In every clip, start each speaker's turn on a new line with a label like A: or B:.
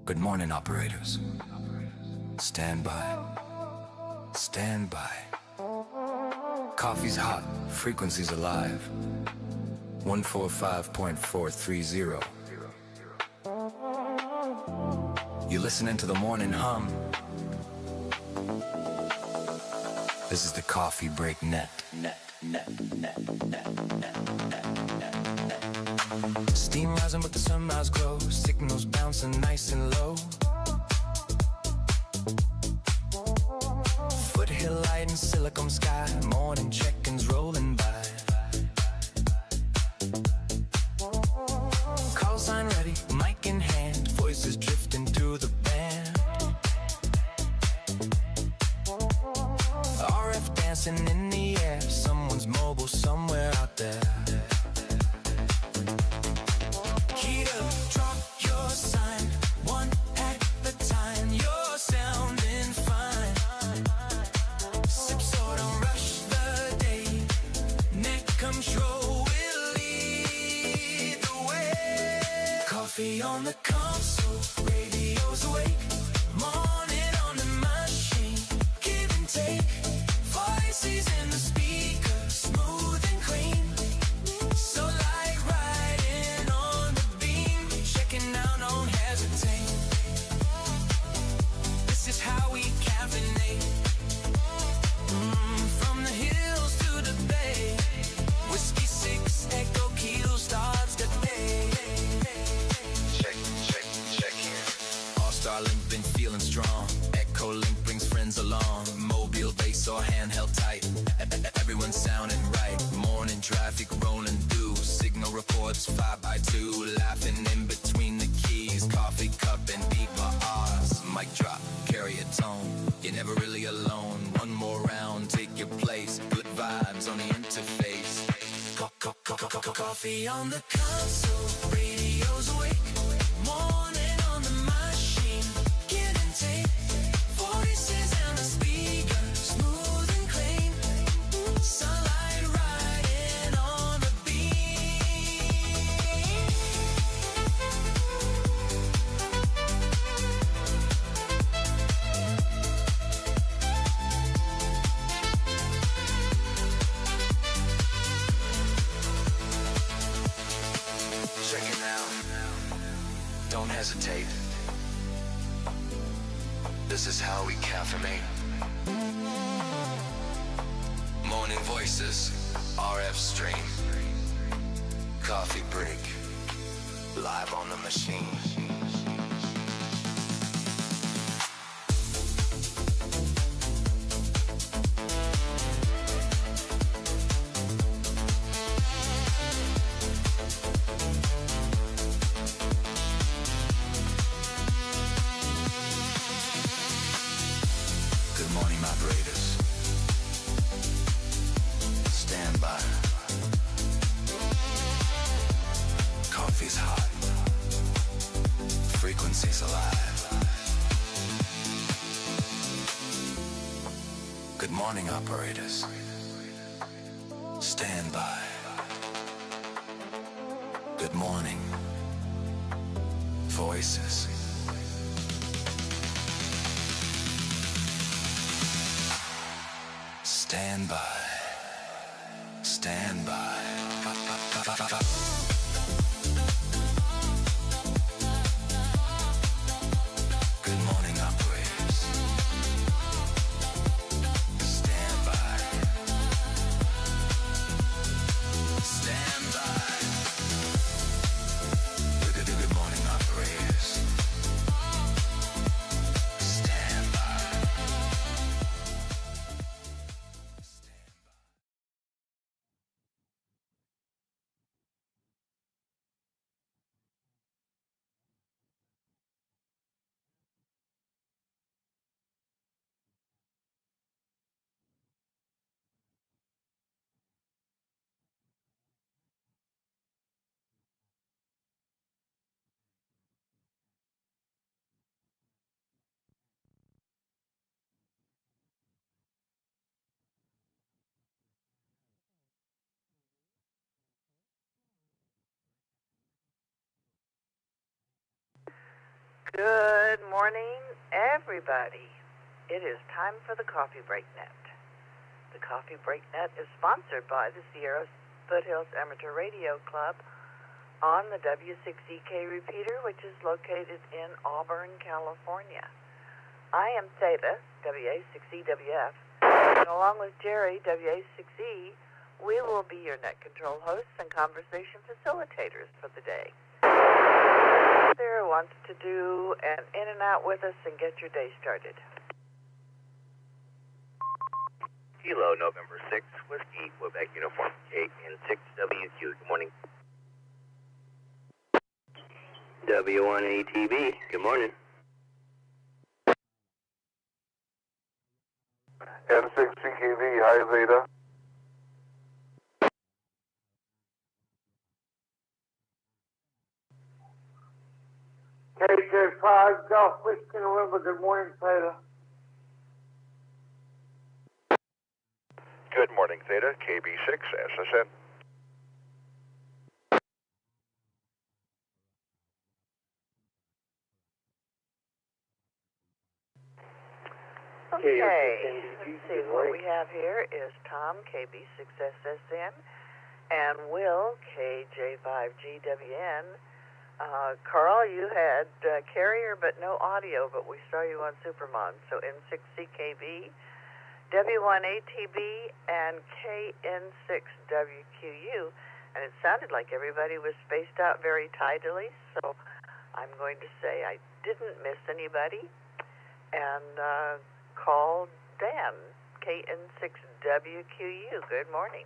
A: Good morning, operators. Stand by. Stand by. Coffee's hot, frequency's alive. 145.430. You're listening to the morning hum. This is the Coffee Break Net. Steam rising with the sunrise glow, signals bouncing nice and low. Foothill light and silicon sky, morning check-ins rolling by. Call sign ready, mic in hand, voices drifting through the band. RF dancing in the air, someone's mobile somewhere out there. Heat up, drop your sign, one at a time, you're sounding fine. Sip so don't rush the day, net control will lead the way. Coffee on the console, radio's awake, morning on the machine, give and take. Voices in the speaker, smooth and clean, so like riding on the beam. Checking out, don't hesitate. This is how we caffeinate. From the hills to the bay, W6EK Coffee starts the day. Check here. AllStarLink been feeling strong. Echolink brings friends along. Mobile bass or handheld tight, everyone's sounding right. Morning traffic rolling through, signal reports 5x2, laughing in between the keys. Coffee cup and beeper R's. Mic drop, carry a tone, you're never really alone. One more round, take your place. Good vibes on the interface. Coffee on the console, radio's awake, morning on the machine, give and take. Voices and the speaker, smooth and clean, sunlight riding on the beam. Check it out, don't hesitate. This is how we caffeinate. Morning voices, RF stream, coffee break, live on the machine. Good morning, operators. Stand by. Coffee's hot. Frequency's alive. Good morning, operators. Stand by. Good morning. Voices. Stand by. Stand by. Good morning, operators. Stand by. Stand by. Good morning, operators. Stand by. Stand by.
B: Good morning, everybody. It is time for the Coffee Break Net. The Coffee Break Net is sponsored by the Sierra Foothills Amateur Radio Club on the W6EK Repeater, which is located in Auburn, California. I am Theta, W6EWF, and along with Gerry, W6E, we will be your net control hosts and conversation facilitators for the day. There wants to do an in and out with us and get your day started.
C: Kilo, November 6, Whiskey, Quebec Uniform, KN6WQ. Good morning. W1ETB, good morning.
D: N6CKV, hi Theta. KJ5, Golf Whiskey November, good morning Theta.
E: Good morning, Theta, KB6, SSN.
B: Okay, let's see, what we have here is Tom, KB6SSN, and Will, KJ5GWN. Carl, you had carrier but no audio, but we saw you on Supermon, so N6CKV, W1ATB, and KN6WQU, and it sounded like everybody was spaced out very tidily, so I'm going to say I didn't miss anybody, and call Dan, KN6WQU. Good morning.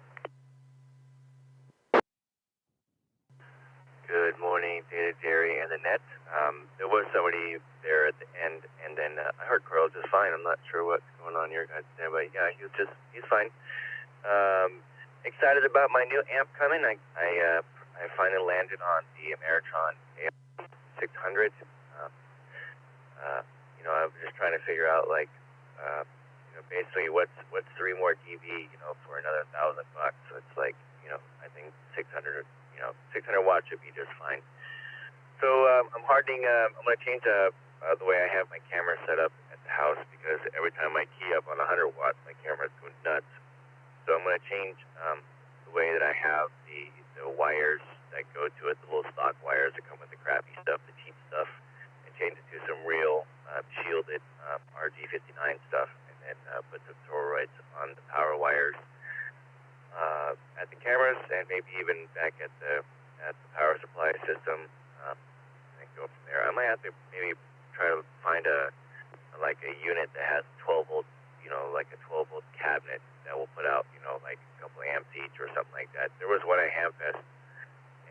C: Good morning, Theta, Gerry, and the net. There was somebody there at the end, and then I heard Carl just fine. I'm not sure what's going on here, guys, but yeah, he's fine. Excited about my new amp coming. I finally landed on the Ameritron AM600. I was just trying to figure out, basically what's 3 more dB, for another $1,000 bucks. So it's like, I think 600 watts should be just fine. So I'm hardening. I'm going to change the way I have my camera set up at the house, because every time I key up on 100 watts, my camera's going nuts. So I'm going to change the way that I have the wires that go to it, the little stock wires that come with the crappy stuff, the cheap stuff, and change it to some real shielded RG59 stuff, and then put some toroids on the power wires at the cameras, and maybe even back at the power supply system, and go from there. I might have to maybe try to find a unit that has 12 volt, like a 12 volt cabinet that will put out, like a couple amps each or something like that. There was one at Hamfest,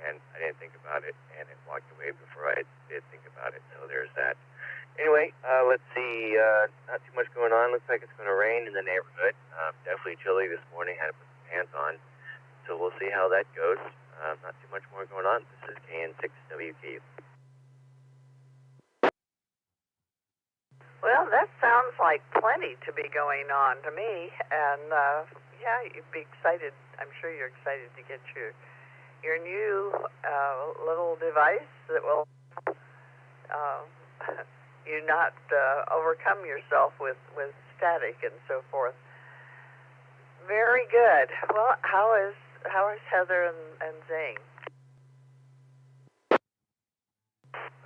C: and I didn't think about it, and it walked away before I did think about it. So there's that. Anyway, let's see. Not too much going on. Looks like it's going to rain in the neighborhood. Definitely chilly this morning. Had to put some pants on. So we'll see how that goes. Not too much more going on. This is KN6WQ.
B: Well, that sounds like plenty to be going on to me, and yeah, you'd be excited. I'm sure you're excited to get your new little device that will you not overcome yourself with static and so forth. Very good. Well, how is Heather and Zane?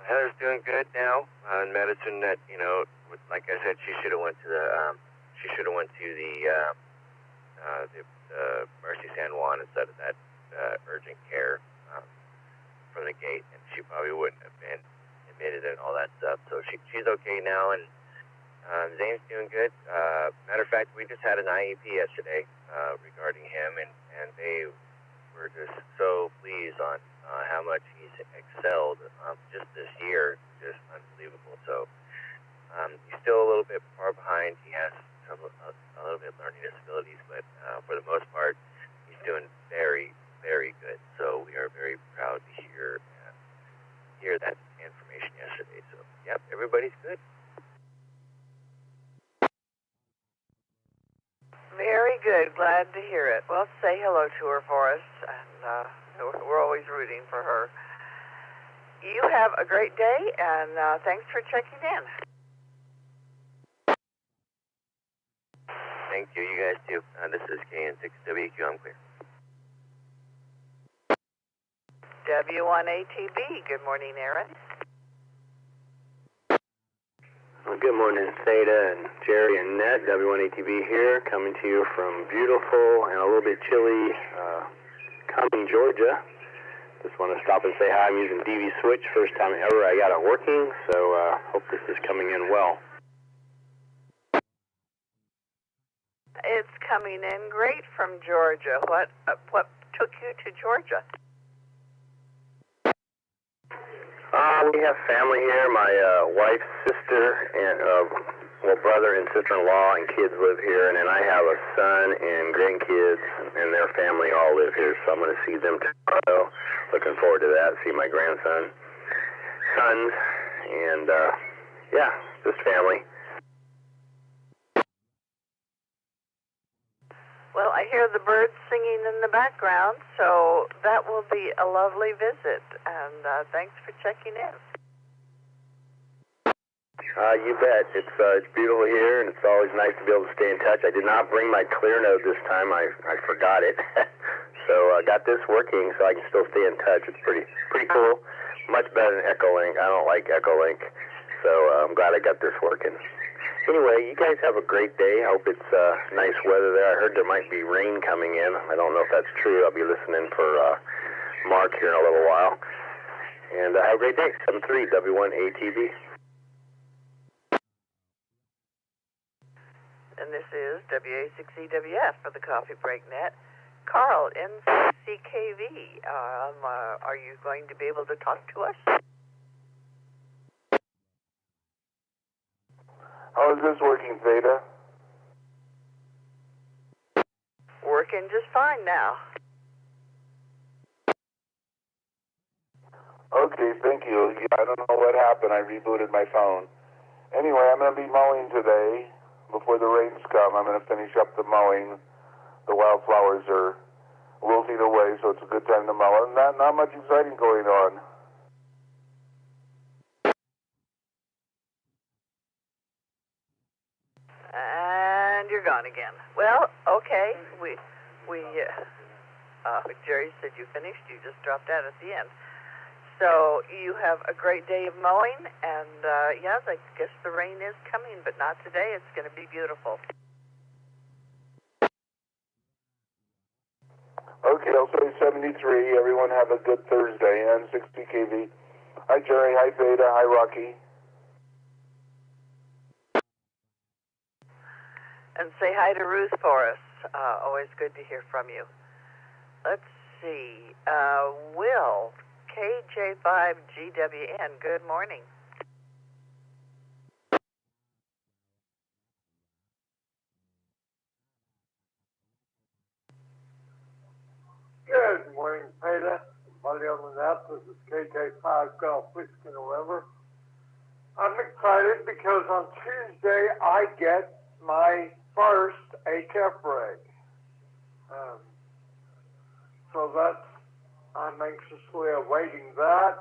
C: Heather's doing good now on medicine. That like I said, she should have went to the Mercy San Juan instead of that urgent care from the gate, and she probably wouldn't have been admitted and all that stuff. So she's okay now, and Zane's doing good. Matter of fact, we just had an IEP yesterday regarding him, and they were just so pleased on how much he's excelled just this year. Just unbelievable. So he's still a little bit far behind. He has a little bit of learning disabilities, but for the most part, he's doing very, very good. So we are very proud to hear that information yesterday. So, yep, everybody's good.
B: Very good. Glad to hear it. Well, say hello to her for us, and we're always rooting for her. you have a great day, and thanks for checking in.
C: Thank you. You guys too. This is KN6WEQ. I'm clear.
B: W1ATB. Good morning, Aaron.
F: Well, good morning, Theta and Gerry and Net. W1ATB here, coming to you from beautiful and a little bit chilly Cumming, Georgia. Just want to stop and say hi. I'm using DV Switch, first time ever I got it working, so hope this is coming in well.
B: It's coming in great from Georgia. What took you to Georgia?
F: We have family here. My wife's sister and brother and sister-in-law and kids live here, and then I have a son and grandkids, and their family all live here, so I'm going to see them tomorrow. Looking forward to that, see my grandson, sons, and yeah, just family.
B: Well, I hear the birds singing in the background, so that will be a lovely visit, and thanks for checking in.
F: You bet. It's beautiful here, and it's always nice to be able to stay in touch. I did not bring my clear node this time. I forgot it. So I got this working so I can still stay in touch. It's pretty cool. Much better than Echolink. I don't like Echolink, so I'm glad I got this working. Anyway, you guys have a great day. I hope it's nice weather there. I heard there might be rain coming in. I don't know if that's true. I'll be listening for Mark here in a little while. And have a great day. 73 W1ATB.
B: And this is W6EWF for the Coffee Break Net. Carl, N6CKV, are you going to be able to talk to us?
D: How is this working, Theta?
B: Working just fine now.
D: Okay, thank you. Yeah, I don't know what happened. I rebooted my phone. Anyway, I'm going to be mowing today. Before the rains come, I'm going to finish up the mowing. The wildflowers are wilting away, so it's a good time to mow. And not much exciting going on.
B: And you're gone again. Well, okay. Gerry said you finished. You just dropped out at the end. So you have a great day of mowing, and yes, I guess the rain is coming, but not today. It's going to be beautiful.
D: Okay, I'll say 73. Everyone have a good Thursday. N6CKV. Hi, Gerry. Hi, Theta. Hi, Rocky.
B: And say hi to Ruth for us. Always good to hear from you. Let's see. Will, KJ5GWN, good morning.
D: Good morning, Theta. Buddy on the net. This is KJ5 Golf Whiskey November. I'm excited because on Tuesday I get my first HF rig. So I'm anxiously awaiting that.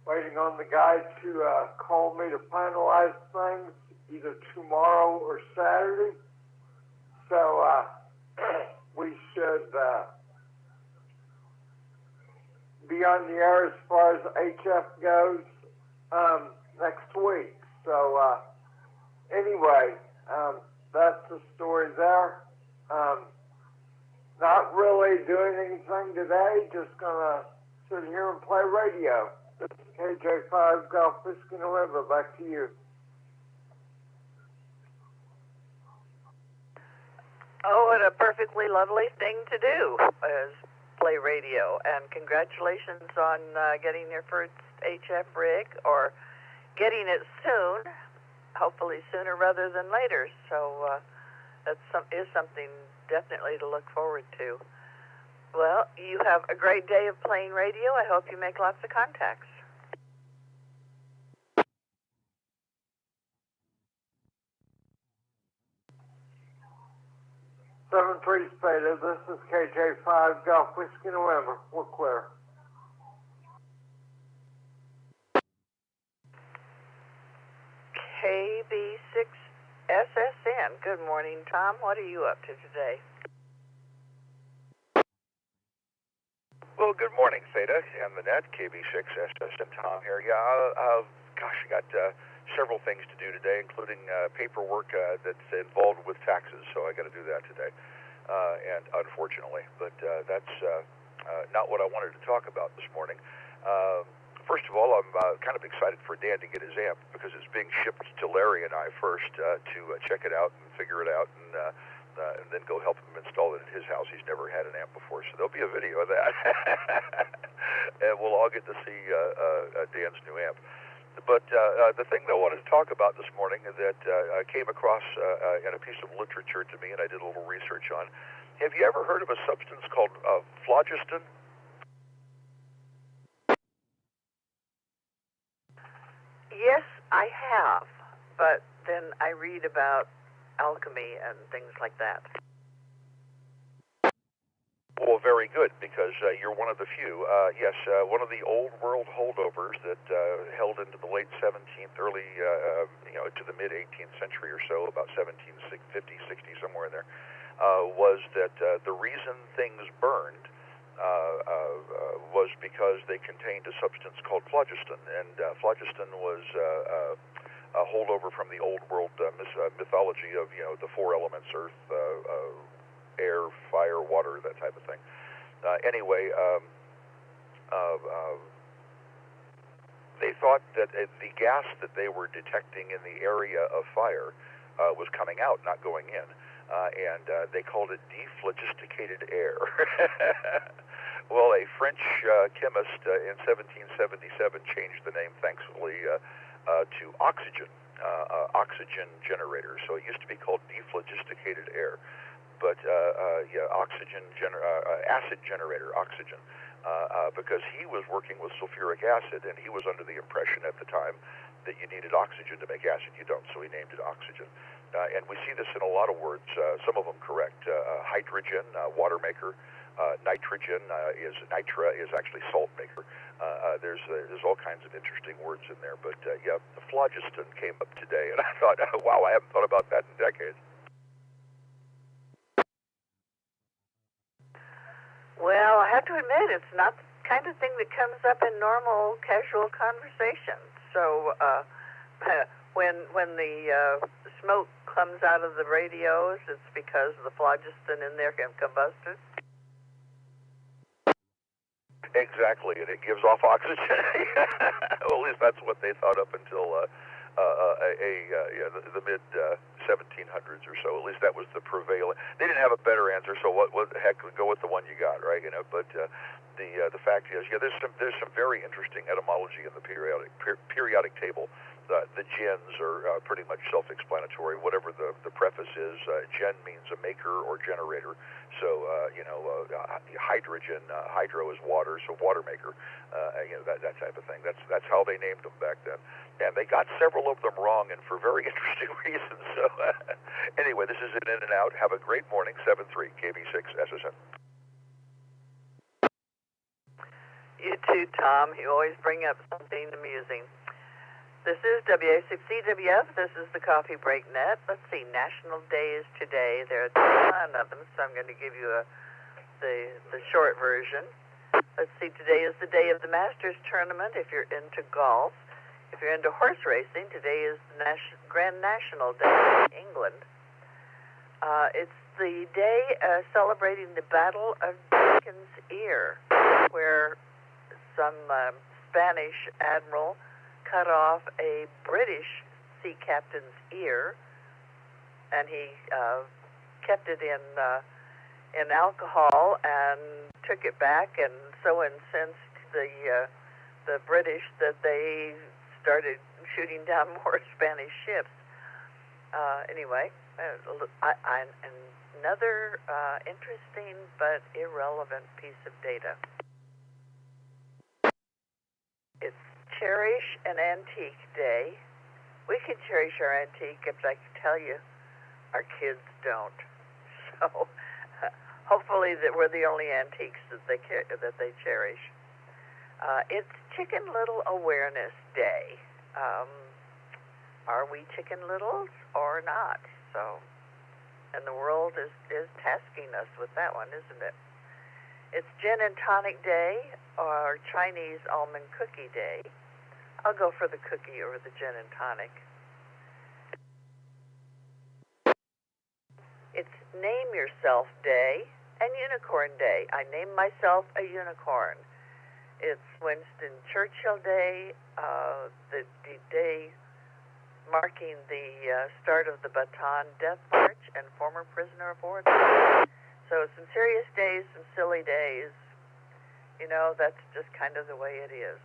D: Waiting on the guy to call me to finalize things either tomorrow or Saturday. So we should be on the air as far as HF goes next week. So anyway, that's the story there. Not really doing anything today, just gonna sit here and play radio. This is KJ5 Golf Whiskey November. Back to you.
B: Oh, what a perfectly lovely thing to do is play radio. And congratulations on getting your first HF rig, or getting it soon, hopefully sooner rather than later. So that is something definitely to look forward to. Well, you have a great day of playing radio. I hope you make lots of contacts.
D: Seven three Theta. This is KJ5 Golf Whiskey November. We're clear.
B: And good morning, Tom. What are you up to today?
E: Well, good morning, Theta and the net, KB6SS and Tom here. Yeah, gosh, I got several things to do today, including paperwork that's involved with taxes, so I got to do that today, and unfortunately, but that's not what I wanted to talk about this morning. First of all, I'm kind of excited for Dan to get his amp because it's being shipped to Larry and I first to check it out and figure it out and then go help him install it at his house. He's never had an amp before, so there'll be a video of that. And we'll all get to see Dan's new amp. But the thing that I wanted to talk about this morning that I came across in a piece of literature to me and I did a little research on. Have you ever heard of a substance called phlogiston?
B: Yes, I have, but then I read about alchemy and things like that.
E: Well, very good, because you're one of the few. Yes, one of the old world holdovers that held into the late 17th, early, to the mid 18th century or so, about 1750, 60, somewhere in there, was that the reason things burned was because they contained a substance called phlogiston, and phlogiston was a holdover from the old world mythology of the four elements: earth, air, fire, water, that type of thing. Anyway, they thought that the gas that they were detecting in the area of fire was coming out, not going in, and they called it dephlogisticated air. Well, a French chemist in 1777 changed the name, thankfully, to oxygen, oxygen generator. So it used to be called dephlogisticated air, but acid generator, oxygen, because he was working with sulfuric acid, and he was under the impression at the time that you needed oxygen to make acid. You don't, so he named it oxygen. And we see this in a lot of words, some of them correct. Hydrogen, water maker. Nitrogen is nitra is actually salt maker. There's all kinds of interesting words in there, but yeah, the phlogiston came up today, and I thought, wow, I haven't thought about that in decades.
B: Well, I have to admit, it's not the kind of thing that comes up in normal, casual conversation. So when the smoke comes out of the radios, it's because the phlogiston in there can combusted.
E: Exactly, and it gives off oxygen. Well, at least that's what they thought up until the mid 1700s or so. At least that was the prevailing. They didn't have a better answer, so what the heck? Go with the one you got, right? But the fact is, there's some very interesting etymology in the periodic table. The gens are pretty much self-explanatory. Whatever the preface is, gen means a maker or generator. So hydrogen, hydro is water, so water maker. That type of thing. That's how they named them back then. And they got several of them wrong, and for very interesting reasons. So anyway, this is an In and Out. Have a great morning. 7-3 KB6 SSN.
B: You too, Tom. You always bring up something amusing. This is W6EK. This is the Coffee Break Net. Let's see, National Day is today. There are a ton of them, so I'm going to give you the short version. Let's see, today is the day of the Masters Tournament if you're into golf. If you're into horse racing, today is the Grand National Day in England. It's the day celebrating the Battle of Bacon's Ear, where some Spanish admiral cut off a British sea captain's ear, and he kept it in alcohol and took it back, and so incensed the British that they started shooting down more Spanish ships. Anyway, another interesting but irrelevant piece of data. It's Cherish an Antique Day. We can cherish our antique, but I can tell you, our kids don't. So hopefully that we're the only antiques that they cherish. It's Chicken Little Awareness Day. Are we Chicken Littles or not? So, and the world is tasking us with that one, isn't it? It's Gin and Tonic Day, or Chinese Almond Cookie Day. I'll go for the cookie over the gin and tonic. It's Name Yourself Day and Unicorn Day. I named myself a unicorn. It's Winston Churchill Day, the day marking the start of the Bataan Death March and former prisoner of war. So some serious days, some silly days. You know, that's just kind of the way it is.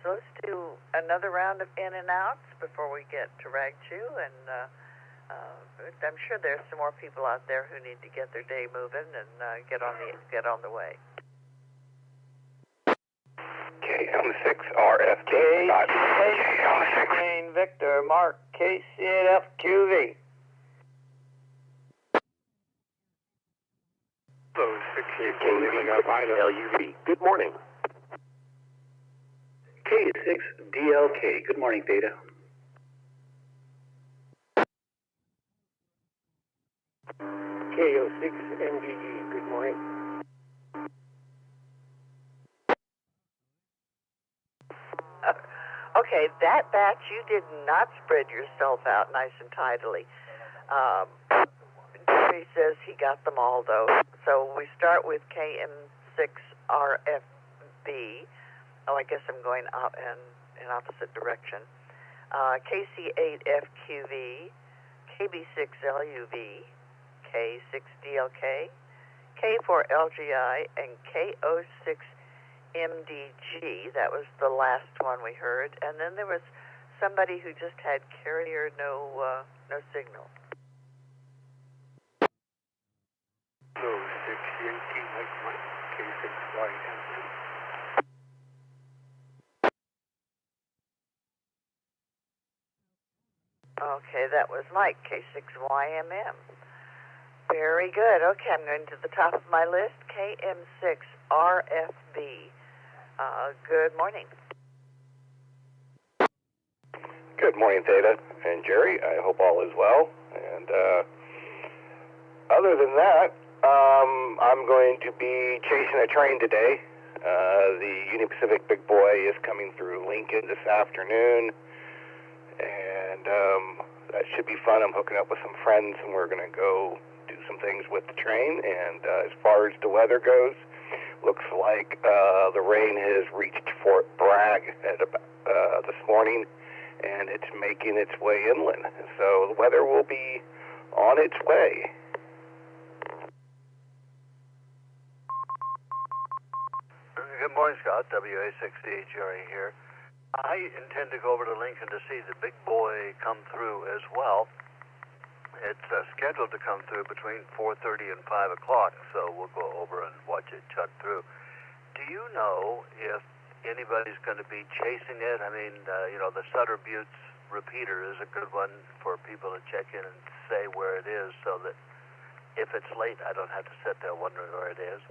B: So let's do another round of in and outs before we get to Rag Chew, and I'm sure there's some more people out there who need to get their day moving and get on the way.
G: KM6RFK. Main Victor Mark KCNFQV. W6EK LUV. Good morning. K6DLK. Good morning, Theta. KO6MGE. Good morning.
B: Okay, that batch, you did not spread yourself out nice and tidily. Gerry says he got them all, though. So we start with KM6RFB. Oh, I guess I'm going up in opposite direction. KC8FQV, KB6LUV, K6DLK, K4LGI, and KO6MDG. That was the last one we heard. And then there was somebody who just had carrier no signal.
G: W6EK Mike K6YM.
B: Okay, that was Mike, K6YMM. Very good. Okay, I'm going to the top of my list, KM6RFB. Good morning.
F: Good morning, Theta and Gerry. I hope all is well. And other than that, I'm going to be chasing a train today. The Union Pacific Big Boy is coming through Lincoln this afternoon. And that should be fun. I'm hooking up with some friends, and we're going to go do some things with the train. And as far as the weather goes, looks like the rain has reached Fort Bragg this morning, and it's making its way inland. So the weather will be on its way.
H: Good morning, Scott. WA6D, Gerry here. I intend to go over to Lincoln to see the big boy come through as well. It's scheduled to come through between 4:30 and 5 o'clock, so we'll go over and watch it chug through. Do you know if anybody's going to be chasing it? I mean, the Sutter Buttes repeater is a good one for people to check in and say where it is, so that if it's late, I don't have to sit there wondering where it is.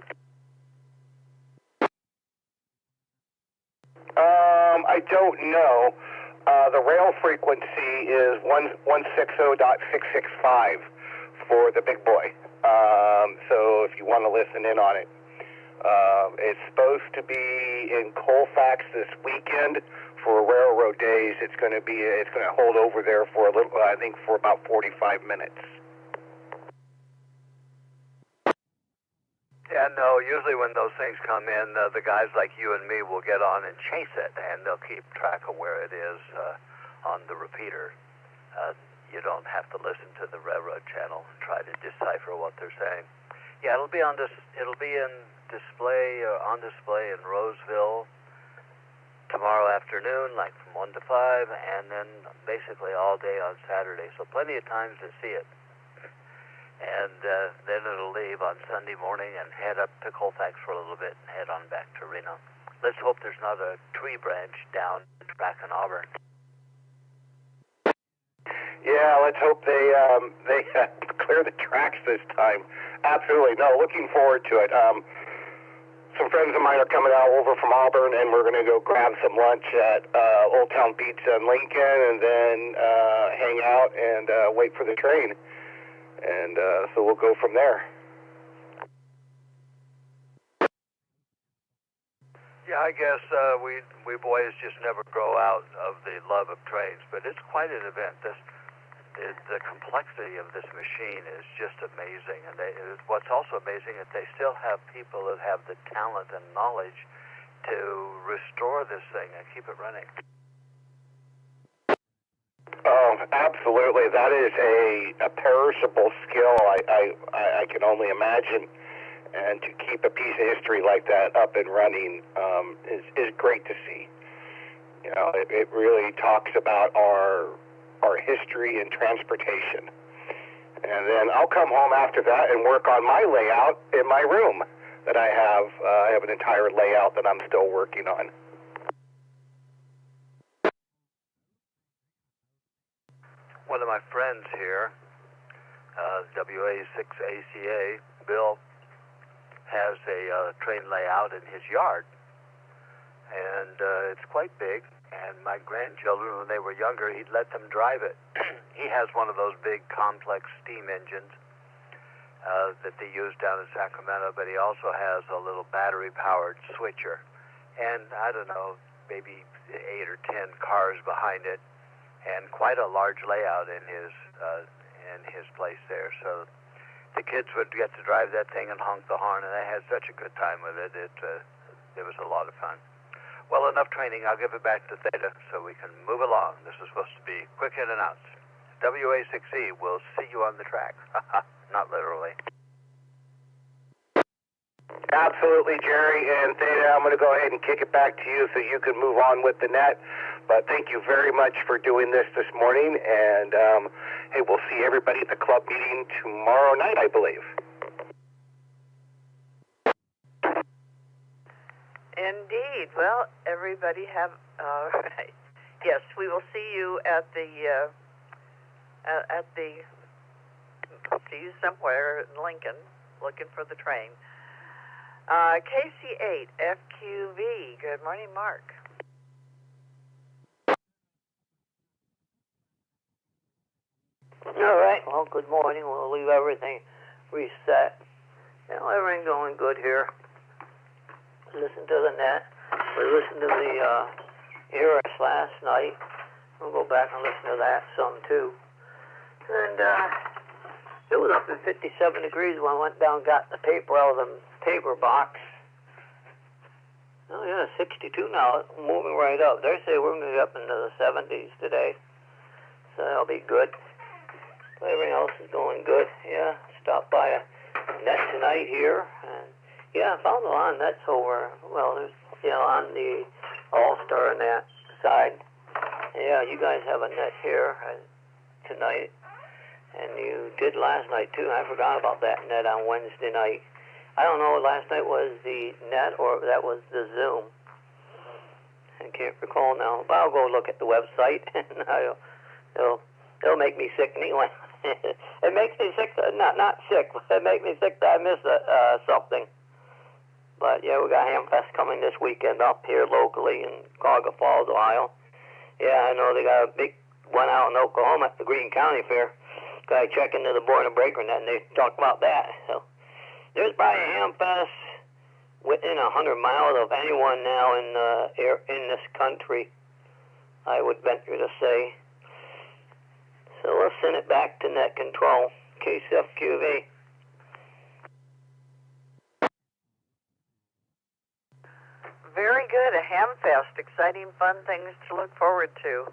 F: I don't know. The rail frequency is 160.665 for the big boy. So if you want to listen in on it. It's supposed to be in Colfax this weekend for railroad days. It's going to hold over there for a little, I think for about 45 minutes.
H: Yeah, no, usually when those things come in, the guys like you and me will get on and chase it, and they'll keep track of where it is on the repeater. You don't have to listen to the railroad channel and try to decipher what they're saying. Yeah, it'll be on display in Roseville tomorrow afternoon, like from 1 to 5, and then basically all day on Saturday. So plenty of times to see it. And then it'll leave on Sunday morning and head up to Colfax for a little bit and head on back to Reno. Let's hope there's not a tree branch down the track in Auburn.
F: Yeah, let's hope they clear the tracks this time. Absolutely. No, looking forward to it.
G: some friends of mine are coming out over from Auburn, and we're going to go grab some lunch at Old Town Pizza in Lincoln, and then hang out and wait for the train. And so we'll go from there.
H: Yeah, I guess we boys just never grow out of the love of trains, but it's quite an event. The complexity of this machine is just amazing, and what's also amazing is they still have people that have the talent and knowledge to restore this thing and keep it running.
G: Oh, absolutely. That is a perishable skill. I can only imagine. And to keep a piece of history like that up and running is great to see. You know, it really talks about our history and transportation. And then I'll come home after that and work on my layout in my room that I have. I have an entire layout that I'm still working on.
H: One of my friends here, W6EK, Bill, has a train layout in his yard, and it's quite big. And my grandchildren, when they were younger, he'd let them drive it. He has one of those big complex steam engines that they use down in Sacramento, but he also has a little battery-powered switcher, and I don't know, maybe 8 or 10 cars behind it, and quite a large layout in his place there. So the kids would get to drive that thing and honk the horn, and they had such a good time with it. It was a lot of fun. Well, enough training. I'll give it back to Theta so we can move along. This is supposed to be quick in and out. W6E, we'll see you on the track. Not literally.
G: Absolutely, Gerry and Theta. I'm going to go ahead and kick it back to you so you can move on with the net. But thank you very much for doing this morning. And, hey, we'll see everybody at the club meeting tomorrow night, I believe.
B: Indeed. Well, everybody have. Yes, we will see you at the. See you somewhere in Lincoln, looking for the train. KC8 FQV. Good morning, Mark.
I: All right. Well, good morning. We'll leave everything reset. You know, everything going good here. Listen to the net. We listened to the Eros last night. We'll go back and listen to that some too. And it was up to 57 degrees when I went down and got the paper out of the paper box. Oh yeah, 62 now, moving right up. They say we're going to get up into the 70s today, so that'll be good. Everything else is going good. Yeah, stopped by a net tonight here, and yeah, I found a lot of nets over. Well, there's on the All-Star net side. Yeah, you guys have a net here tonight, and you did last night too. I forgot about that net on Wednesday night. I don't know if last night was the net or if that was the Zoom. I can't recall now, but I'll go look at the website, and it'll make me sick anyway. It makes me sick, not sick, but it makes me sick that I missed something. But yeah, we got Hamfest coming this weekend up here locally in Cuyahoga Falls, Ohio. Yeah, I know they got a big one out in Oklahoma at the Greene County Fair. I checked into the Break Net, and they talked about that. So there's probably a Hamfest within 100 miles of anyone now in this country, I would venture to say. So let's send it back to net control. KCFQV.
B: Very good. A Hamfest. Exciting, fun things to look forward to.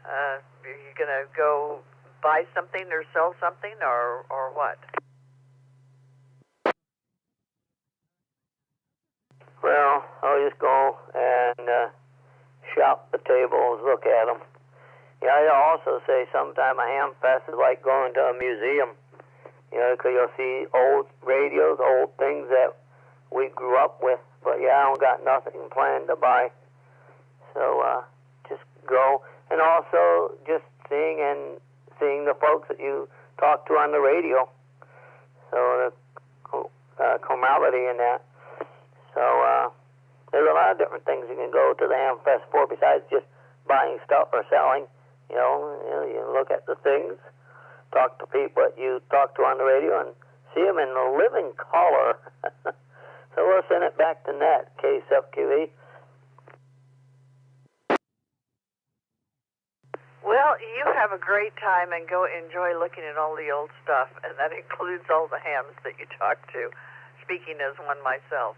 B: Are you going to go buy something or sell something or what?
I: Well, I'll just go and shop the tables, look at them. Yeah, I'll also say sometime a Hamfest is like going to a museum. You know, because you'll see old radios, old things that we grew up with. But yeah, I don't got nothing planned to buy. So just go. And also just seeing the folks that you talk to on the radio. So the camaraderie in that. So So there's a lot of different things you can go to the Hamfest for besides just buying stuff or selling. You look at the things, talk to people that you talk to on the radio, and see them in living color. So we'll send it back to Net, KSFQE.
B: Well, you have a great time and go enjoy looking at all the old stuff, and that includes all the hams that you talk to, speaking as one myself.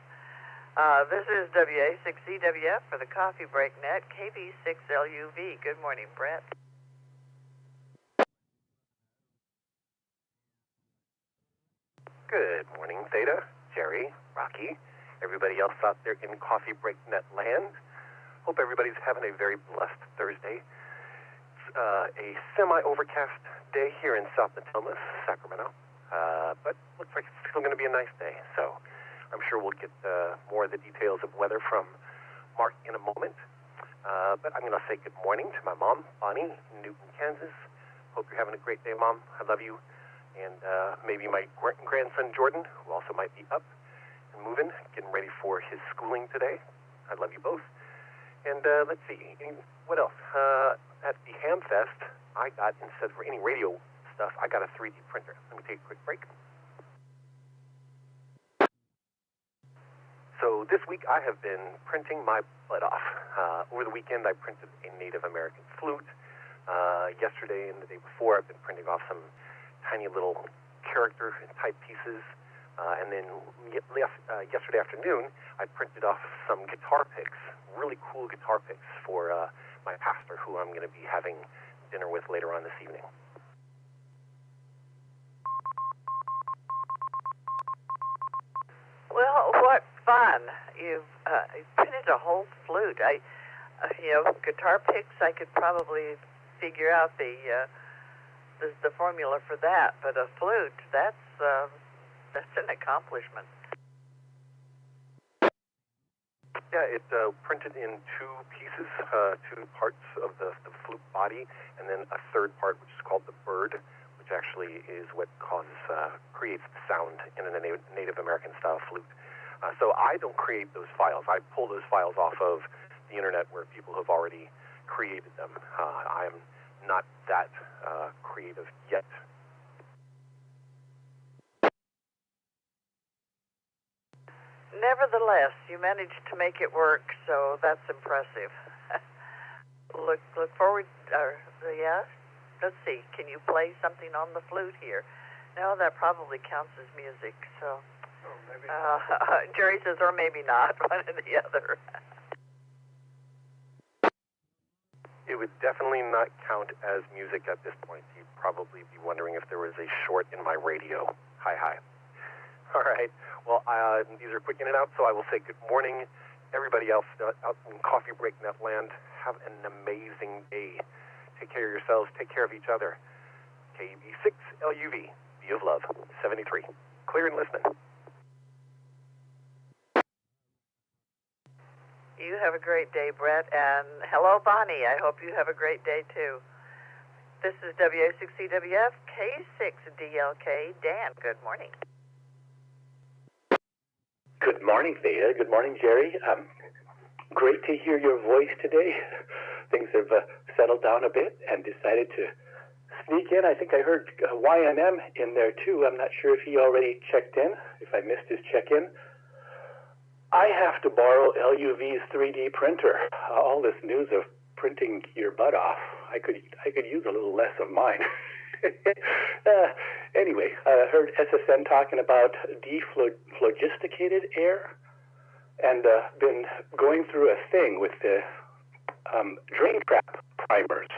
B: This is W6EWF for the Coffee Break Net, KB6LUV. Good morning, Brett.
J: Good morning, Theta, Gerry, Rocky, everybody else out there in Coffee Break Net land. Hope everybody's having a very blessed Thursday. It's a semi-overcast day here in South Natomas, Sacramento, but looks like it's still going to be a nice day. So I'm sure we'll get more of the details of weather from Mark in a moment. But I'm going to say good morning to my mom, Bonnie, in Newton, Kansas. Hope you're having a great day, Mom. I love you. And maybe my grandson, Jordan, who also might be up and moving, getting ready for his schooling today. I love you both. And let's see, what else? At the Hamfest, I got, instead for any radio stuff, I got a 3D printer. Let me take a quick break. So this week I have been printing my butt off. Over the weekend I printed a Native American flute. Yesterday and the day before I've been printing off some tiny little character type pieces. And then yesterday afternoon I printed off some guitar picks, really cool guitar picks for my pastor, who I'm going to be having dinner with later on this evening.
B: Well, what fun. You've printed a whole flute. Guitar picks, I could probably figure out the formula for that, but a flute, that's an accomplishment.
J: Yeah, it printed in two pieces, two parts of the flute body, and then a third part, which is called the bird, which actually is what creates the sound in a Native American style flute. So I don't create those files. I pull those files off of the internet where people have already created them. I am not that creative yet.
B: Nevertheless, you managed to make it work, so that's impressive. Look forward. Yeah. Let's see. Can you play something on the flute here? No, that probably counts as music. So, Gerry says, or maybe not. One or the other.
J: It would definitely not count as music at this point. You'd probably be wondering if there was a short in my radio. Hi. All right. Well, these are quick in and out, so I will say good morning, everybody else out in Coffee Break Net land. Have an amazing day. Take care of yourselves. Take care of each other. KB6LUV, View of Love, 73. Clear and listening.
B: You have a great day, Brett, and hello, Bonnie. I hope you have a great day, too. This is W6EWF, K6DLK. Dan, good morning.
K: Good morning, Theta. Good morning, Gerry. Great to hear your voice today. Things have settled down a bit and decided to sneak in. I think I heard YNM in there, too. I'm not sure if he already checked in, if I missed his check-in. I have to borrow LUV's 3D printer. All this news of printing your butt off, I could use a little less of mine. Anyway, I heard SSN talking about dephlogisticated air, and been going through a thing with the drain trap primers.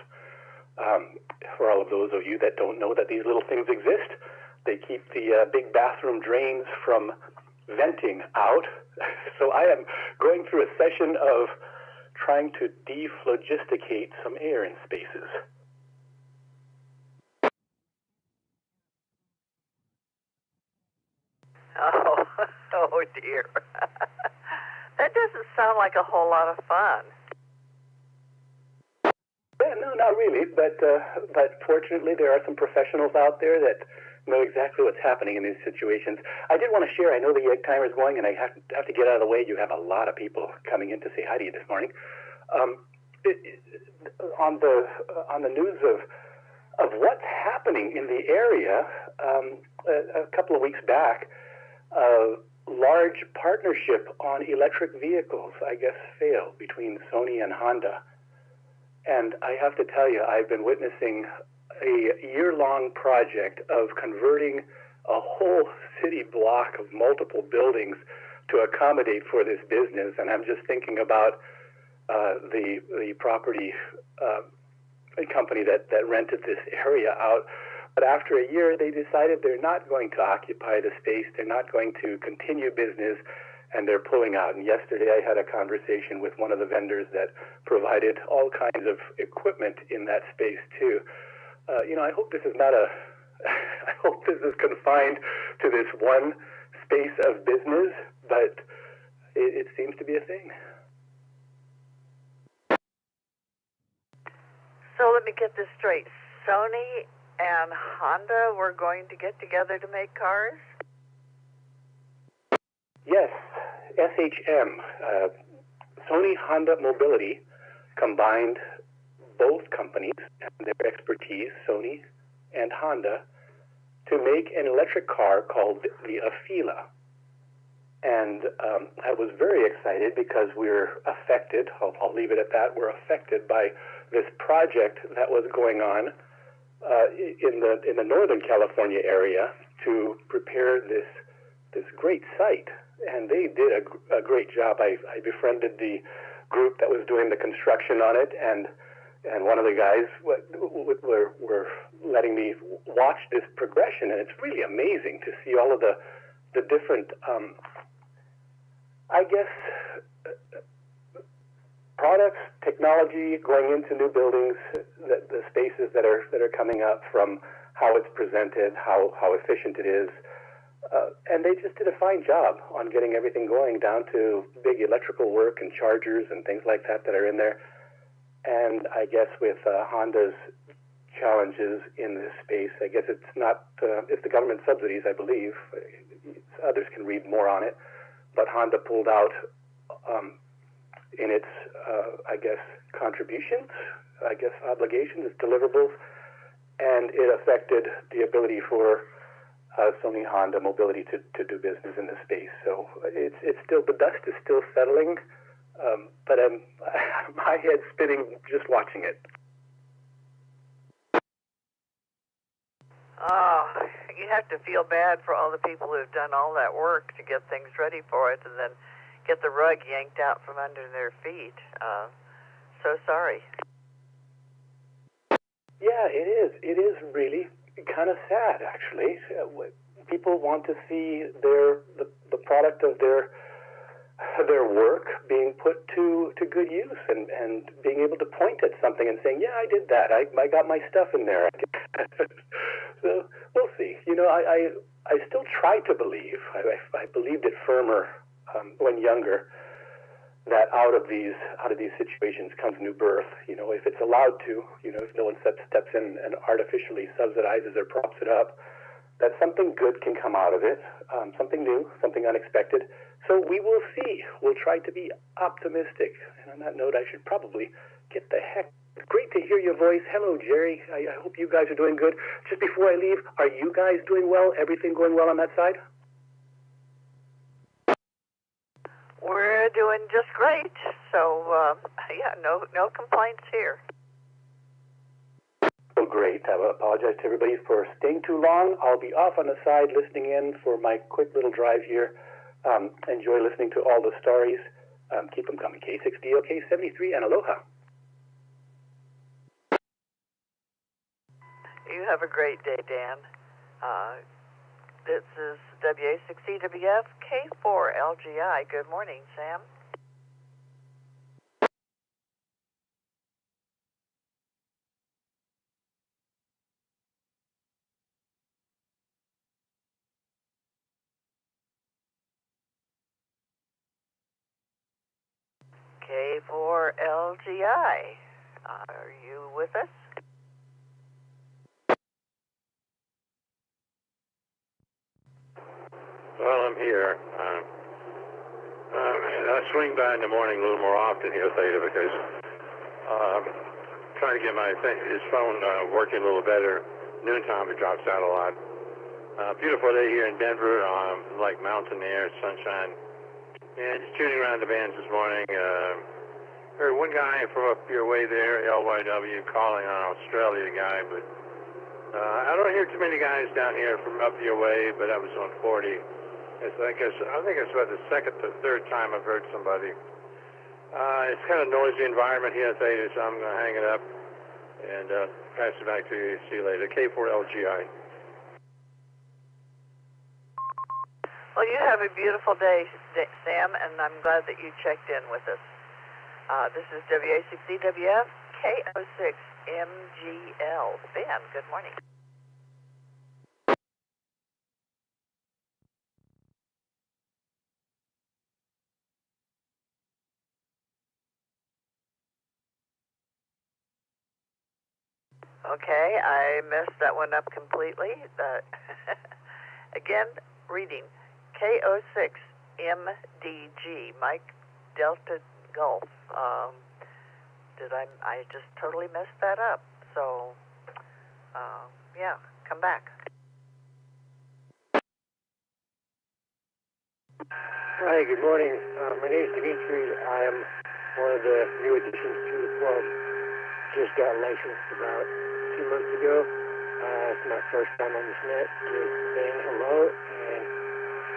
K: For all of those of you that don't know that these little things exist, they keep the big bathroom drains from venting out. So I am going through a session of trying to dephlogisticate some air in spaces.
B: Oh dear. That doesn't sound like a whole lot of fun.
K: Yeah, no, not really, but fortunately there are some professionals out there that know exactly what's happening in these situations. I did want to share, I know the egg timer is going, and I have to get out of the way. You have a lot of people coming in to say hi to you this morning. On the news of what's happening in the area, a couple of weeks back, a large partnership on electric vehicles, I guess, failed between Sony and Honda. And I have to tell you, I've been witnessing a year-long project of converting a whole city block of multiple buildings to accommodate for this business. And I'm just thinking about the property company that rented this area out. But after a year, they decided they're not going to occupy the space. They're not going to continue business, and they're pulling out. And yesterday, I had a conversation with one of the vendors that provided all kinds of equipment in that space too. I hope this is not I hope this is confined to this one space of business, but it seems to be a thing.
B: So let me get this straight. Sony and Honda were going to get together to make cars?
K: Yes, SHM, Sony Honda Mobility, combined both companies and their expertise, Sony and Honda, to make an electric car called the Afeela. And I was very excited because we're affected, I'll leave it at that, we're affected by this project that was going on in the Northern California area to prepare this great site. And they did a great job. I befriended the group that was doing the construction on it, and one of the guys were letting me watch this progression, and it's really amazing to see all of the different, I guess, products, technology going into new buildings, the spaces that are coming up, from how it's presented, how efficient it is. And they just did a fine job on getting everything going, down to big electrical work and chargers and things like that are in there. And I guess with Honda's challenges in this space, I guess it's not, it's the government subsidies, I believe. Others can read more on it. But Honda pulled out in its, I guess, contributions, I guess obligations, deliverables, and it affected the ability for Sony Honda Mobility to do business in the space. So it's still, the dust is still settling, but my head's spinning just watching it.
B: Oh, you have to feel bad for all the people who've done all that work to get things ready for it and then get the rug yanked out from under their feet. So sorry.
K: Yeah, it is. It is really kind of sad, actually. People want to see the product of their work being put to good use and being able to point at something and saying, yeah, I did that. I got my stuff in there. So we'll see. I still try to believe. I believed it firmer when younger, that out of these situations comes new birth. If it's allowed to, if no one steps in and artificially subsidizes or props it up, that something good can come out of it, something new, something unexpected. So we will see. We'll try to be optimistic. And on that note, I should probably get the heck. Great to hear your voice. Hello, Gerry. I hope you guys are doing good. Just before I leave, are you guys doing well? Everything going well on that side?
B: We're doing just great. So, yeah, no complaints here.
K: Well, great. I apologize to everybody for staying too long. I'll be off on the side listening in for my quick little drive here. Enjoy listening to all the stories. Keep them coming. K6DO, K73, and aloha.
B: You have a great day, Dan. This is W6EK K4LGI. Good morning, Sam. K4LGI. Are you with us?
L: swing by in the morning a little more often here, Theta, because trying to get his phone working a little better. Noontime it drops out a lot. Beautiful day here in Denver, like mountain air, sunshine. And just tuning around the bands this morning. Heard one guy from up your way there, LYW, calling on an Australia guy, but I don't hear too many guys down here from up your way, but that was on 40. I think it's about the second to third time I've heard somebody. It's kind of noisy environment here at Theta, so I'm going to hang it up and pass it back to you. See you later. K4LGI.
B: Well, you have a beautiful day, Sam, and I'm glad that you checked in with us. This is W6EK K06MGL. Ben, good morning. Okay, I messed that one up completely. Again, reading K06MDG, Mike Delta Golf. I just totally messed that up. So, yeah, come back.
M: Hi, good morning. My name is Dimitri. I am one of the new additions to the club. Just got licensed about 2 months ago. It's my first time on this net. Just saying hello, and I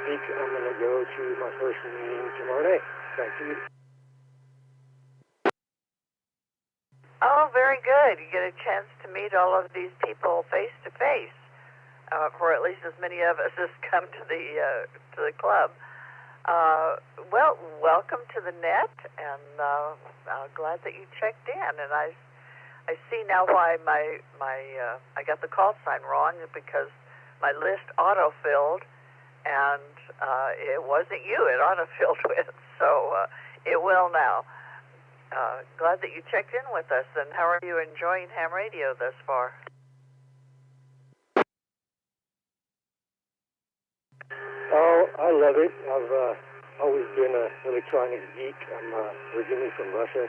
M: think I'm going to go to my first meeting tomorrow night. Back to you.
B: Oh, very good. You get a chance to meet all of these people face to face, or at least as many of us as come to the club. Well, welcome to the net, and glad that you checked in. And I see now why I got the call sign wrong, because my list auto-filled, and it wasn't you it auto-filled with, so it will now. Glad that you checked in with us, and how are you enjoying ham radio thus far?
M: Oh, I love it. I've always been an electronics geek. I'm originally from Russia,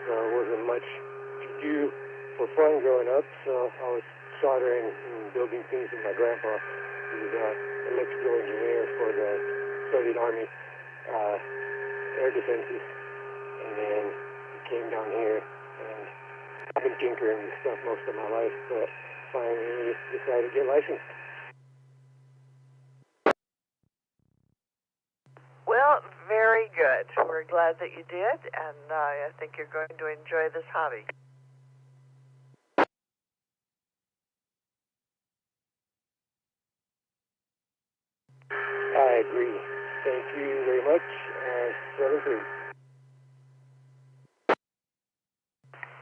M: so there wasn't much to do for fun growing up, so I was soldering and building things with my grandpa. He was an electrical engineer for the Soviet Army air defenses, and then came down here, and I've been tinkering with stuff most of my life, but finally decided to get licensed.
B: Well, very good. We're glad that you did, and I think you're going to enjoy this hobby.
M: I agree. Thank you very much. 7-3.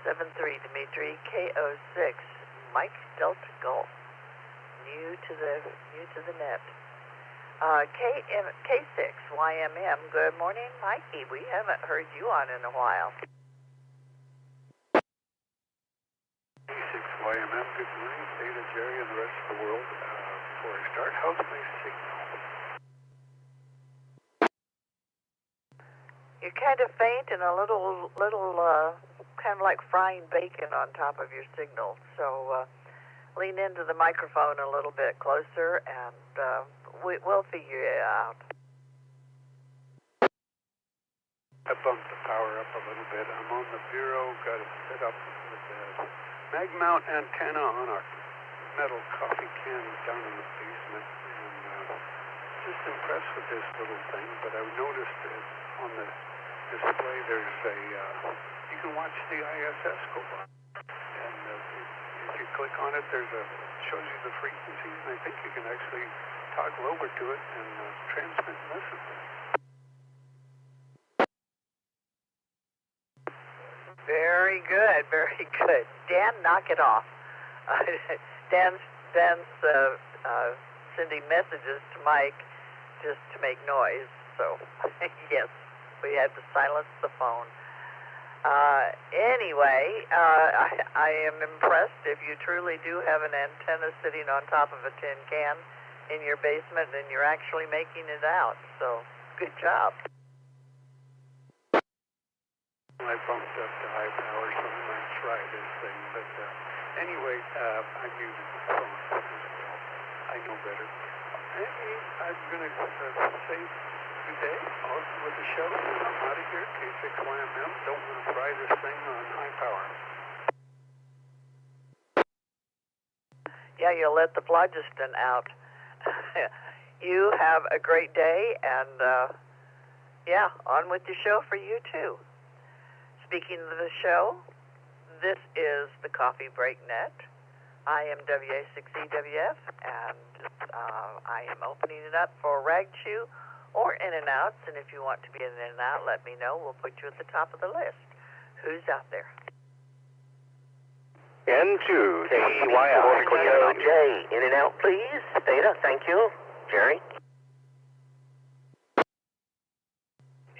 B: 7-3, Dimitri, K06, Mike Delta Golf. New to the net. K6YMM. Good morning, Mikey. We haven't heard you on in a while.
N: K6YMM. Good morning, Theta, Gerry, and the rest of the world. Before I start, how's my signal?
B: You're kind of faint and a little kind of like frying bacon on top of your signal. So lean into the microphone a little bit closer, and we'll figure it out.
N: I bumped the power up a little bit. I'm on the bureau, got it set up with a mag mount antenna on a metal coffee can down in the basement, and just impressed with this little thing. But I noticed that on the display there's you can watch the ISS go by, and if you click on it, it shows you the frequencies, and I think you can actually toggle over to it and transmit and listen.
B: Very good, very good. Dan, knock it off. Dan's sending messages to Mike just to make noise. So, yes, we had to silence the phone. Anyway, I am impressed if you truly do have an antenna sitting on top of a tin can in your basement and you're actually making it out. So, good job.
N: I bumped up to high power, so I might try this thing. But anyway, I muted the phone as well. I know better. I'm going to say good day also with the show. I'm out of here. K6YMM. Don't want to try this thing on high power.
B: Yeah, you'll let the phlogiston out. You have a great day, and yeah, on with the show for you too. Speaking of the show, this is the Coffee Break Net. I am W6EWF, and I am opening it up for Rag Chew or In-N-Outs, and if you want to be an In-N-Out, let me know. We'll put you at the top of the list. Who's out there?
F: N2, KYI. Jay, In-N-Out, please. Theta, thank you. Gerry.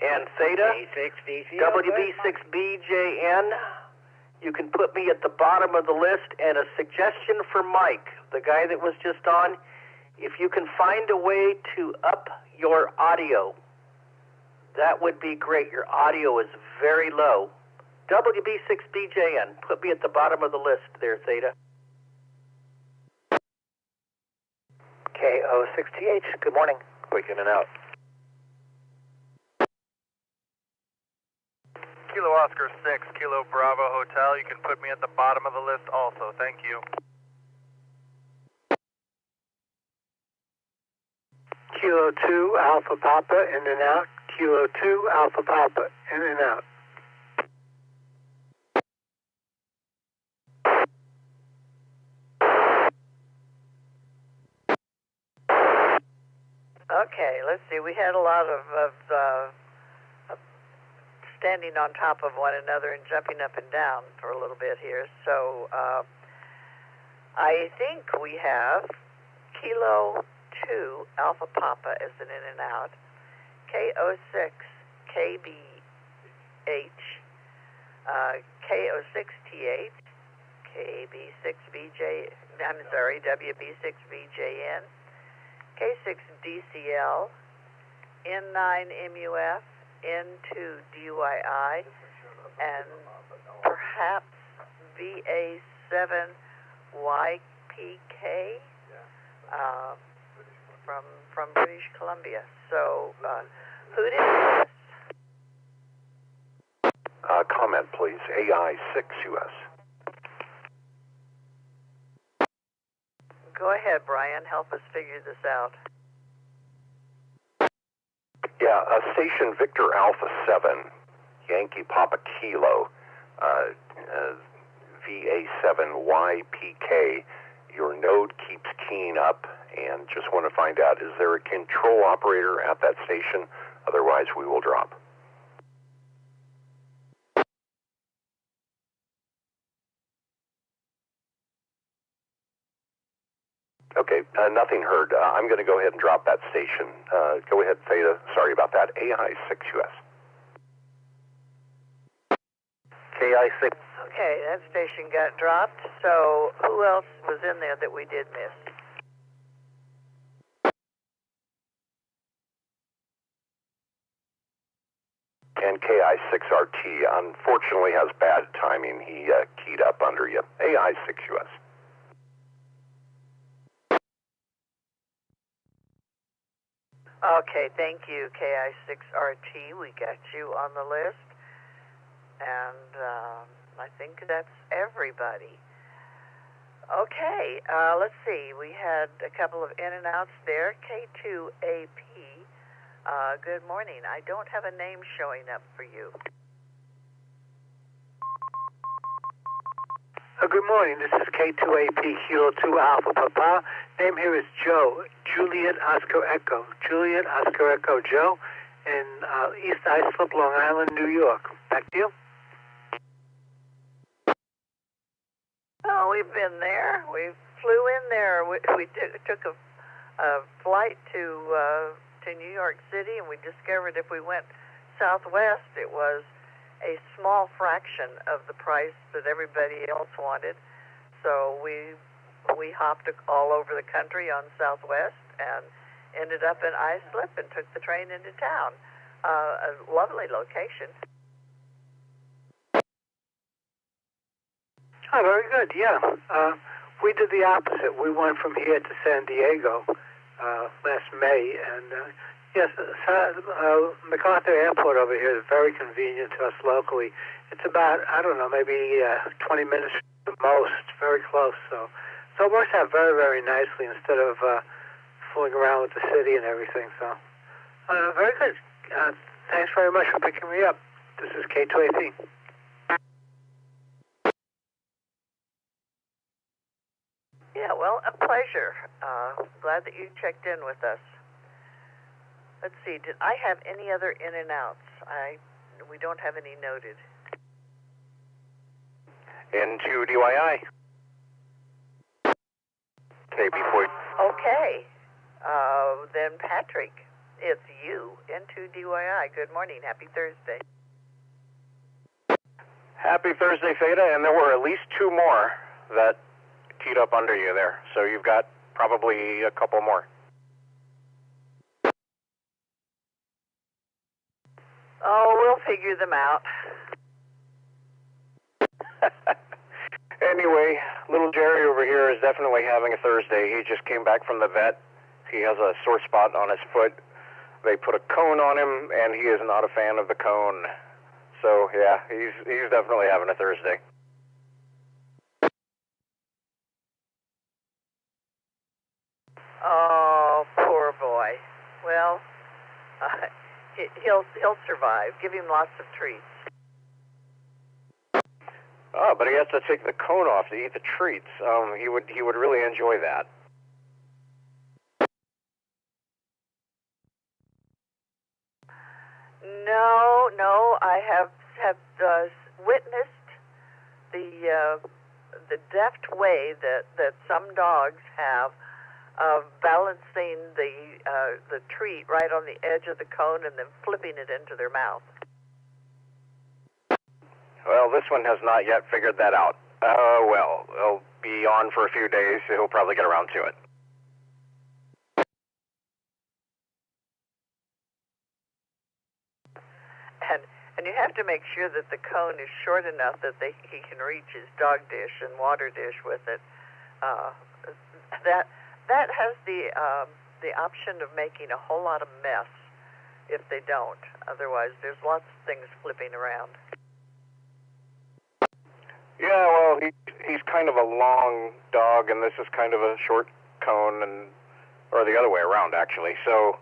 O: And Theta, WB6BJN. You can put me at the bottom of the list. And a suggestion for Mike, the guy that was just on, if you can find a way to up your audio, that would be great. Your audio is very low. WB6BJN, put me at the bottom of the list there, Theta.
F: KO6TH, good morning.
O: Quick In-N-Out.
P: Kilo Oscar 6, Kilo Bravo Hotel. You can put me at the bottom of the list also. Thank you.
M: Kilo 2, Alpha Papa, In-N-Out. Kilo 2, Alpha Papa, In-N-Out.
B: Okay, let's see. We had a lot of standing on top of one another and jumping up and down for a little bit here. So I think we have Kilo 2 Alpha Papa as an In-N-Out, KO6 KBH, KO6TH, KB6BJ, I'm sorry, WB6BJN, K6DCL, N9MUF, N2DYI, and perhaps VA7YPK from British Columbia. So, who did this?
Q: Comment, please. AI6US.
B: Go ahead, Brian. Help us figure this out.
Q: Yeah, Station Victor Alpha 7, Yankee Papa Kilo, VA7YPK. Your node keeps keying up, and just want to find out, is there a control operator at that station? Otherwise, we will drop. Okay, nothing heard. I'm going to go ahead and drop that station. Go ahead, Theta. Sorry about that. AI6US.
F: KI6.
B: Okay, that station got dropped. So who else was in there that we did miss?
Q: And KI6RT, unfortunately, has bad timing. He keyed up under you. AI6US.
B: Okay, thank you, KI6RT. We got you on the list. And I think that's everybody. Okay, let's see. We had a couple of In-N-Outs there. K2AP, good morning. I don't have a name showing up for you.
M: Good morning. This is K2AP, Kilo 2 Alpha Papa. Name here is Joe. Juliet Oscar Echo. Juliet Oscar Echo Joe in East Islip, Long Island, New York. Back to you.
B: Oh, we've been there. We flew in there. We took a flight to New York City, and we discovered if we went southwest, it was a small fraction of the price that everybody else wanted. So we hopped all over the country on Southwest and ended up in Islip and took the train into town. A lovely location.
N: Oh, very good. Yeah. We did the opposite. We went from here to San Diego last May, and yes, MacArthur Airport over here is very convenient to us locally. It's about, I don't know, maybe 20 minutes at most, very close. So it works out very, very nicely instead of fooling around with the city and everything. So very good. Thanks very much for picking me up. This is K2AP.
B: Yeah, well, a pleasure. Glad that you checked in with us. Let's see, did I have any other in and outs? We don't have any noted.
J: Into DYI.
B: Okay. Then Patrick, it's you into DYI. Good morning. Happy Thursday.
J: Happy Thursday, Theta, and there were at least 2 more that teed up under you there, so you've got probably a couple more.
B: Oh, we'll figure them out.
J: Anyway, little Gerry over here is definitely having a Thursday. He just came back from the vet. He has a sore spot on his foot. They put a cone on him, and he is not a fan of the cone. So, yeah, he's definitely having a Thursday.
B: Oh, poor boy. Well, he'll survive. Give him lots of treats.
J: Oh, but he has to take the cone off to eat the treats. He would really enjoy that.
B: No, I have witnessed the deft way that some dogs have of balancing the treat right on the edge of the cone and then flipping it into their mouth.
J: Well, this one has not yet figured that out. Well, he'll be on for a few days, so he'll probably get around to it.
B: And you have to make sure that the cone is short enough that he can reach his dog dish and water dish with it. That has the option of making a whole lot of mess if they don't. Otherwise, there's lots of things flipping around.
J: Yeah, well, he's kind of a long dog, and this is kind of a short cone, or the other way around, actually. So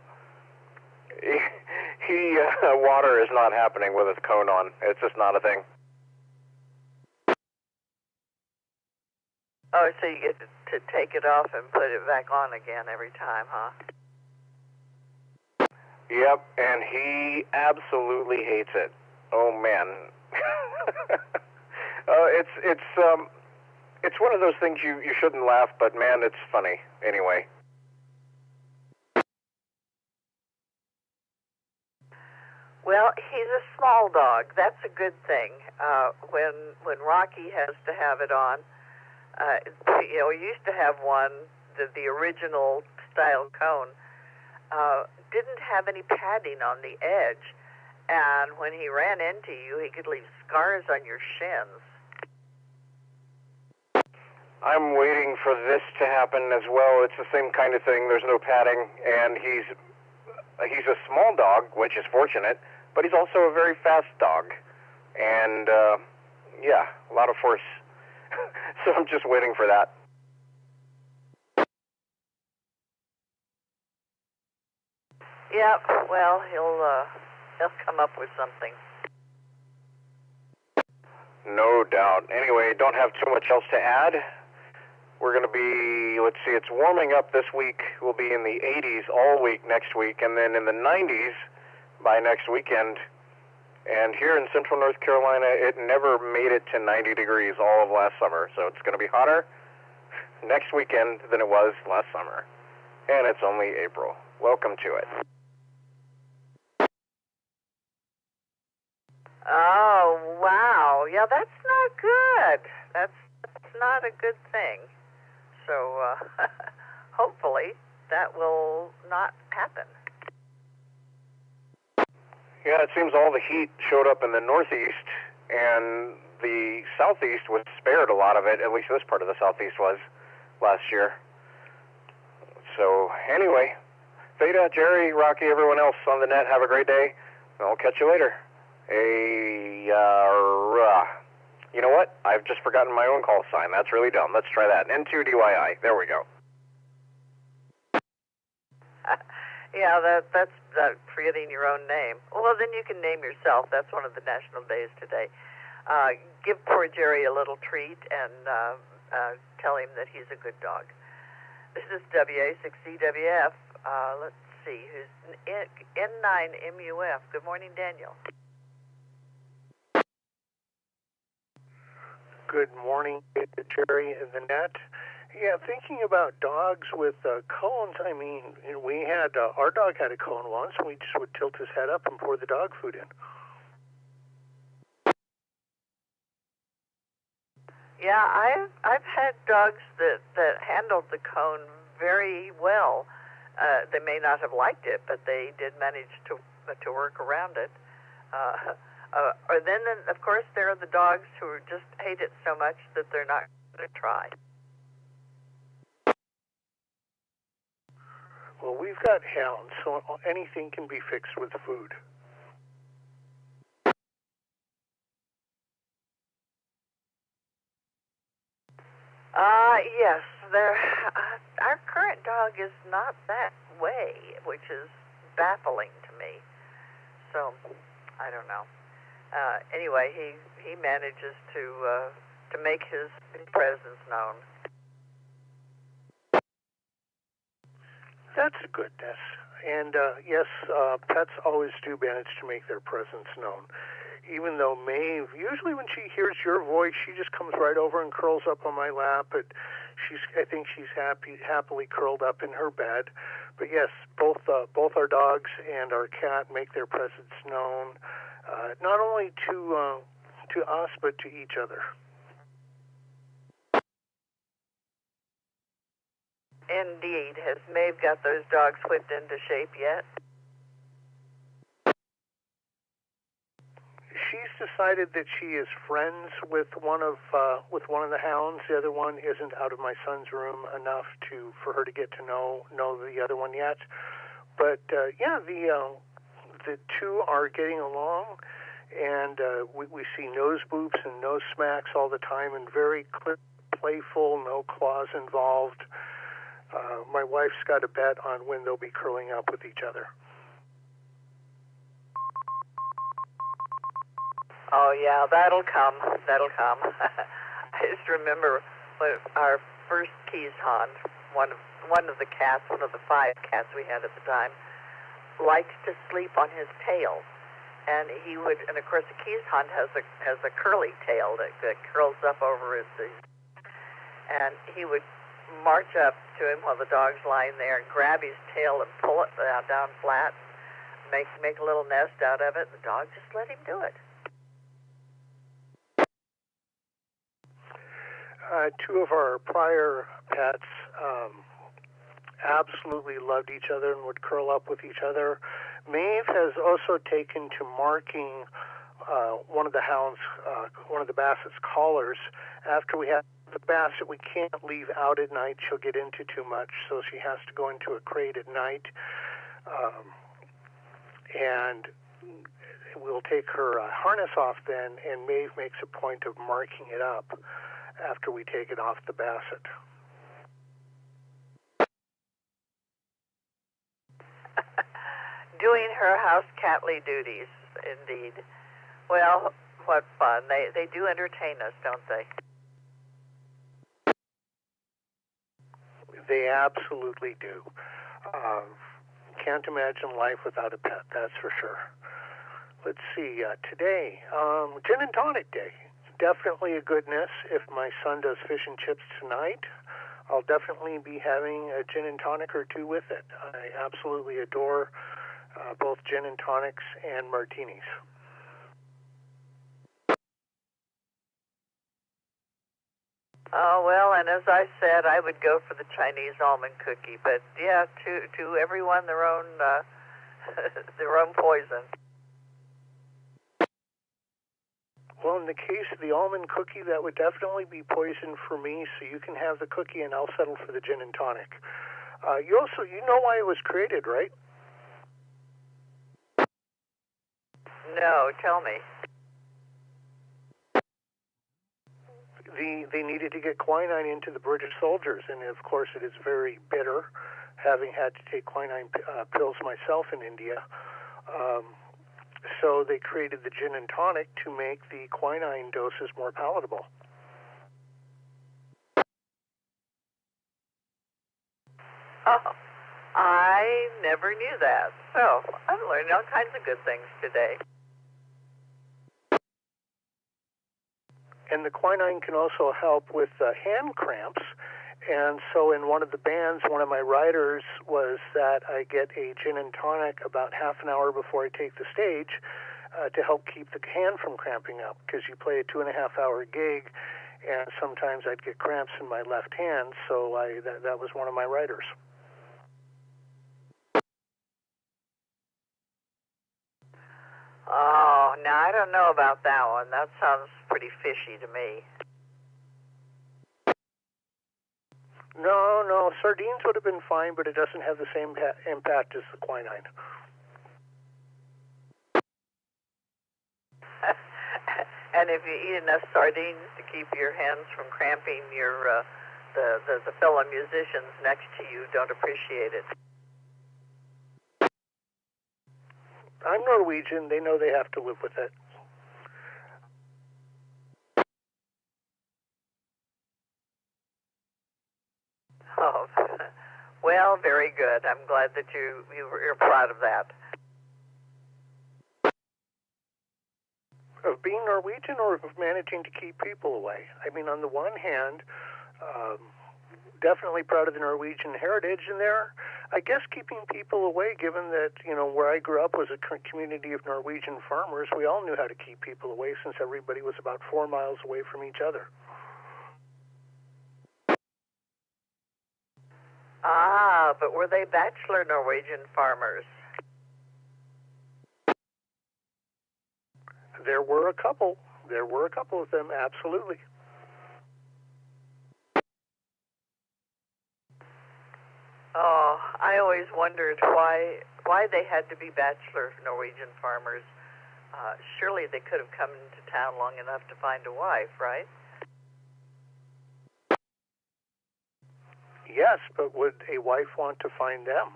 J: water is not happening with his cone on. It's just not a thing.
B: Oh, so you get to take it off and put it back on again every time, huh?
J: Yep, and he absolutely hates it. Oh, man. It's one of those things you shouldn't laugh, but man, it's funny anyway.
B: Well, he's a small dog. That's a good thing. When Rocky has to have it on, we used to have one, the original style cone, didn't have any padding on the edge, and when he ran into you, he could leave scars on your shins.
J: I'm waiting for this to happen as well. It's the same kind of thing. There's no padding, and he's a small dog, which is fortunate, but he's also a very fast dog, and yeah, a lot of force. So I'm just waiting for that.
B: Yeah, well, he'll come up with something.
J: No doubt. Anyway, don't have too much else to add. We're going to be, let's see, it's warming up this week. We'll be in the 80s all week next week, and then in the 90s by next weekend. And here in central North Carolina, it never made it to 90 degrees all of last summer, so it's going to be hotter next weekend than it was last summer. And it's only April. Welcome to it.
B: Oh, wow. Yeah, that's not good. That's not a good thing. So hopefully that will not happen.
J: Yeah, it seems all the heat showed up in the Northeast, and the Southeast was spared a lot of it, at least this part of the Southeast was last year. So anyway, Theta, Gerry, Rocky, everyone else on the net, have a great day. I'll catch you later. You know what? I've just forgotten my own call sign. That's really dumb. Let's try that. N2DYI. There we go.
B: Yeah, that's forgetting your own name. Well, then you can name yourself. That's one of the national days today. Give poor Gerry a little treat and tell him that he's a good dog. This is W6EWF. Let's see, who's N9MUF. Good morning, Daniel.
R: Good morning, Gerry and the net. Yeah, thinking about dogs with cones, I mean, we had, our dog had a cone once, and we just would tilt his head up and pour the dog food in.
B: Yeah, I've had dogs that handled the cone very well. They may not have liked it, but they did manage to work around it. Or then, of course, there are the dogs who just hate it so much that they're not going to try.
R: Well, we've got hounds, so anything can be fixed with food.
B: Yes, our current dog is not that way, which is baffling to me. So, I don't know. Anyway, he manages to make his presence known.
R: That's a goodness. And yes, pets always do manage to make their presence known. Even though Maeve, usually when she hears your voice, she just comes right over and curls up on my lap. But I think she's happily curled up in her bed. But yes, both our dogs and our cat make their presence known, not only to us but to each other.
B: Indeed. Has Maeve got those dogs whipped into shape yet?
R: She's decided that she is friends with one of the hounds. The other one isn't out of my son's room enough for her to get to know the other one yet. But yeah, the two are getting along, and we see nose boops and nose smacks all the time, and very playful, no claws involved. My wife's got a bet on when they'll be curling up with each other.
B: Oh, yeah, that'll come. That'll come. I just remember when our first Keeshond, one of the cats, one of the 5 cats we had at the time, liked to sleep on his tail. And he would, and of course the Keeshond has a curly tail that curls up over his, and he would march up to him while the dog's lying there and grab his tail and pull it down flat, make a little nest out of it. The dog just let him do it.
R: Two of our prior pets absolutely loved each other and would curl up with each other. Maeve has also taken to marking one of the hounds, one of the Bassett's collars. After we have the Basset, we can't leave out at night. She'll get into too much, so she has to go into a crate at night. And we'll take her harness off then, and Maeve makes a point of marking it up after we take it off the Basset.
B: Doing her house catly duties, indeed. Well, what fun. They do entertain us, don't they?
R: They absolutely do. Can't imagine life without a pet, that's for sure. Let's see, today, Gin and Tonic Day. Definitely a goodness. If my son does fish and chips tonight, I'll definitely be having a gin and tonic or two with it. I absolutely adore both gin and tonics and martinis.
B: Oh, well, and as I said, I would go for the Chinese almond cookie. But, yeah, to everyone their own poison.
R: Well, in the case of the almond cookie, that would definitely be poison for me, so you can have the cookie and I'll settle for the gin and tonic. You know why it was created, right?
B: No, tell me.
R: They needed to get quinine into the British soldiers, and of course it is very bitter, having had to take quinine pills myself in India. So they created the gin and tonic to make the quinine doses more palatable.
B: Oh, I never knew that. So I've learned all kinds of good things today.
R: And the quinine can also help with hand cramps. And so in one of the bands, one of my riders was that I get a gin and tonic about half an hour before I take the stage to help keep the hand from cramping up, because you play a 2.5-hour gig, and sometimes I'd get cramps in my left hand, so that was one of my riders.
B: Oh, now I don't know about that one. That sounds pretty fishy to me.
R: No, sardines would have been fine, but it doesn't have the same impact as the quinine.
B: And if you eat enough sardines to keep your hands from cramping, the fellow musicians next to you don't appreciate it.
R: I'm Norwegian. They know they have to live with it.
B: Oh, well, very good. I'm glad that you're proud of that.
R: Of being Norwegian or of managing to keep people away? I mean, on the one hand, definitely proud of the Norwegian heritage in there. I guess keeping people away, given that, where I grew up was a community of Norwegian farmers, we all knew how to keep people away since everybody was about 4 miles away from each other.
B: Ah, but were they bachelor Norwegian farmers?
R: There were a couple. There were a couple of them, absolutely.
B: Oh, I always wondered why they had to be bachelor Norwegian farmers. Surely they could have come into town long enough to find a wife, right?
R: Yes, but would a wife want to find them?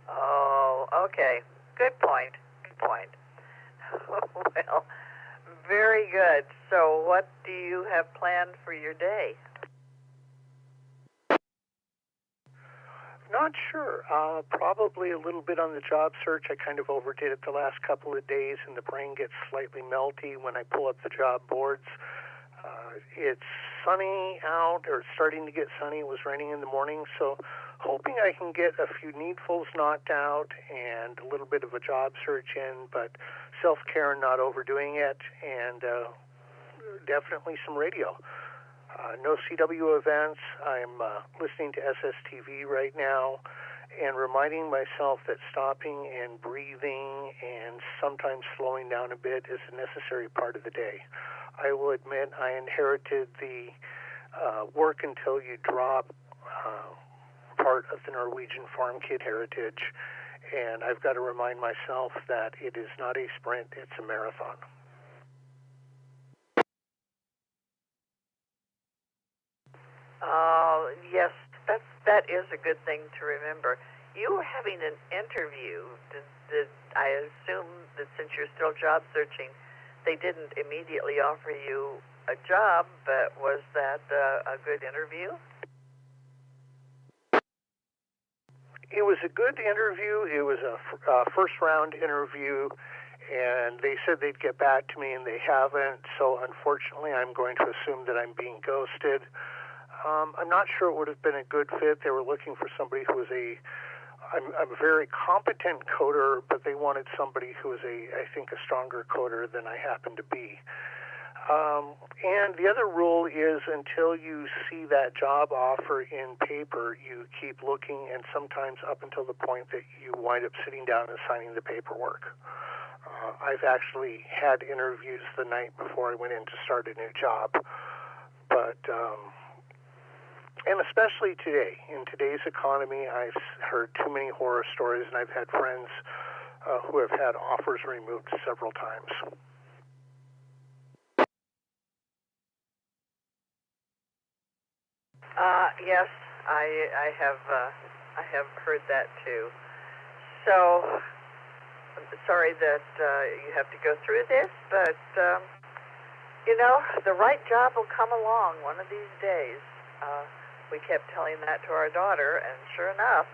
B: Oh, okay. Good point. Good point. Well, very good. So what do you have planned for your day?
R: Not sure. Probably a little bit on the job search. I kind of overdid it the last couple of days, and the brain gets slightly melty when I pull up the job boards. It's sunny out, or it's starting to get sunny. It was raining in the morning, so hoping I can get a few needfuls knocked out and a little bit of a job search in, but self-care and not overdoing it, and definitely some radio. No CW events. I'm listening to SSTV right now and reminding myself that stopping and breathing and sometimes slowing down a bit is a necessary part of the day. I will admit I inherited the work until you drop part of the Norwegian farm kid heritage, and I've got to remind myself that it is not a sprint, it's a marathon.
B: Yes, that is a good thing to remember. You were having an interview. Did I assume that since you're still job searching, they didn't immediately offer you a job, but was that a good interview?
R: It was a good interview. It was a first-round interview, and they said they'd get back to me, and they haven't. So unfortunately, I'm going to assume that I'm being ghosted. I'm not sure it would have been a good fit. They were looking for somebody who was I'm a very competent coder, but they wanted somebody who was I think a stronger coder than I happen to be. And the other rule is until you see that job offer in paper, you keep looking, and sometimes up until the point that you wind up sitting down and signing the paperwork. I've actually had interviews the night before I went in to start a new job. But, and especially today, in today's economy, I've heard too many horror stories, and I've had friends who have had offers removed several times.
B: Yes, I have heard that too. So, I'm sorry that you have to go through this, but you know, the right job will come along one of these days. We kept telling that to our daughter, and sure enough,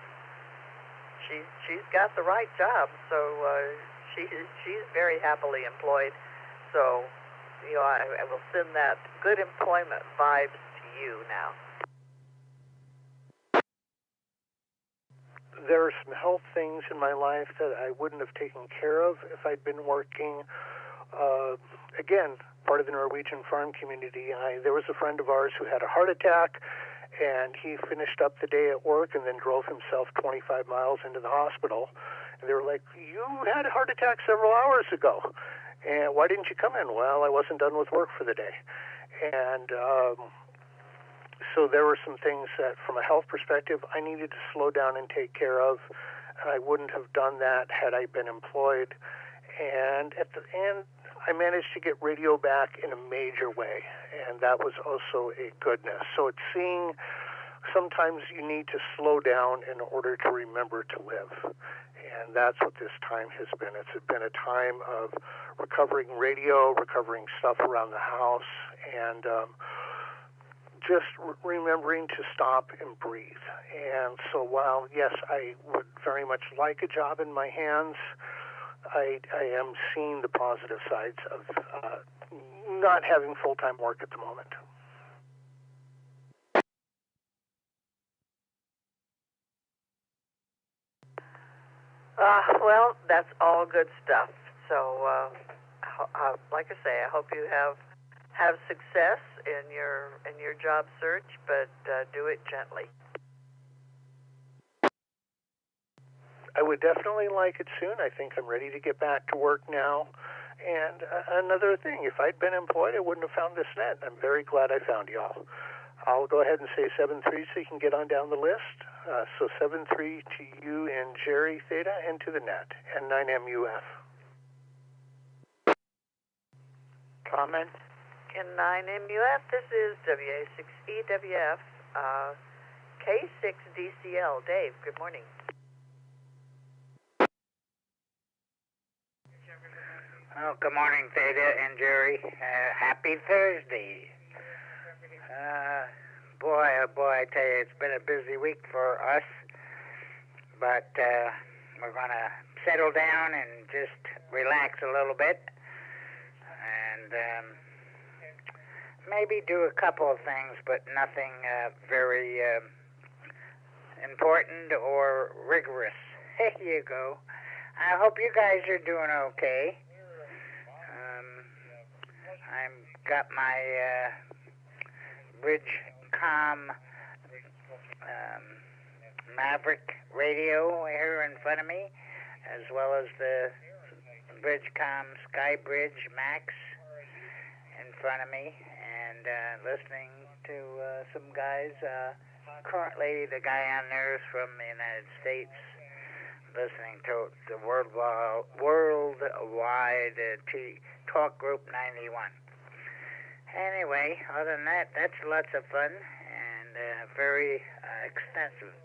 B: she's got the right job. So she's very happily employed. So, you know, I will send that good employment vibes to you now.
R: There are some health things in my life that I wouldn't have taken care of if I'd been working. Again, part of the Norwegian farm community. There was a friend of ours who had a heart attack, and he finished up the day at work and then drove himself 25 miles into the hospital. And they were like, "You had a heart attack several hours ago, and why didn't you come in?" "Well, I wasn't done with work for the day." And so there were some things that, from a health perspective, I needed to slow down and take care of. I wouldn't have done that had I been employed. And at the end, I managed to get radio back in a major way, and that was also a goodness. So it's seeing sometimes you need to slow down in order to remember to live. And that's what this time has been. It's been a time of recovering radio, recovering stuff around the house, and just remembering to stop and breathe. And so while, yes, I would very much like a job in my hands, I am seeing the positive sides of not having full-time work at the moment.
B: Well, that's all good stuff. So, like I say, I hope you have success in your job search, but do it gently.
R: I would definitely like it soon. I think I'm ready to get back to work now. And another thing, if I'd been employed, I wouldn't have found this net. I'm very glad I found y'all. I'll go ahead and say 7-3 so you can get on down the list. So 7-3 to you and Gerry, Theta, and to the net, and 9MUF.
B: Comment? In 9MUF, this is W6EWF, K6DCL. Dave, good morning.
S: Oh, good morning, Theta and Gerry. Happy Thursday. Boy, oh boy, I tell you, it's been a busy week for us, but we're going to settle down and just relax a little bit and maybe do a couple of things, but nothing very important or rigorous. There you go. I hope you guys are doing okay. I've got my Bridgecom Maverick radio here in front of me, as well as the Bridgecom Skybridge Max in front of me, and listening to some guys. Currently, the guy on there is from the United States, listening to the worldwide Talk Group 91. Anyway, other than that, that's lots of fun and very expensive.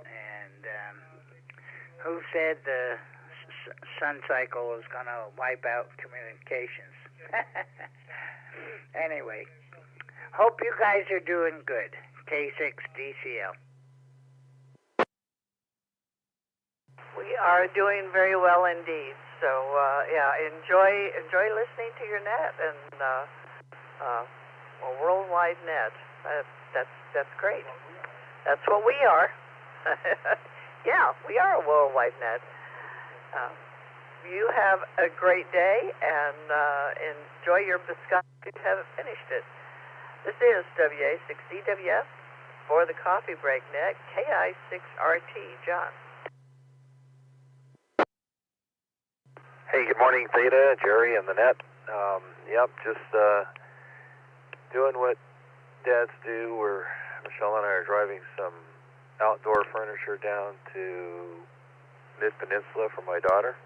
S: And who said the sun cycle is going to wipe out communications? Anyway, hope you guys are doing good. K6DCL.
B: We are doing very well indeed. So yeah, enjoy listening to your net and a worldwide net. That's great. That's what we are. Yeah, we are a worldwide net. You have a great day and enjoy your biscotti if you haven't finished it. This is W6EWF for the Coffee Break Net, KI6RT, John.
T: Hey, good morning, Theta, Gerry, and the net. Just doing what dads do. Michelle and I are driving some outdoor furniture down to Mid-Peninsula for my daughter.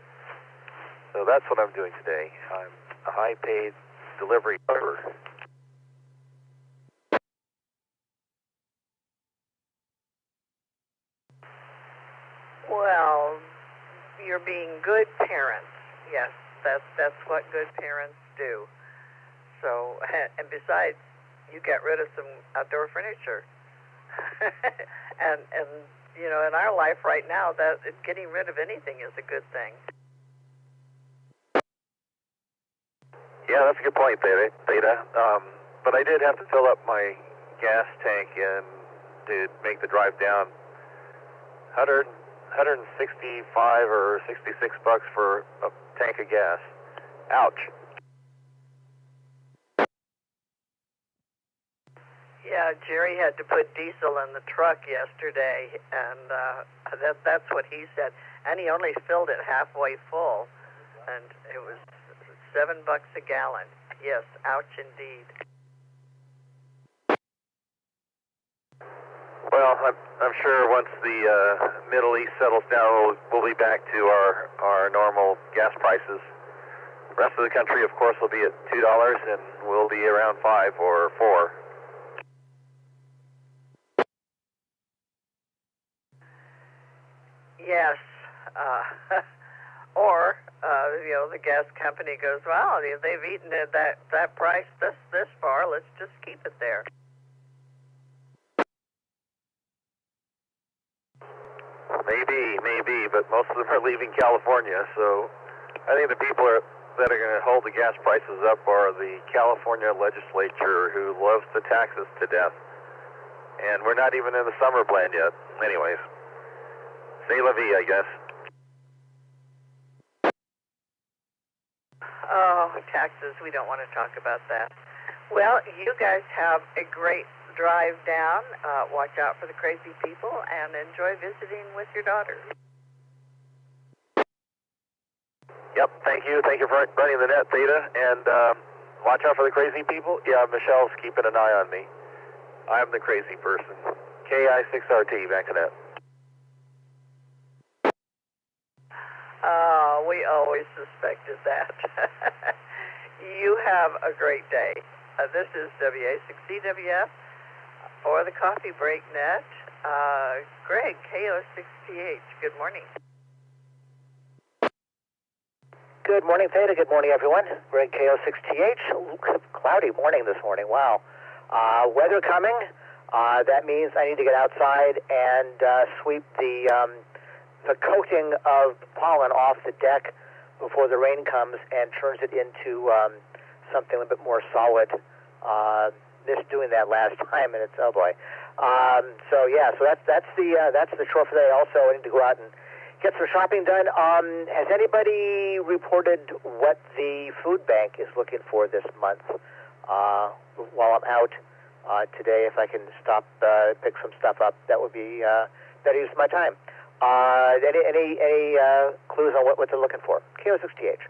T: So that's what I'm doing today. I'm a high-paid delivery driver.
B: Well, you're being good parents. Yes, that's what good parents do. So, and besides, you get rid of some outdoor furniture. and you know, in our life right now, that getting rid of anything is a good thing.
T: Yeah, that's a good point, Theta. But I did have to fill up my gas tank and to make the drive down. 165 or 66 bucks for a tank of gas. Ouch.
B: Yeah, Gerry had to put diesel in the truck yesterday, and that's what he said. And he only filled it halfway full, and it was $7 a gallon. Yes, ouch indeed.
T: Well, I'm sure once the Middle East settles down, we'll be back to our normal gas prices. The rest of the country, of course, will be at $2, and we'll be around $5 or $4.
B: Yes, or you know, the gas company goes, well, they've eaten at that price this far. Let's just keep it there.
T: Maybe, but most of them are leaving California, so I think the people that are going to hold the gas prices up are the California legislature, who loves to tax us to death. And we're not even in the summer blend yet. Anyways, c'est la vie, I guess.
B: Oh, taxes, we don't want to talk about that. Well, you guys have a great drive down. Watch out for the crazy people and enjoy visiting with your daughter.
T: Yep, thank you. Thank you for running the net, Theta. And watch out for the crazy people. Yeah, Michelle's keeping an eye on me. I'm the crazy person. KI6RT, back to net.
B: We always suspected that. You have a great day. This is W6EK or the Coffee Break Net. Greg, KO6TH, good morning.
U: Good morning, Theta. Good morning, everyone. Greg, KO6TH. Cloudy morning this morning. Wow. Weather coming. That means I need to get outside and sweep the coating of pollen off the deck before the rain comes and turns it into something a little bit more solid. Missed doing that last time, and it's oh boy. So that's the chore for today. Also, I need to go out and get some shopping done. Has anybody reported what the food bank is looking for this month? While I'm out today, if I can stop, pick some stuff up, that would be better use of my time. Any clues on what they're looking for? KO6TH.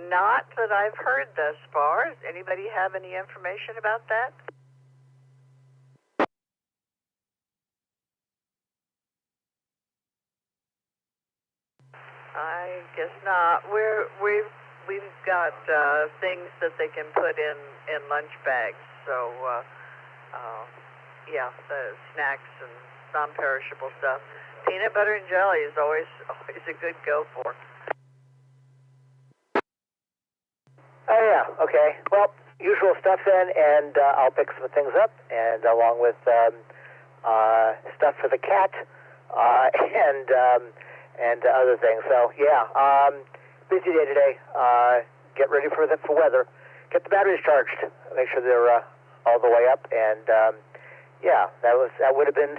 B: Not that I've heard thus far. Does anybody have any information about that? I guess not. We've got things that they can put in lunch bags. So yeah, the snacks and non-perishable stuff. Peanut butter and jelly is always a good go for.
U: Oh yeah, okay. Well, usual stuff then, and I'll pick some things up, and along with stuff for the cat, and other things. So yeah, busy day today. Get ready for weather. Get the batteries charged. Make sure they're all the way up, and yeah, that would have been.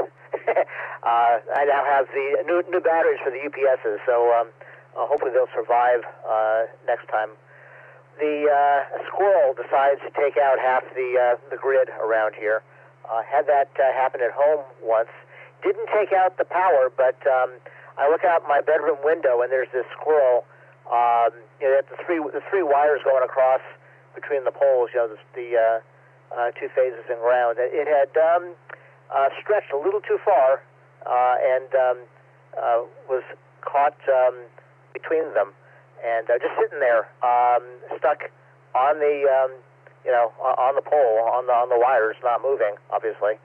U: I now have the new batteries for the UPSs, so hopefully they'll survive next time. The squirrel decides to take out half the grid around here. Had that happen at home once. didn't take out the power, but I look out my bedroom window and there's this squirrel. The three wires going across between the poles. The two phases in ground. It had stretched a little too far and was caught between them, and just sitting there, stuck on the on the pole, on the wires, not moving, obviously,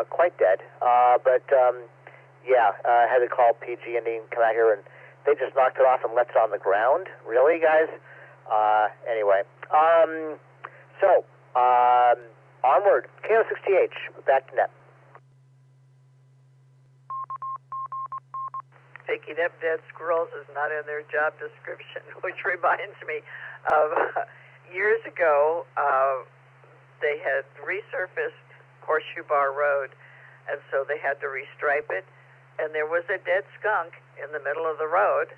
U: quite dead. But I had to call PG&E and come out here, and they just knocked it off and left it on the ground. Really, guys? Anyway, so onward. KO6TH, back to net.
B: Picking up dead squirrels is not in their job description, which reminds me of years ago, they had resurfaced Horseshoe Bar Road, and so they had to restripe it, and there was a dead skunk in the middle of the road,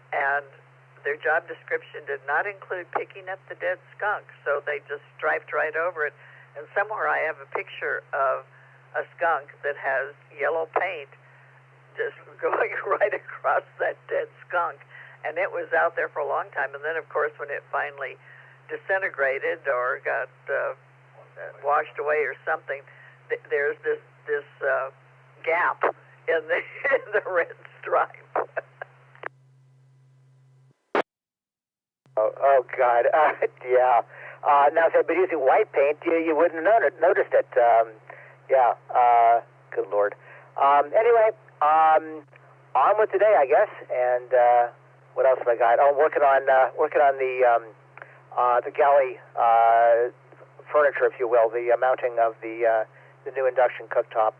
B: and their job description did not include picking up the dead skunk, so they just striped right over it, and somewhere I have a picture of a skunk that has yellow paint just going right across that dead skunk, and it was out there for a long time. And then, of course, when it finally disintegrated or got washed away or something, there's this gap in the red stripe.
U: Oh God, yeah. Now, if they'd been using white paint, you wouldn't have noticed it. Good Lord. Anyway. On with today, I guess. And what else have I got? Oh, I'm working on the galley furniture, if you will, the mounting of the new induction cooktop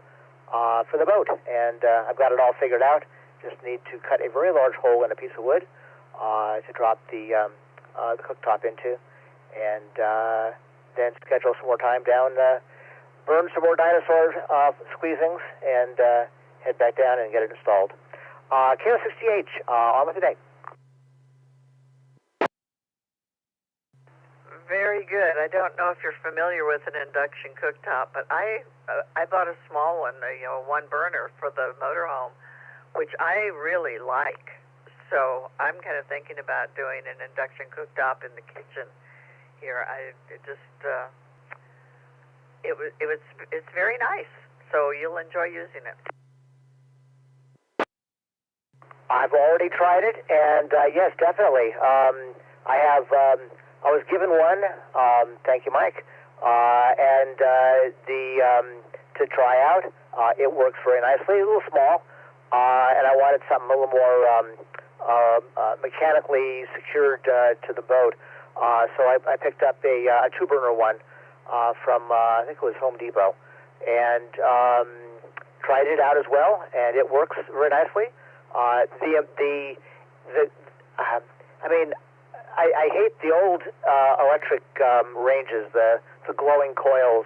U: for the boat. And I've got it all figured out. Just need to cut a very large hole in a piece of wood to drop the cooktop into, and then schedule some more time down, burn some more dinosaur squeezings, and head back down and get it installed. KO6TH, on with the day.
B: Very good. I don't know if you're familiar with an induction cooktop, but I bought a small one, one burner for the motorhome, which I really like. So I'm kind of thinking about doing an induction cooktop in the kitchen here. It's very nice. So you'll enjoy using it.
U: I've already tried it, and yes, definitely. I was given one. Thank you, Mike. And to try out, it works very nicely. A little small, and I wanted something a little more mechanically secured to the boat. So I picked up a two-burner one from I think it was Home Depot, and tried it out as well, and it works very nicely. I hate the old electric ranges, the glowing coils.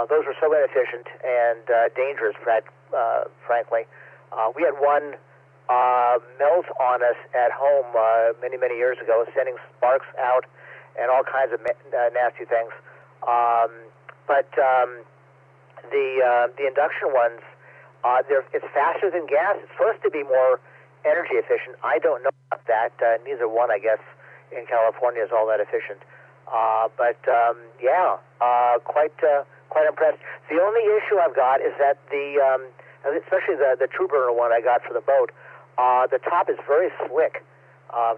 U: Those were so inefficient and dangerous, frankly. We had one melt on us at home many years ago, sending sparks out and all kinds of nasty things. But the induction ones, it's faster than gas. It's supposed to be more energy efficient. I don't know about that. Neither one, I guess, in California is all that efficient. Quite impressed. The only issue I've got is that especially the true burner one I got for the boat, the top is very slick,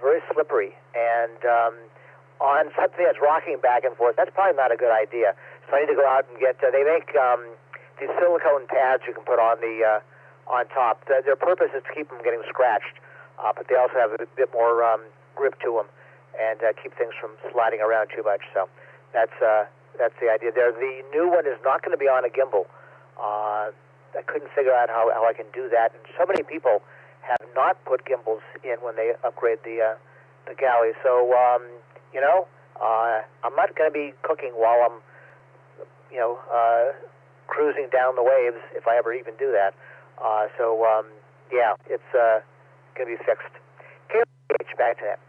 U: very slippery, and on something that's rocking back and forth, that's probably not a good idea. So I need to go out and get. They make these silicone pads you can put on on top. Their purpose is to keep them getting scratched, but they also have a bit more grip to them and keep things from sliding around too much. So that's the idea there. The new one is not going to be on a gimbal. I couldn't figure out how I can do that. And so many people have not put gimbals in when they upgrade the galley. So I'm not going to be cooking while I'm cruising down the waves, if I ever even do that. It's going to be fixed. KH, back to that.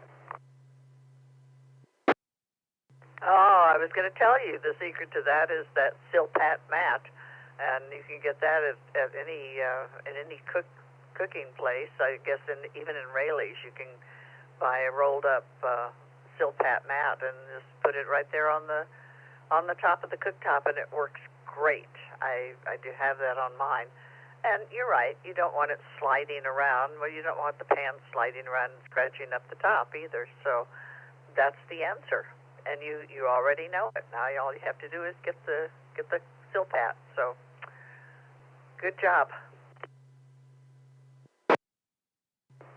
B: Oh, I was going to tell you the secret to that is that Silpat mat and you can get that at any in any cooking place. I guess even in Rayleigh's, you can buy a rolled up Silpat mat and just put it right there on the top of the cooktop, and it works great. I do have that on mine. And you're right, you don't want it sliding around. Well, you don't want the pan sliding around and scratching up the top either. So that's the answer. And you already know it. Now all you have to do is get the Silpat. So good job.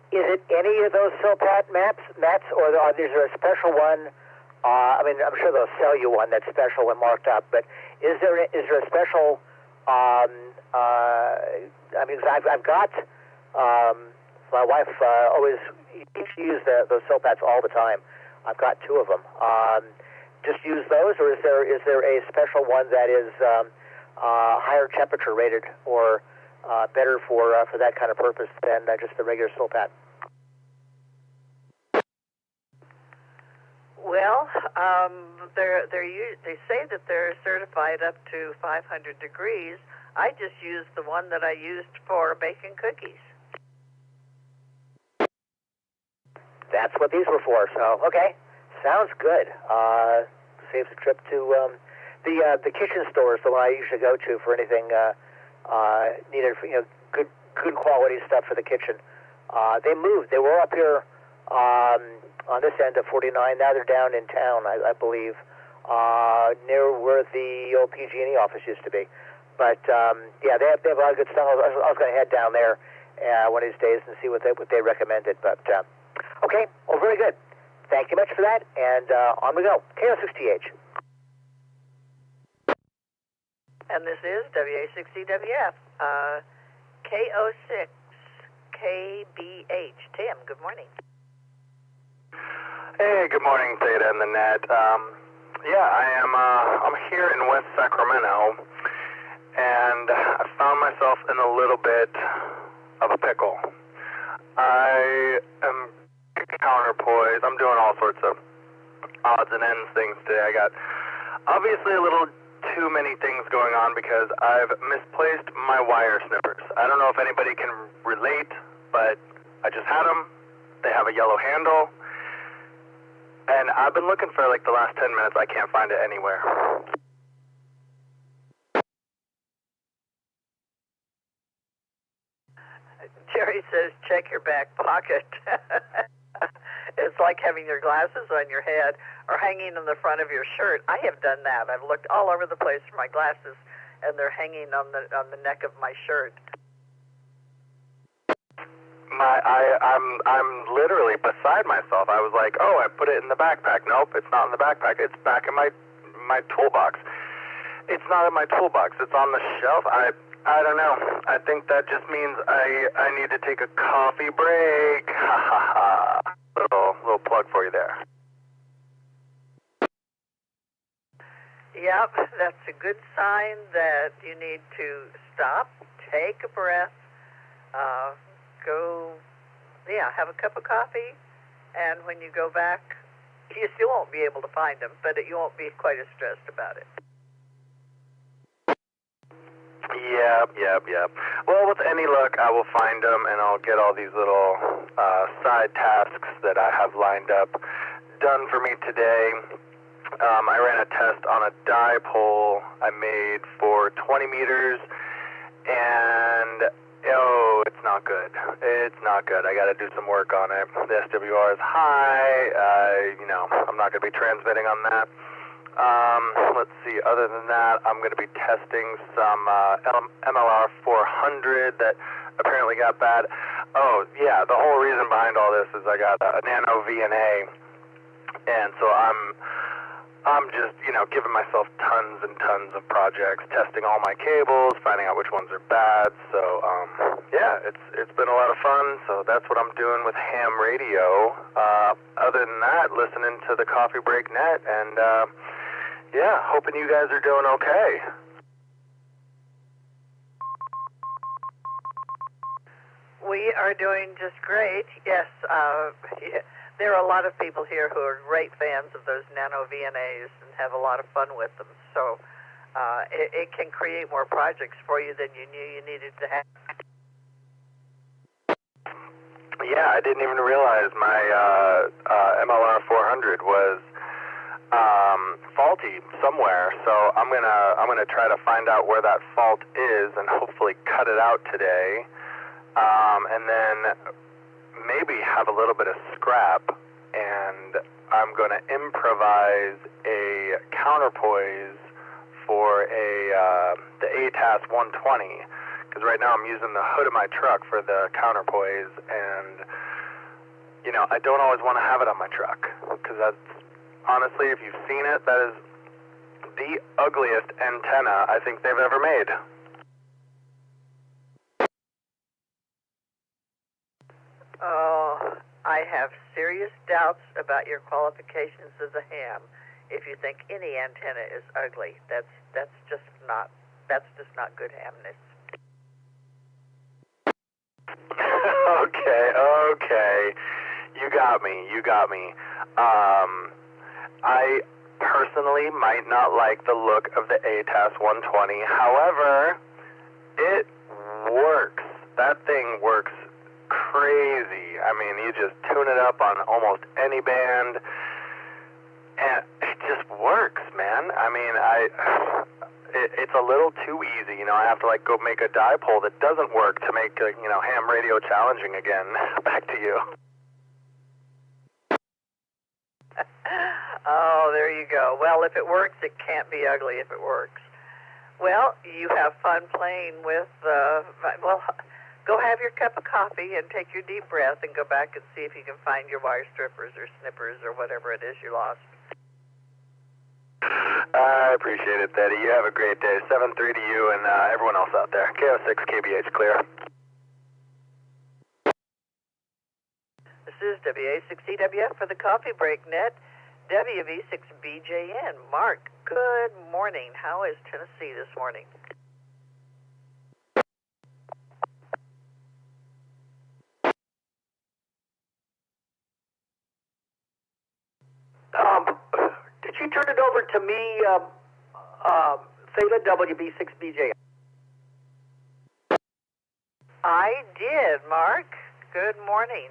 U: Is it any of those Silpat mats, or is there a special one? I mean, I'm sure they'll sell you one that's special and marked up, but is there a special? I mean, I've got my wife always uses those Silpats all the time. I've got two of them. Just use those, or is there a special one that is higher temperature rated or better for that kind of purpose than just the regular Silpat?
B: Well, they say that they're certified up to 500 degrees. I just used the one that I used for baking cookies.
U: That's what these were for. So okay, sounds good. Saves a trip to the kitchen store is the one I usually go to for anything needed for good quality stuff for the kitchen. They moved. They were up here on this end of 49. Now they're down in town, I believe, near where the old PG&E office used to be. But yeah, they have a lot of good stuff. I was going to head down there one of these days and see what they recommended. But okay, well, very good. Thank you much for that, and on we go. KO6TH.
B: And this is W6EWF, KO6KBH. Tim, good morning.
P: Hey, good morning, Theta and the Net. Yeah, I'm here in West Sacramento, and I found myself in a little bit of a pickle. I am counterpoised. I'm doing all sorts of odds and ends things today. I got obviously a little too many things going on because I've misplaced my wire snippers. I don't know if anybody can relate, but I just had them. They have a yellow handle, and I've been looking for like the last 10 minutes. I can't find it anywhere.
B: Gerry says, check your back pocket. It's like having your glasses on your head or hanging in the front of your shirt. I have done that. I've looked all over the place for my glasses, and they're hanging on the neck of my shirt.
P: I'm literally beside myself. I was like, oh, I put it in the backpack. Nope, it's not in the backpack. It's back in my toolbox. It's not in my toolbox. It's on the shelf. I don't know. I think that just means I need to take a coffee break. Ha ha ha. Little plug for you there.
B: Yep, that's a good sign that you need to stop, take a breath, have a cup of coffee, and when you go back, you still won't be able to find them, but you won't be quite as stressed about it.
P: Yep. Well, with any luck, I will find them, and I'll get all these little side tasks that I have lined up done for me today. I ran a test on a dipole I made for 20 meters, and it's not good. It's not good. I got to do some work on it. The SWR is high. I'm not going to be transmitting on that. Let's see, other than that, I'm going to be testing some MLR 400 that apparently got bad. Oh, yeah, the whole reason behind all this is I got a nano VNA, and so I'm just, giving myself tons and tons of projects, testing all my cables, finding out which ones are bad. So, yeah, it's been a lot of fun. So that's what I'm doing with ham radio. Other than that, listening to the Coffee Break Net, and yeah, hoping you guys are doing okay.
B: We are doing just great. Yes, there are a lot of people here who are great fans of those nano VNAs and have a lot of fun with them. So it can create more projects for you than you knew you needed to have.
P: Yeah, I didn't even realize my MLR 400 was faulty somewhere. So I'm gonna try to find out where that fault is and hopefully cut it out today, and then maybe have a little bit of scrap, and I'm going to improvise a counterpoise for the ATAS 120, because right now I'm using the hood of my truck for the counterpoise, and you know, I don't always want to have it on my truck, because that's, honestly, if you've seen it, that is the ugliest antenna I think they've ever made.
B: Oh, I have serious doubts about your qualifications as a ham. If you think any antenna is ugly, that's just not good hamness.
P: Okay. You got me. I personally might not like the look of the ATAS 120. However, it works. That thing works crazy. I mean, you just tune it up on almost any band, and it just works, man. I mean, it's a little too easy. You know, I have to like go make a dipole that doesn't work to make ham radio challenging again. Back to you.
B: Oh, there you go. Well, if it works, it can't be ugly if it works. Well, you have fun playing with, go have your cup of coffee and take your deep breath and go back and see if you can find your wire strippers or snippers or whatever it is you lost.
P: I appreciate it, Theta. You have a great day. 7-3 to you and everyone else out there. KO6 KBH clear.
B: This is W6EK for the Coffee Break Net, W6BJN. Mark, good morning. How is Tennessee this morning?
O: Did you turn it over to me, Theta, WB6BJ?
B: I did, Mark. Good morning.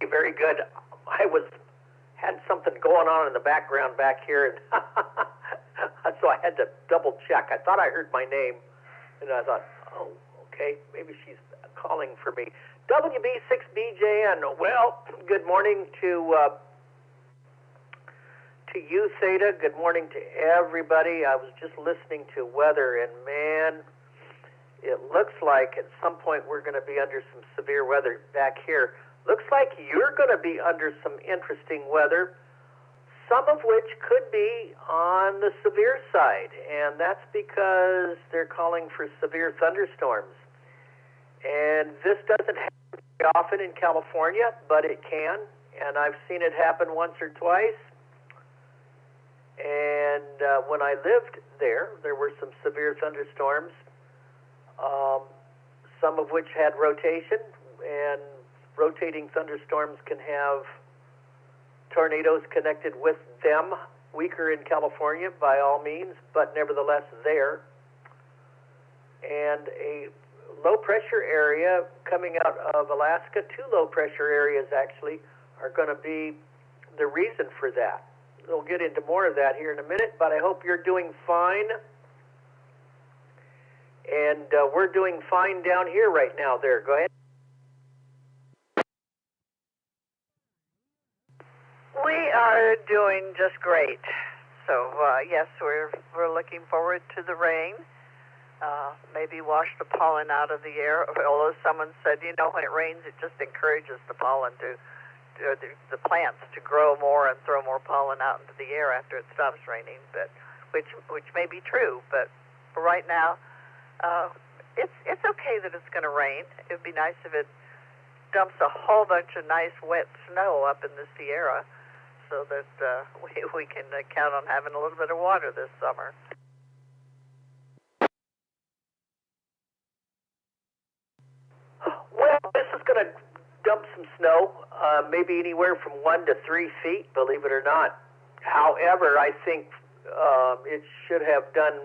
O: Very good. I had something going on in the background back here, and so I had to double check. I thought I heard my name, and I thought, oh, okay, maybe she's calling for me. WB6BJN. Well, good morning to you, Theta. Good morning to everybody. I was just listening to weather, and man, it looks like at some point we're going to be under some severe weather back here. Looks like you're going to be under some interesting weather, some of which could be on the severe side, and that's because they're calling for severe thunderstorms. And this doesn't happen very often in California, but it can, and I've seen it happen once or twice. And when I lived there were some severe thunderstorms, some of which had rotation, and rotating thunderstorms can have tornadoes connected with them. Weaker in California by all means, but nevertheless there. And a low pressure area coming out of Alaska, two low pressure areas actually are going to be the reason for that. We'll get into more of that here in a minute, but I hope you're doing fine. And we're doing fine down here right now there. Go ahead.
B: We are doing just great. So, yes, we're looking forward to the rain. Maybe wash the pollen out of the air. Although someone said, when it rains, it just encourages the pollen the plants to grow more and throw more pollen out into the air after it stops raining. But which may be true. But for right now, it's okay that it's going to rain. It'd be nice if it dumps a whole bunch of nice wet snow up in the Sierra, so that we can count on having a little bit of water this summer.
O: Well, this is going to dump some snow, maybe anywhere from 1 to 3 feet, believe it or not.
I: However, I think it should have done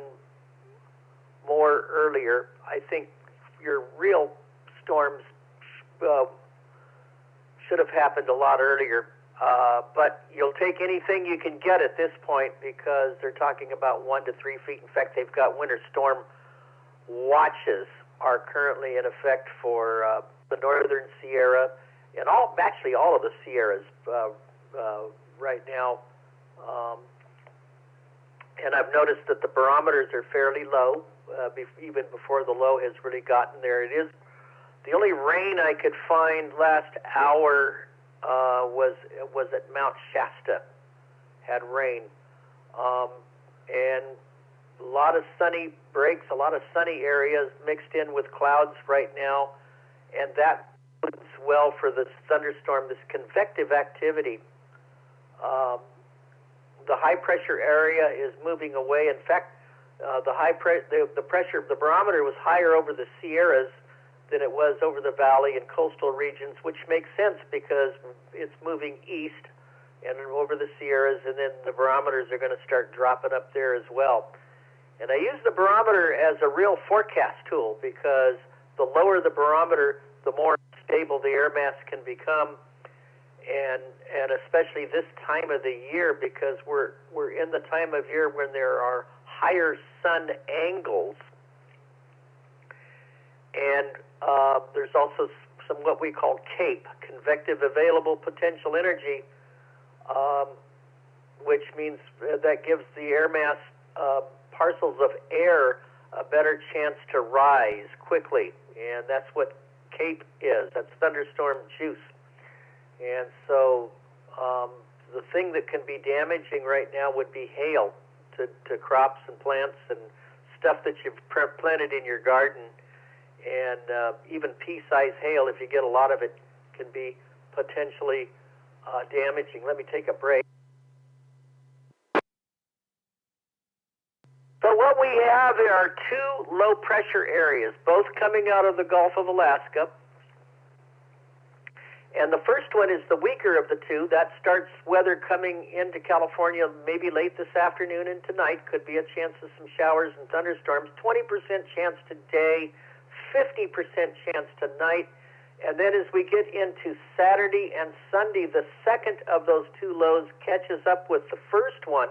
I: more earlier. I think your real storms should have happened a lot earlier. But you'll take anything you can get at this point because they're talking about 1 to 3 feet. In fact, they've got winter storm watches are currently in effect for the northern Sierra and actually all of the Sierras right now. And I've noticed that the barometers are fairly low, even before the low has really gotten there. It is the only rain I could find last hour was at Mount Shasta, had rain, and a lot of sunny breaks, a lot of sunny areas mixed in with clouds right now, and that bodes well for this thunderstorm, this convective activity. The high pressure area is moving away. In fact, the barometer was higher over the Sierras than it was over the valley and coastal regions, which makes sense because it's moving east and over the Sierras, and then the barometers are going to start dropping up there as well. And I use the barometer as a real forecast tool because the lower the barometer, the more stable the air mass can become, and especially this time of the year because we're in the time of year when there are higher sun angles, and there's also some what we call CAPE, convective available potential energy, which means that gives the air mass parcels of air a better chance to rise quickly, and that's what CAPE is. That's thunderstorm juice. And so the thing that can be damaging right now would be hail to crops and plants and stuff that you've planted in your garden. And even pea-sized hail, if you get a lot of it, can be potentially damaging. Let me take a break. So what we have are two low-pressure areas, both coming out of the Gulf of Alaska. And the first one is the weaker of the two. That starts weather coming into California maybe late this afternoon and tonight. Could be a chance of some showers and thunderstorms. 20% chance today, 50% chance tonight. And then as we get into Saturday and Sunday, the second of those two lows catches up with the first one.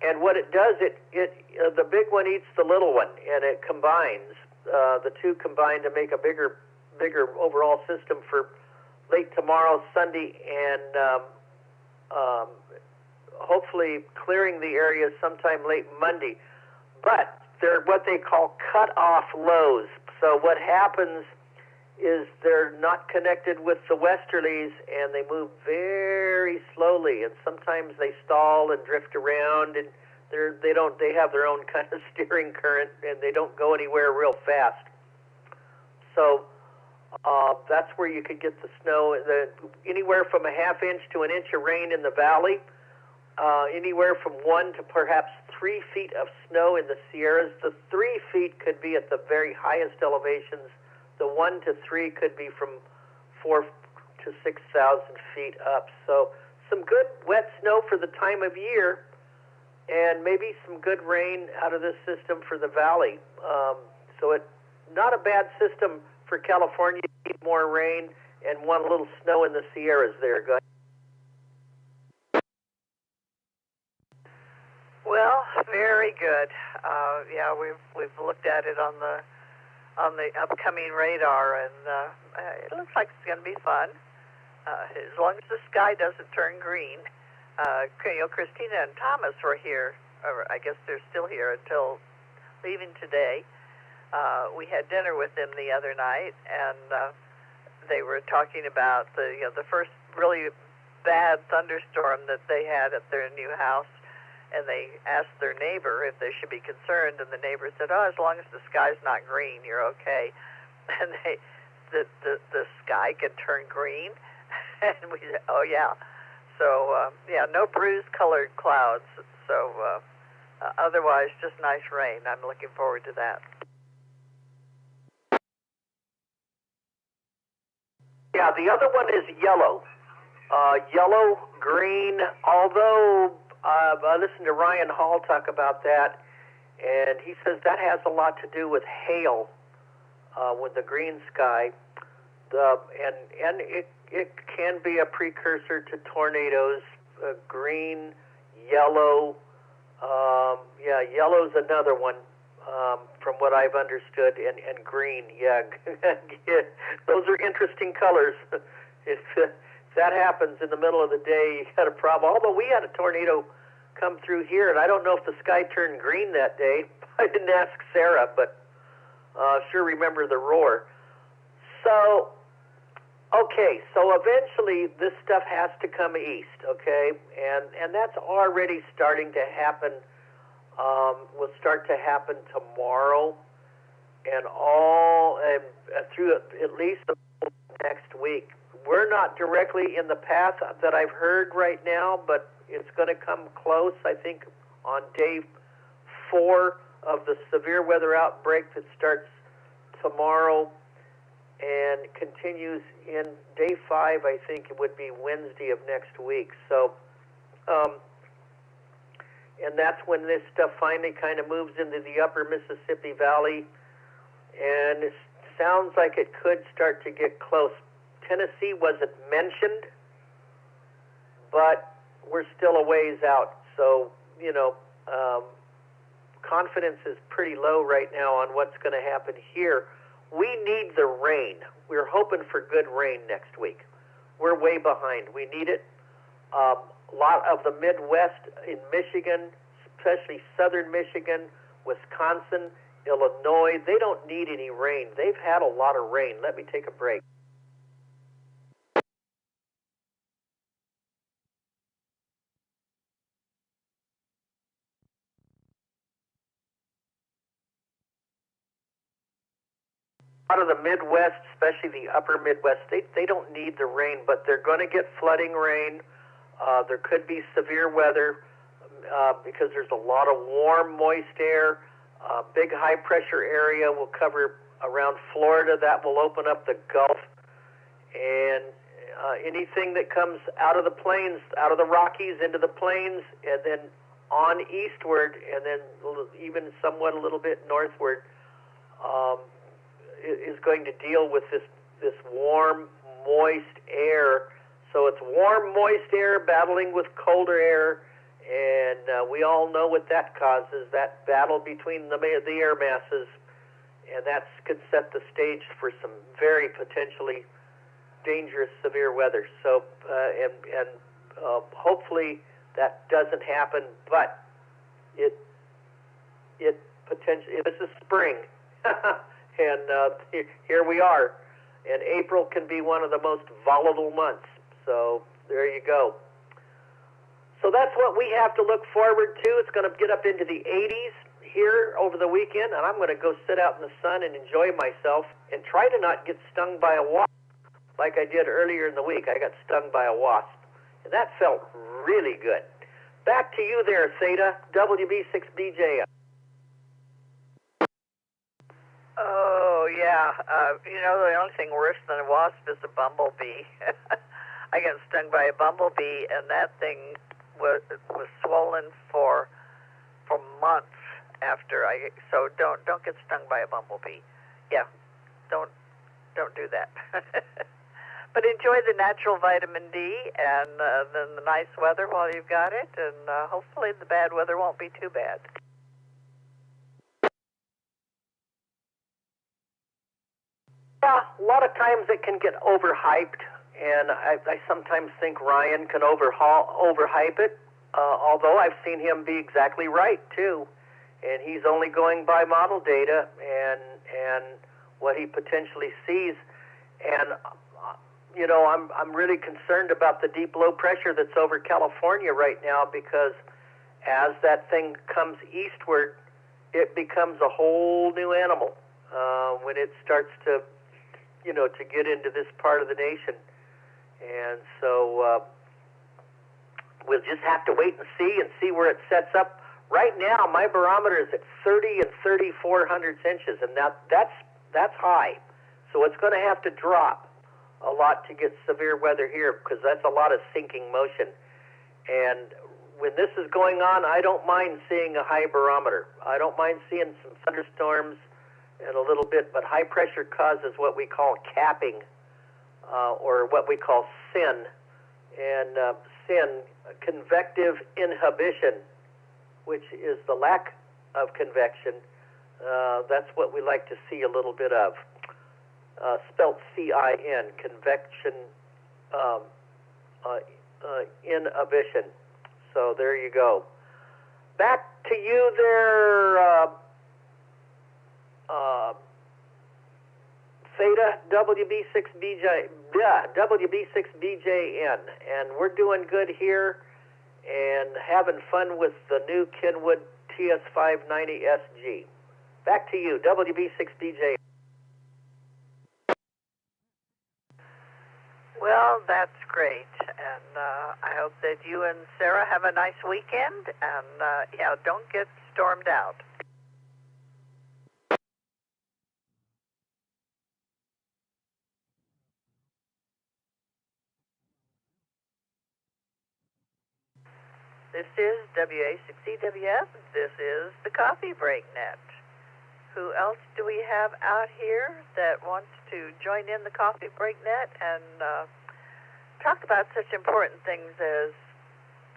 I: And what it does, the big one eats the little one, and it combines. The two combine to make a bigger overall system for late tomorrow, Sunday, and hopefully clearing the area sometime late Monday. But they're what they call cut-off lows. So what happens is they're not connected with the westerlies, and they move very slowly, and sometimes they stall and drift around, and they have their own kind of steering current, and they don't go anywhere real fast. So that's where you could get the snow, anywhere from a half inch to an inch of rain in the valley, anywhere from 1 to perhaps 3 feet of snow in the Sierras. The 3 feet could be at the very highest elevations. The 1 to 3 could be from 4 to 6,000 feet up. So some good wet snow for the time of year, and maybe some good rain out of this system for the valley. So it's not a bad system for California. You need more rain and one little snow in the Sierras there. Go ahead.
B: Well, very good. Yeah, we've looked at it on the upcoming radar, and it looks like it's going to be fun as long as the sky doesn't turn green. Christina and Thomas were here, or I guess they're still here until leaving today. We had dinner with them the other night, and they were talking about the first really bad thunderstorm that they had at their new house. And they asked their neighbor if they should be concerned, and the neighbor said, "Oh, as long as the sky's not green, you're okay." And the sky can turn green, and we said, "Oh yeah." So yeah, no bruise-colored clouds. So otherwise, just nice rain. I'm looking forward to that.
I: Yeah, the other one is yellow.
O: Yellow, green, although I listened to Ryan Hall talk about that, and he says that has a lot to do with hail with the green sky. And it can be a precursor to tornadoes. Green, yellow, yellow's another one from what I've understood, and green, those are interesting colors. If that happens in the middle of the day, you got a problem. Although we had a tornado come through here, and I don't know if the sky turned green that day. I didn't ask Sarah, but sure remember the roar. So, okay, so eventually this stuff has to come east, okay? And that's already starting to happen. Will start to happen tomorrow and through at least the next week. We're not directly in the path that I've heard right now, but it's going to come close, I think, on day 4 of the severe weather outbreak that starts tomorrow and continues in day 5, I think it would be Wednesday of next week. So, and that's when this stuff finally kind of moves into the upper Mississippi Valley, and it sounds like it could start to get close. Tennessee wasn't mentioned, but we're still a ways out. So, confidence is pretty low right now on what's going to happen here. We need the rain. We're hoping for good rain next week. We're way behind. We need it. A lot of the Midwest in Michigan, especially southern Michigan, Wisconsin, Illinois, they don't need any rain. They've had a lot of rain. Let me take a break. Out of the Midwest, especially the upper Midwest, they don't need the rain, but they're going to get flooding rain. There could be severe weather because there's a lot of warm, moist air. Big high-pressure area will cover around Florida. That will open up the Gulf. And anything that comes out of the plains, out of the Rockies into the plains, and then on eastward, and then even somewhat a little bit northward, is going to deal with this warm, moist air. So it's warm, moist air battling with colder air, and we all know what that causes, that battle between the air masses, and that could set the stage for some very potentially dangerous severe weather. So, hopefully that doesn't happen, but it potentially, this is spring. And here we are. And April can be one of the most volatile months. So there you go. So that's what we have to look forward to. It's going to get up into the 80s here over the weekend, and I'm going to go sit out in the sun and enjoy myself and try to not get stung by a wasp like I did earlier in the week. I got stung by a wasp, and that felt really good. Back to you there, Theta, WB6BJ.
B: Oh, yeah. The only thing worse than a wasp is a bumblebee. I got stung by a bumblebee, and that thing was swollen for months after so don't get stung by a bumblebee. Yeah, don't do that. But enjoy the natural vitamin D and then the nice weather while you've got it, and hopefully the bad weather won't be too bad.
O: Yeah, a lot of times it can get overhyped, and I sometimes think Ryan can overhype it, although I've seen him be exactly right, too. And he's only going by model data and what he potentially sees. And, I'm really concerned about the deep low pressure that's over California right now, because as that thing comes eastward, it becomes a whole new animal when it starts to get into this part of the nation. And so we'll just have to wait and see where it sets up. Right now, my barometer is at 30 and 34 hundredths inches, and that's high. So it's going to have to drop. a lot to get severe weather here because that's a lot of sinking motion. And when this is going on, I don't mind seeing a high barometer. I don't mind seeing some thunderstorms and a little bit, but high pressure causes what we call capping, or what we call SIN. And SIN, convective inhibition, which is the lack of convection. That's what we like to see a little bit of. Spelt C-I-N, convection inhibition. So there you go. Back to you there, Theta, WB6BJN, and we're doing good here and having fun with the new Kenwood TS590SG. Back to you, WB6BJN.
B: Well, that's great, and I hope that you and Sarah have a nice weekend, and don't get stormed out. This is W6EK. This is the Coffee Break Net. Who else do we have out here that wants to join in the Coffee Break Net and talk about such important things as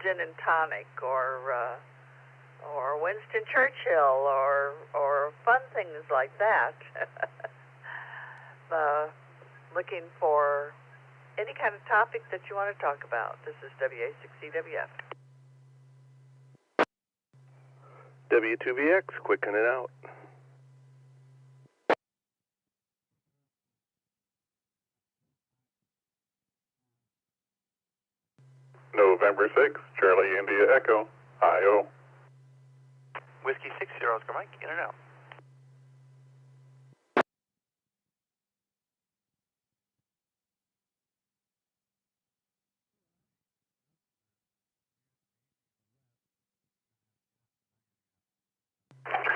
B: gin and tonic, or Winston Churchill, or fun things like that? Looking for any kind of topic that you want to talk about. This is W6EK.
A: W2BX, quick in and out. November 6, Charlie India Echo, IO.
V: Whiskey 60, Oscar Mike, in and out.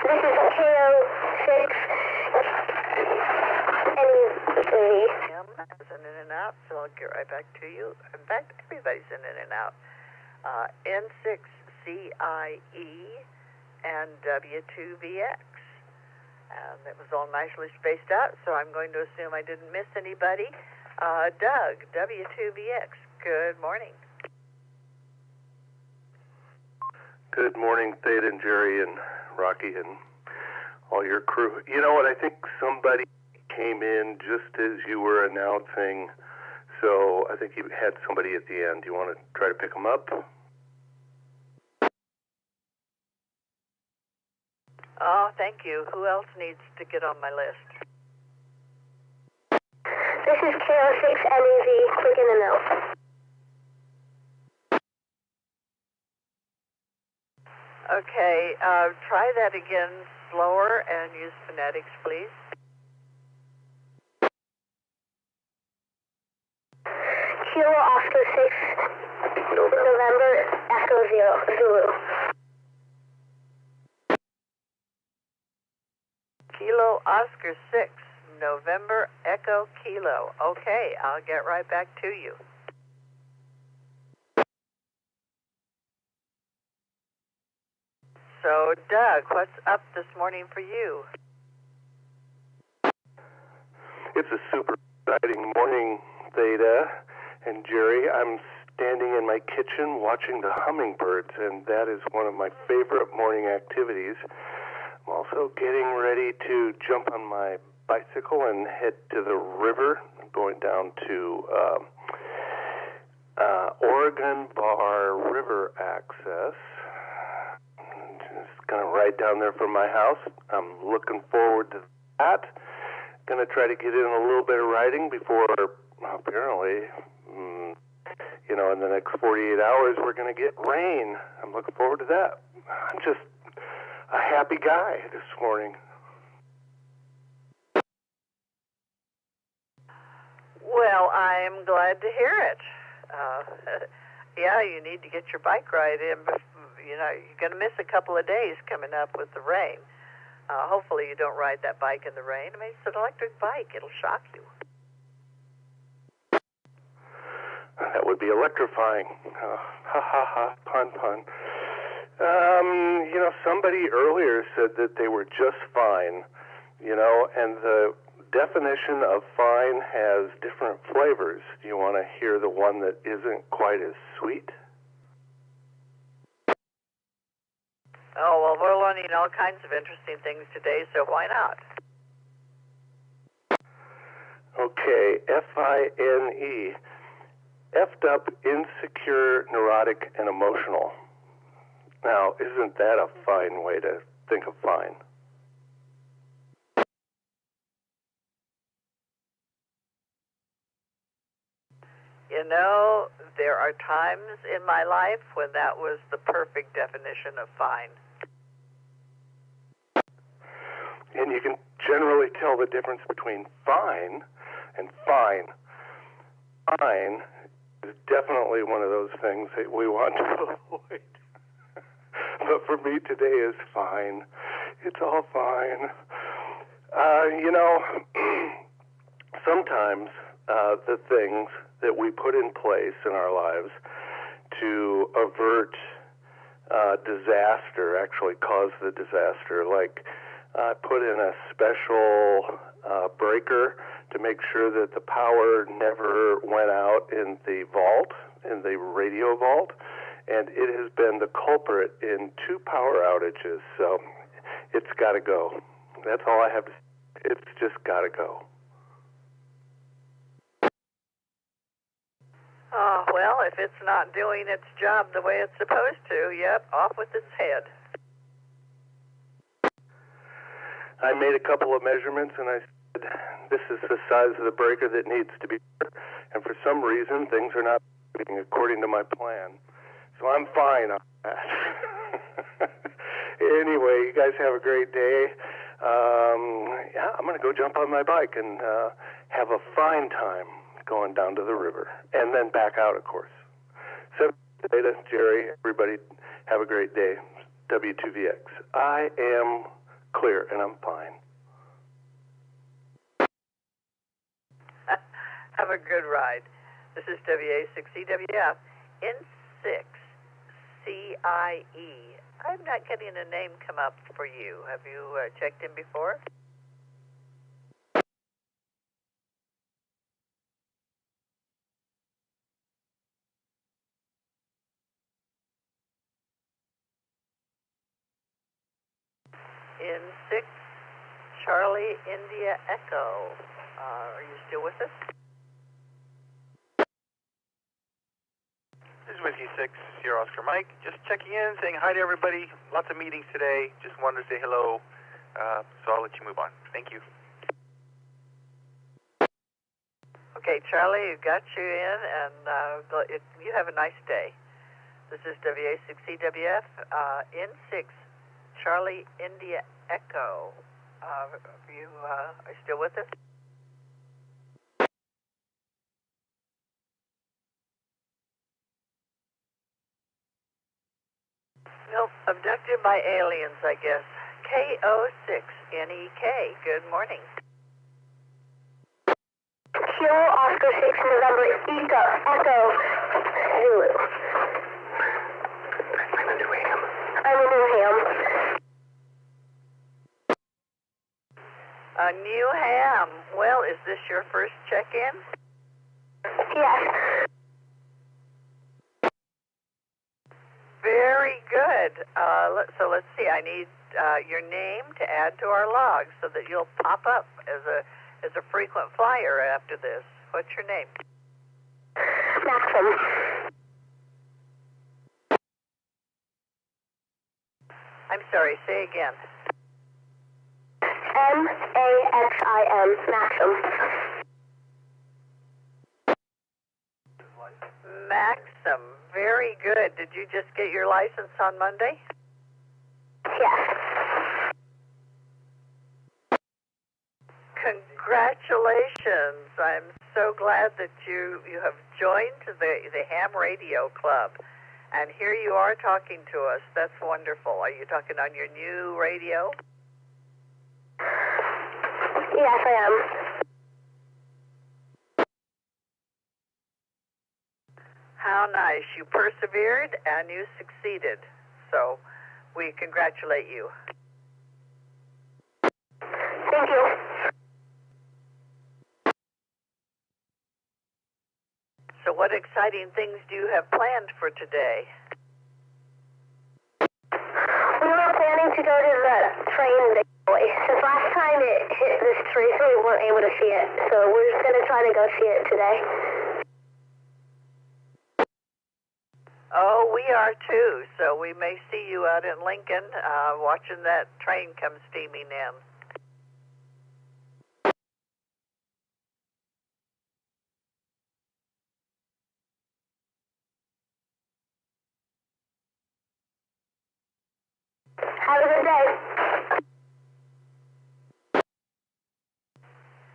W: This is KO6
B: Is in and out, so I'll get right back to you. In fact, everybody's in and out. N6CIE and W2BX. And it was all nicely spaced out, so I'm going to assume I didn't miss anybody. Doug, W2BX, good morning.
A: Good morning, Theta and Gerry and Rocky and all your crew. You know what, I think somebody came in just as you were announcing, so I think you had somebody at the end. Do you want to try to pick them up?
B: Oh, thank you. Who else needs to get on my list?
W: This is KO6NEV, quick in and out.
B: Okay, try that again slower and use phonetics, please.
W: Kilo Oscar 6, November Echo Zulu.
B: Kilo Oscar 6, November Echo Kilo. Okay, I'll get right back to you. So, Doug, what's up this morning for you?
A: It's a super exciting morning, Theta and Gerry. I'm standing in my kitchen watching the hummingbirds, and that is one of my favorite morning activities. I'm also getting ready to jump on my bicycle and head to the river. I'm going down to Oregon Bar River Access. Just going to ride down there from my house. I'm looking forward to that. Going to try to get in a little bit of riding before, apparently, in the next 48 hours, we're going to get rain. I'm looking forward to that. I'm just a happy guy this morning.
B: Well, I'm glad to hear it. Yeah, you need to get your bike ride in, but, you're going to miss a couple of days coming up with the rain. Hopefully you don't ride that bike in the rain. I mean, it's an electric bike. It'll shock you.
A: That would be electrifying. Ha ha ha, pun. Somebody earlier said that they were just fine, and the definition of fine has different flavors. Do you want to hear the one that isn't quite as sweet?
B: Oh, well, we're learning all kinds of interesting things today, so why not?
A: Okay, F-I-N-E. Effed up, insecure, neurotic, and emotional. Now, isn't that a fine way to think of fine?
B: There are times in my life when that was the perfect definition of fine.
A: And you can generally tell the difference between fine and fine. Fine is definitely one of those things that we want to avoid. But for me, today is fine. It's all fine. Sometimes the things that we put in place in our lives to avert disaster actually cause the disaster. Like put in a special breaker to make sure that the power never went out in the vault, in the radio vault, and it has been the culprit in 2 power outages, so it's got to go. That's all I have to say. It's just got to go.
B: Oh, well, if it's not doing its job the way it's supposed to, yep, off with its head.
A: I made a couple of measurements, and I said, this is the size of the breaker that needs to be, and for some reason, things are not moving according to my plan. So I'm fine on that. Anyway, you guys have a great day. I'm going to go jump on my bike and have a fine time going down to the river, and then back out, of course. So, Theta, Gerry, everybody, have a great day. W6EK. I am clear, and I'm fine.
B: Have a good ride. This is W6EK N6CIE. I'm not getting a name come up for you. Have you checked in before? N6 Charlie India Echo. Are you still with us?
V: This is Whiskey 6, Sierra Oscar Mike. Just checking in, saying hi to everybody. Lots of meetings today. Just wanted to say hello. So I'll let you move on. Thank you.
B: Okay, Charlie, you got you in, and you have a nice day. This is W6EK N6 Charlie India Echo. Are you still with us? Nope, abducted by aliens, I guess. K06NEK. Good morning.
W: Kilo Oscar 6 November Echo Zulu. I'm in Newham.
B: Newham. Well, is this your first check-in?
W: Yes.
B: Very good. So let's see. I need your name to add to our log so that you'll pop up as a frequent flyer after this. What's your name?
W: Maxim.
B: I'm sorry. Say again.
W: Maxim. Maxim.
B: Maxim. Very good. Did you just get your license on Monday?
W: Yes.
B: Congratulations. I'm so glad that you have joined the ham radio club. And here you are talking to us. That's wonderful. Are you talking on your new radio?
W: Yes, I am.
B: How nice. You persevered and you succeeded. So we congratulate you.
W: Thank you.
B: So what exciting things do you have planned for today?
W: We were planning to go to the train day. Since last time it hit this tree, so we weren't able to see it. So we're just going to try to go see it today.
B: Oh, we are too. So we may see you out in Lincoln watching that train come steaming in.
W: Have a good day.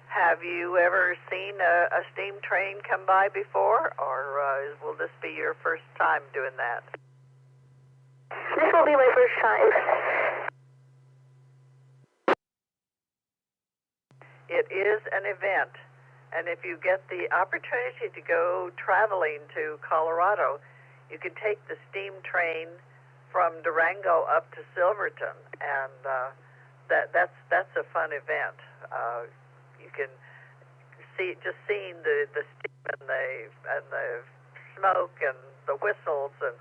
B: Have you ever seen a steam train come by before, or will this be your first time doing that?
W: This will be my first time.
B: It is an event, and if you get the opportunity to go traveling to Colorado, you can take the steam train from Durango up to Silverton, and that's a fun event. You can see seeing the steam and the smoke and the whistles, and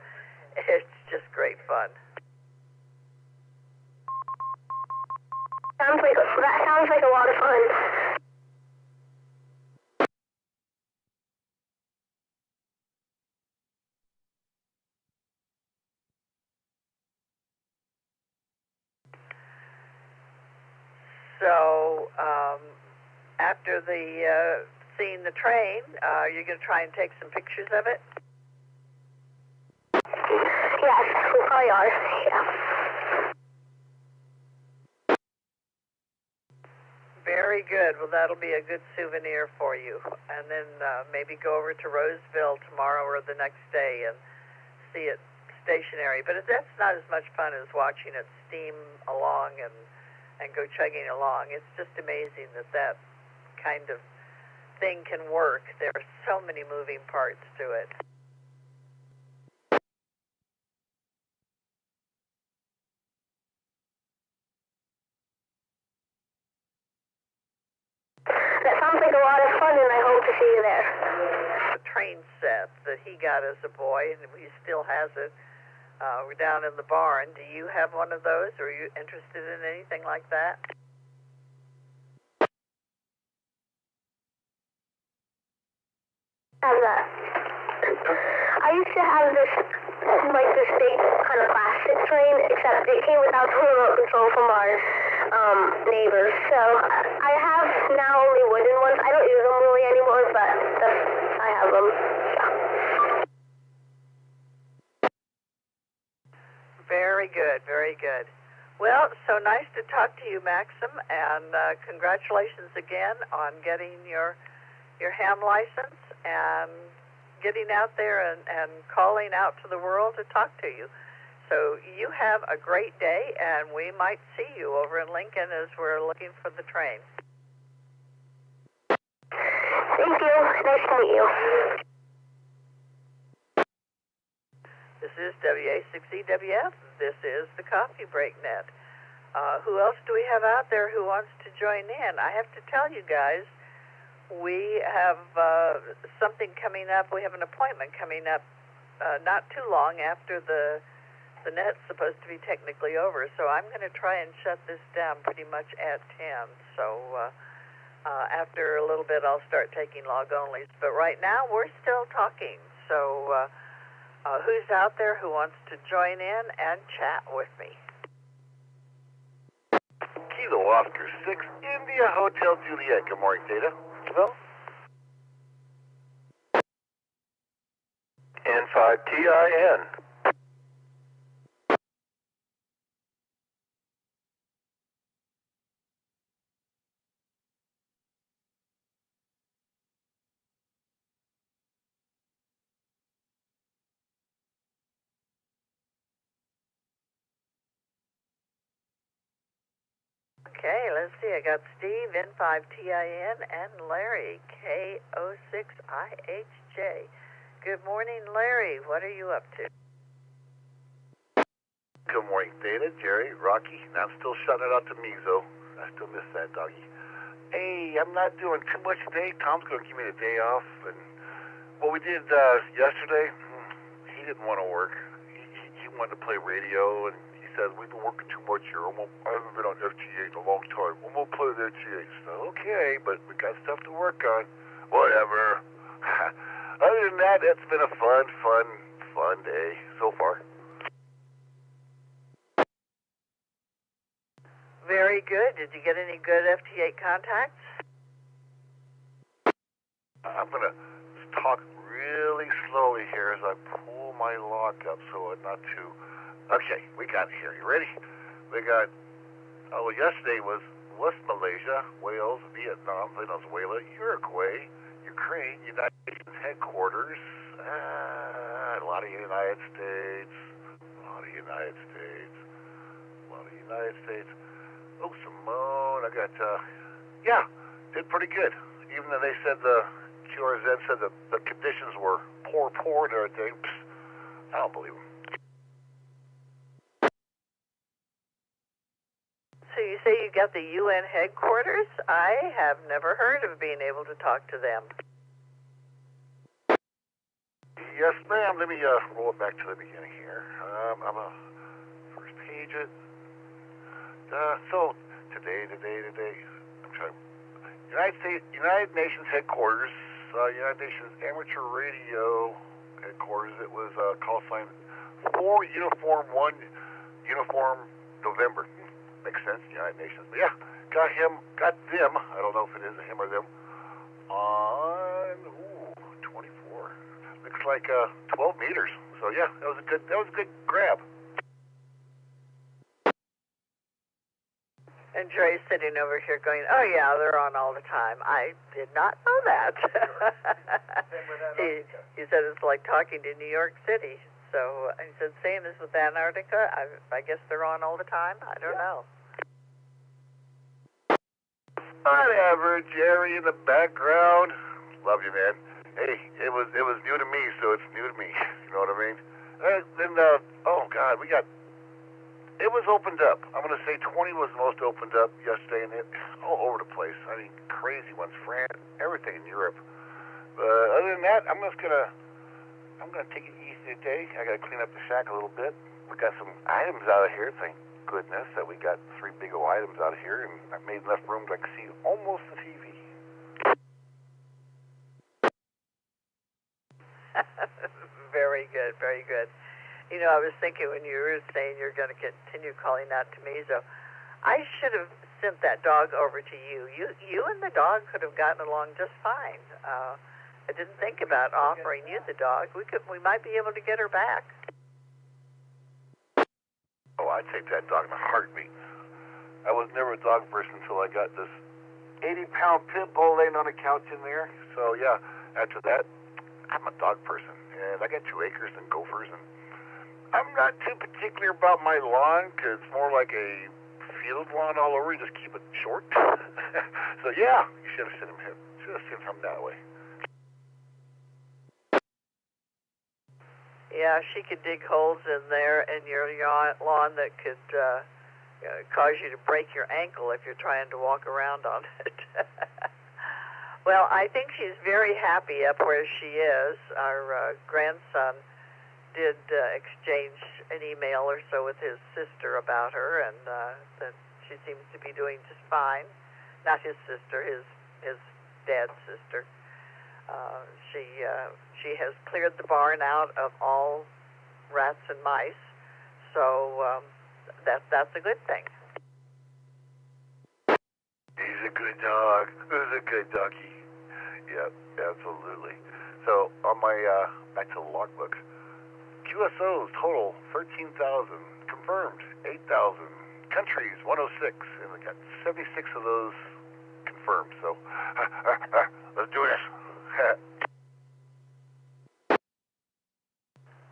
B: it's just great fun.
W: That sounds like a lot of fun.
B: So after seeing the train, you're going to try and take some pictures of it?
W: Yes, we probably are. Yeah.
B: Very good. Well, that'll be a good souvenir for you. And then maybe go over to Roseville tomorrow or the next day and see it stationary. But that's not as much fun as watching it steam along and go chugging along. It's just amazing that kind of thing can work. There are so many moving parts to it.
W: That sounds like a lot of fun, and I hope to see you there.
B: The train set that he got as a boy, and he still has it. We're down in the barn. Do you have one of those, or are you interested in anything like that?
W: Have that. I used to have this big kind of plastic train, except it came without the remote control from our neighbors. So I have now only wooden ones. I don't use them really anymore, but I have them.
B: Very good, very good. Well, so nice to talk to you, Maxim, and congratulations again on getting your ham license and getting out there and calling out to the world to talk to you. So you have a great day, and we might see you over in Lincoln as we're looking for the train.
W: Thank you. Nice to meet you.
B: This is W6EK. This is the Coffee Break Net. Who else do we have out there who wants to join in? I have to tell you guys, we have something coming up. We have an appointment coming up not too long after the net's supposed to be technically over. So I'm going to try and shut this down pretty much at 10. So after a little bit, I'll start taking log-onlys. But right now, we're still talking. So who's out there who wants to join in and chat with me?
C: Kilo Oscar 6, India Hotel Juliet. Good morning, Theta. Well,
Q: N5TIN.
B: Okay, let's see. I got Steve, N5TIN, and Larry, K06IHJ. Good morning, Larry. What are you up to?
C: Good morning, Theta, Gerry, Rocky. Now I'm still shouting it out to Mizo. I still miss that doggy. Hey, I'm not doing too much today. Tom's going to give me the day off. And what we did yesterday, he didn't want to work. He wanted to play radio, and he said, we've been working too much here. I haven't been on FT8 in a long time. I'm going to play the FT8. So, okay, but we got stuff to work on. Whatever. Other than that, it's been a fun day so far.
B: Very good. Did you get any good FT8 contacts?
C: I'm going to talk really slowly here as I pull my lock up so I'm not too... Okay, we got it here. You ready? We got... yesterday was West Malaysia, Wales, Vietnam, Venezuela, Uruguay, Ukraine, United Nations headquarters, a lot of United States, Oh, Simone, I got, did pretty good. Even though they said the QRZ said the conditions were poor and everything. I don't believe them.
B: So you say you got the UN headquarters? I have never heard of being able to talk to them.
C: Yes, ma'am. Let me roll it back to the beginning here. I'm a first page it. So today. I'm trying. United Nations headquarters. United Nations amateur radio headquarters. It was call sign 4 uniform 1 uniform November. Makes sense. United Nations. But yeah, got them. I don't know if it is a him or them. On 24. Looks like 12 meters. So yeah, that was a good grab.
B: And Gerry's sitting over here going, oh yeah, they're on all the time. I did not know that. he said it's like talking to New York City. So he said, same as with Antarctica. I guess they're on all the time. I don't know.
C: Whatever, Gerry in the background. Love you, man. Hey, it was new to me, so it's new to me. You know what I mean? Oh God, it was opened up. I'm going to say 20 was the most opened up yesterday, and it's all over the place. I mean, crazy ones, France, everything in Europe. Other than that, I'm gonna take it easy today. I got to clean up the shack a little bit. We got some items out of here. Thank goodness that we got 3 big old items out of here, and I made enough room to see almost the TV.
B: Very good, very good. You know, I was thinking when you were saying you're going to continue calling out to me, so I should have sent that dog over to you. You and the dog could have gotten along just fine. I didn't think about offering you the dog. We might be able to get her back.
C: Oh, I'd take that dog in a heartbeat. I was never a dog person until I got this 80-pound pit bull laying on a couch in there. So yeah, after that, I'm a dog person, and I got 2 acres and gophers, and I'm not too particular about my lawn because it's more like a field lawn all over. You just keep it short. So yeah, you should have sent him that way.
B: Yeah, she could dig holes in there in your lawn that could cause you to break your ankle if you're trying to walk around on it. Well, I think she's very happy up where she is. Our grandson did exchange an email or so with his sister about her, and that she seems to be doing just fine. Not his sister, his dad's sister. She has cleared the barn out of all rats and mice, so that's a good thing.
C: He's a good dog. Who's a good doggy? Yep, absolutely. So on my back to the logbook, QSOs total 13,000, confirmed 8,000, countries 106, and we got 76 of those confirmed. So let's do this.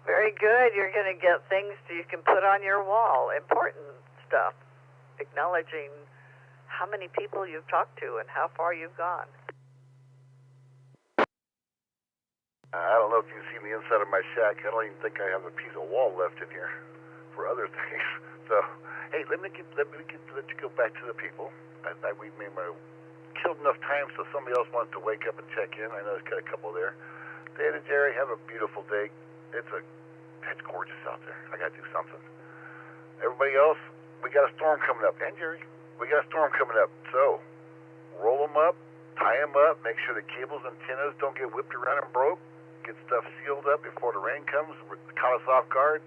B: Very good. You're going to get things you can put on your wall. Important stuff. Acknowledging how many people you've talked to and how far you've gone.
C: I don't know know if you've seen the inside of my shack. I don't even think I have a piece of wall left in here for other things. So, hey, let me let you go back to the people. We killed enough time so somebody else wants to wake up and check in. I know there's got a couple there. Theta, Gerry, have a beautiful day. It's gorgeous out there. I got to do something. Everybody else, we got a storm coming up. And Gerry, we got a storm coming up. So, roll them up, tie them up, make sure the cables and antennas don't get whipped around and broke. Get stuff sealed up before the rain comes. Caught us off guard.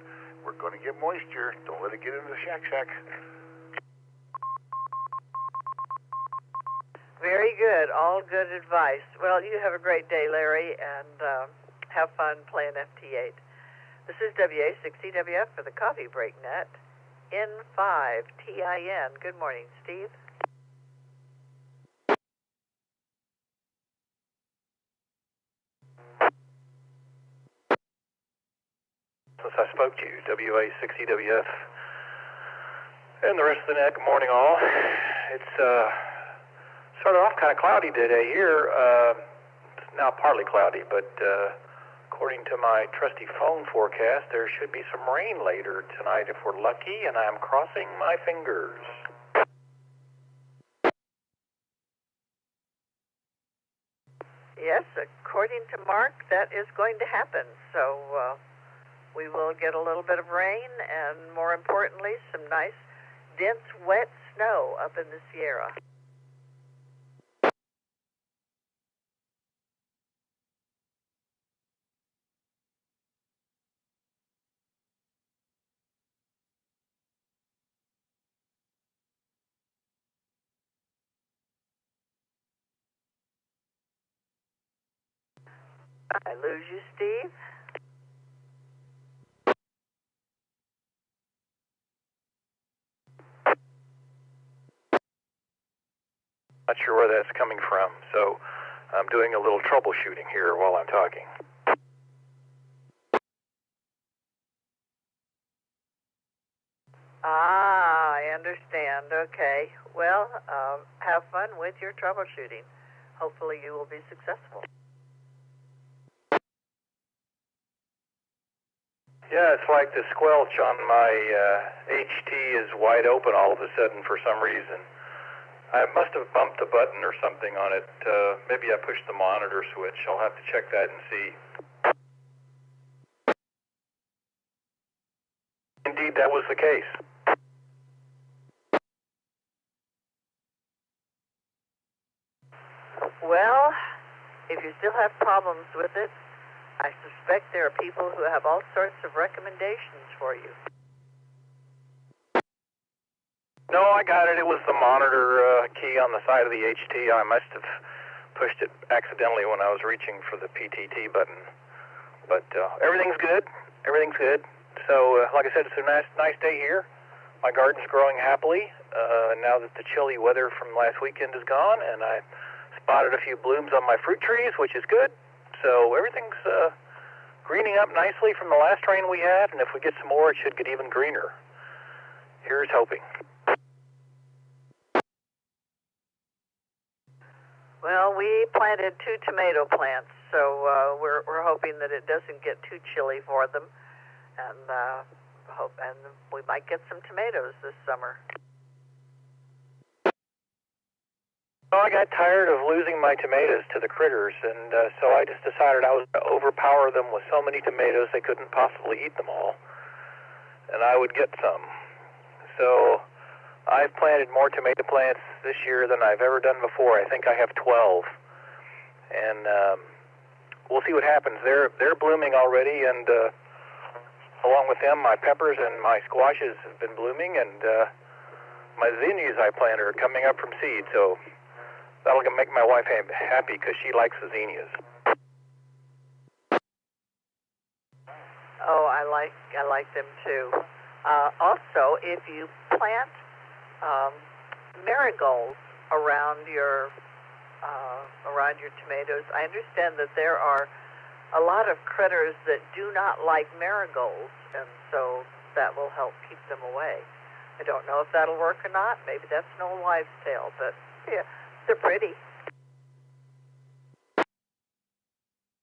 C: We're going to get moisture. Don't let it get into the shack.
B: Very good. All good advice. Well, you have a great day, Larry, and have fun playing FT8. This is W6EK for the Coffee Break Net. N5TIN. Good morning, Steve.
D: Since I spoke to you, W6EK and the rest of the net, good morning all. It's started off kind of cloudy today here. It's now partly cloudy, but according to my trusty phone forecast, there should be some rain later tonight if we're lucky, and I'm crossing my fingers.
B: Yes, according to Mark, that is going to happen. So we will get a little bit of rain and, more importantly, some nice, dense, wet snow up in the Sierra. I lose you, Steve.
D: Not sure where that's coming from, so I'm doing a little troubleshooting here while I'm talking.
B: Ah, I understand. Okay. Well, have fun with your troubleshooting. Hopefully you will be successful.
D: Yeah, it's like the squelch on my HT is wide open all of a sudden for some reason. I must have bumped a button or something on it. Maybe I pushed the monitor switch. I'll have to check that and see. Indeed, that was the case.
B: Well, if you still have problems with it, I suspect there are people who have all sorts of recommendations for you.
D: No, I got it. It was the monitor key on the side of the HT. I must have pushed it accidentally when I was reaching for the PTT button. But everything's good. Everything's good. So, like I said, it's a nice day here. My garden's growing happily now that the chilly weather from last weekend is gone, and I spotted a few blooms on my fruit trees, which is good. So everything's greening up nicely from the last rain we had, and if we get some more, it should get even greener. Here's hoping.
B: Well, we planted 2 tomato plants, so we're hoping that it doesn't get too chilly for them, and we might get some tomatoes this summer.
D: Well, I got tired of losing my tomatoes to the critters, and so I just decided I was going to overpower them with so many tomatoes they couldn't possibly eat them all, and I would get some. So I've planted more tomato plants this year than I've ever done before. I think I have 12, and we'll see what happens. They're blooming already, and along with them, my peppers and my squashes have been blooming, and my zinnias I planted are coming up from seed, so that'll make my wife happy because she likes the zinnias.
B: Oh, I like them too. Also, if you plant marigolds around your tomatoes, I understand that there are a lot of critters that do not like marigolds, and so that will help keep them away. I don't know if that'll work or not. Maybe that's an old wives' tale, but yeah, they're pretty.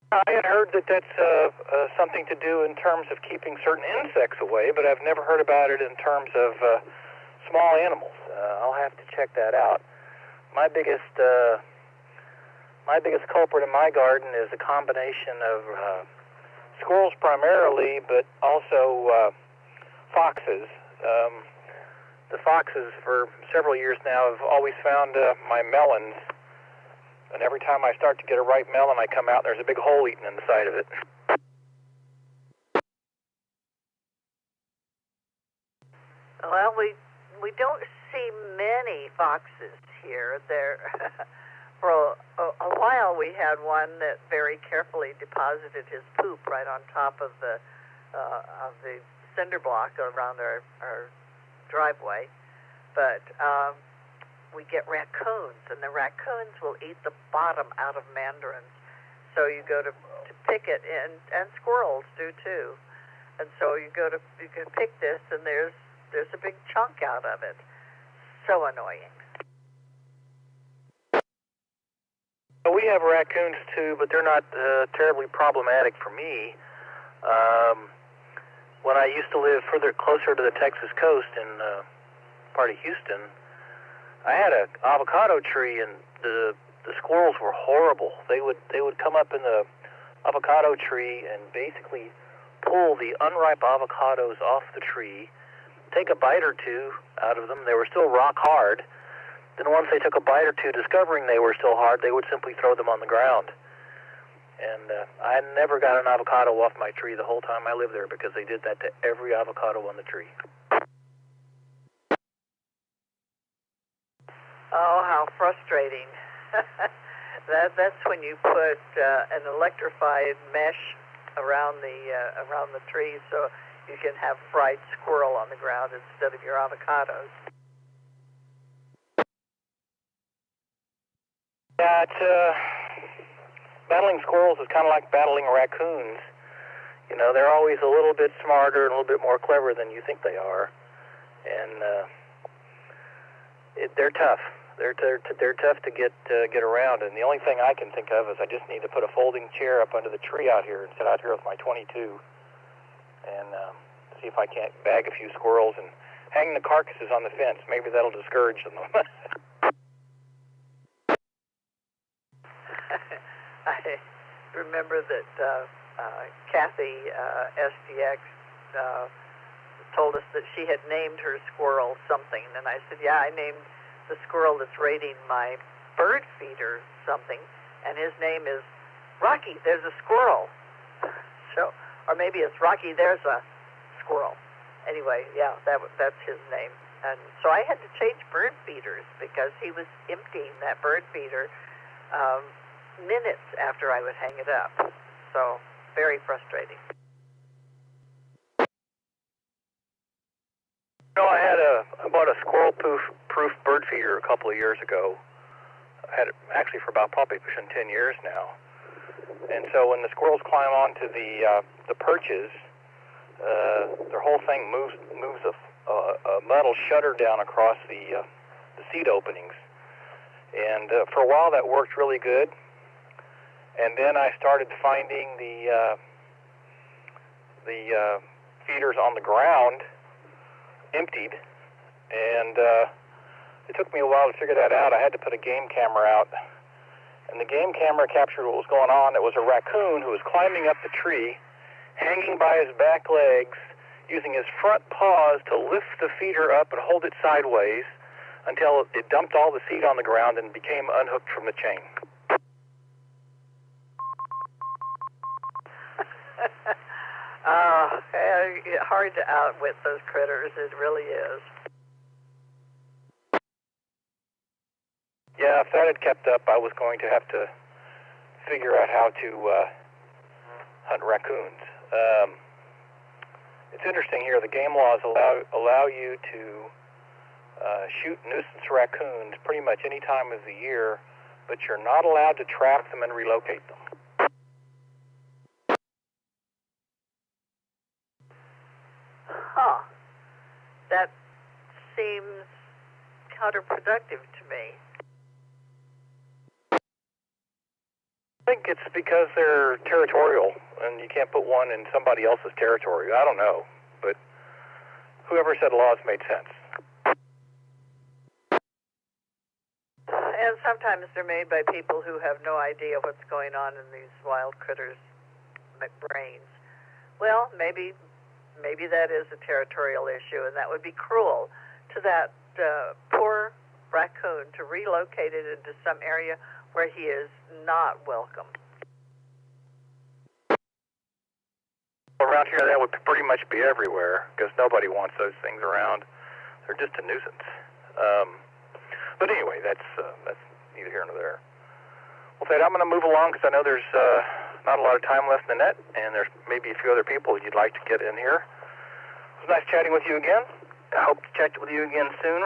D: I had heard that that's something to do in terms of keeping certain insects away, but I've never heard about it in terms of small animals. I'll have to check that out. My biggest culprit in my garden is a combination of squirrels primarily, but also foxes. The foxes for several years now have always found my melons. And every time I start to get a ripe melon, I come out and there's a big hole eaten in the side of it.
B: Well, we don't see many foxes here. There, for a while, we had one that very carefully deposited his poop right on top of the cinder block around our driveway, but. We get raccoons, and the raccoons will eat the bottom out of mandarins. So you go to pick it, and squirrels do too. And so you can pick this, and there's a big chunk out of it. So annoying.
D: We have raccoons too, but they're not terribly problematic for me. When I used to live closer to the Texas coast in part of Houston, I had an avocado tree, and the squirrels were horrible. They would come up in the avocado tree and basically pull the unripe avocados off the tree, take a bite or two out of them. They were still rock hard. Then once they took a bite or two, discovering they were still hard, they would simply throw them on the ground. And I never got an avocado off my tree the whole time I lived there because they did that to every avocado on the tree.
B: Oh, how frustrating. That's when you put an electrified mesh around the tree so you can have fried squirrel on the ground instead of your avocados.
D: Yeah, battling squirrels is kind of like battling raccoons. You know, they're always a little bit smarter and a little bit more clever than you think they are. And they're tough. They're tough to get around, and the only thing I can think of is I just need to put a folding chair up under the tree out here and sit out here with my 22 and see if I can't bag a few squirrels and hang the carcasses on the fence. Maybe that'll discourage them.
B: I remember that Kathy SDX told us that she had named her squirrel something, and I said, yeah, I named the squirrel that's raiding my bird feeder something, and his name is Rocky, there's a squirrel. So, or maybe it's Rocky, there's a squirrel. Anyway, yeah, that's his name. And so I had to change bird feeders because he was emptying that bird feeder minutes after I would hang it up. So, very frustrating.
D: You know, I bought a squirrel-proof bird feeder a couple of years ago. I had it actually for probably pushing 10 years now. And so when the squirrels climb onto the perches, their whole thing moves a metal shutter down across the seat openings. And for a while that worked really good. And then I started finding the feeders on the ground emptied, and it took me a while to figure that out. I had to put a game camera out, and the game camera captured what was going on. It was a raccoon who was climbing up the tree, hanging by his back legs, using his front paws to lift the feeder up and hold it sideways until it dumped all the seed on the ground and became unhooked from the chain.
B: Hard to outwit those critters. It really is.
D: Yeah, if that had kept up, I was going to have to figure out how to hunt raccoons. It's interesting here. The game laws allow you to shoot nuisance raccoons pretty much any time of the year, but you're not allowed to trap them and relocate them.
B: Huh. That seems counterproductive to me.
D: I think it's because they're territorial, and you can't put one in somebody else's territory. I don't know, but whoever said laws made sense.
B: And sometimes they're made by people who have no idea what's going on in these wild critters' brains. Well, maybe that is a territorial issue, and that would be cruel to that poor raccoon to relocate it into some area where he is not welcome.
D: Around here, that would pretty much be everywhere, because nobody wants those things around. They're just a nuisance. But anyway, that's neither here nor there. Well, Theta, I'm going to move along because I know there's not a lot of time left in the net, and there's maybe a few other people you'd like to get in here. It was nice chatting with you again. I hope to chat with you again soon,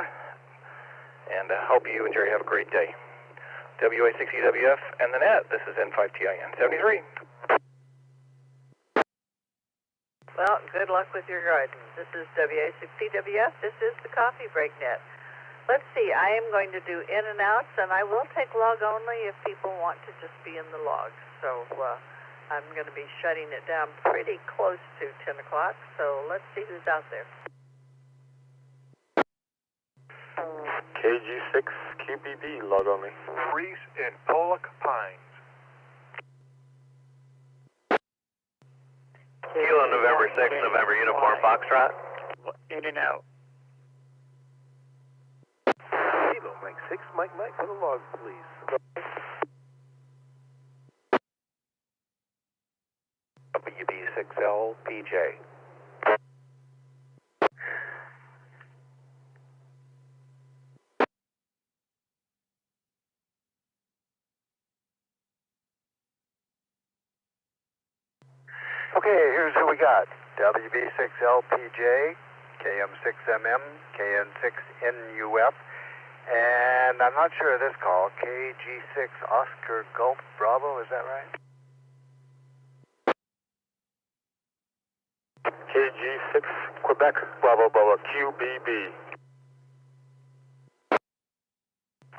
D: and I hope you and Gerry have a great day. W6EK and the net. This is N5TIN 73.
B: Well, good luck with your garden. This is W6EK. This is the Coffee Break Net. Let's see, I am going to do in and outs, and I will take log only if people want to just be in the log. So I'm going to be shutting it down pretty close to 10 o'clock, so let's see who's out there.
E: KG6QBB, log only.
G: Reese in Pollock Pines.
H: Kilo November 6, November Uniform Foxtrot.
S: In and out.
J: Kilo Mike 6, Mike for the log, please. WB6LPJ.
P: Okay, here's who we got. WB6LPJ, KM6MM, KN6NUF, and I'm not sure of this call, KG6 Oscar Gulf Bravo, is that right?
E: KG6 Quebec, Bravo, QBB.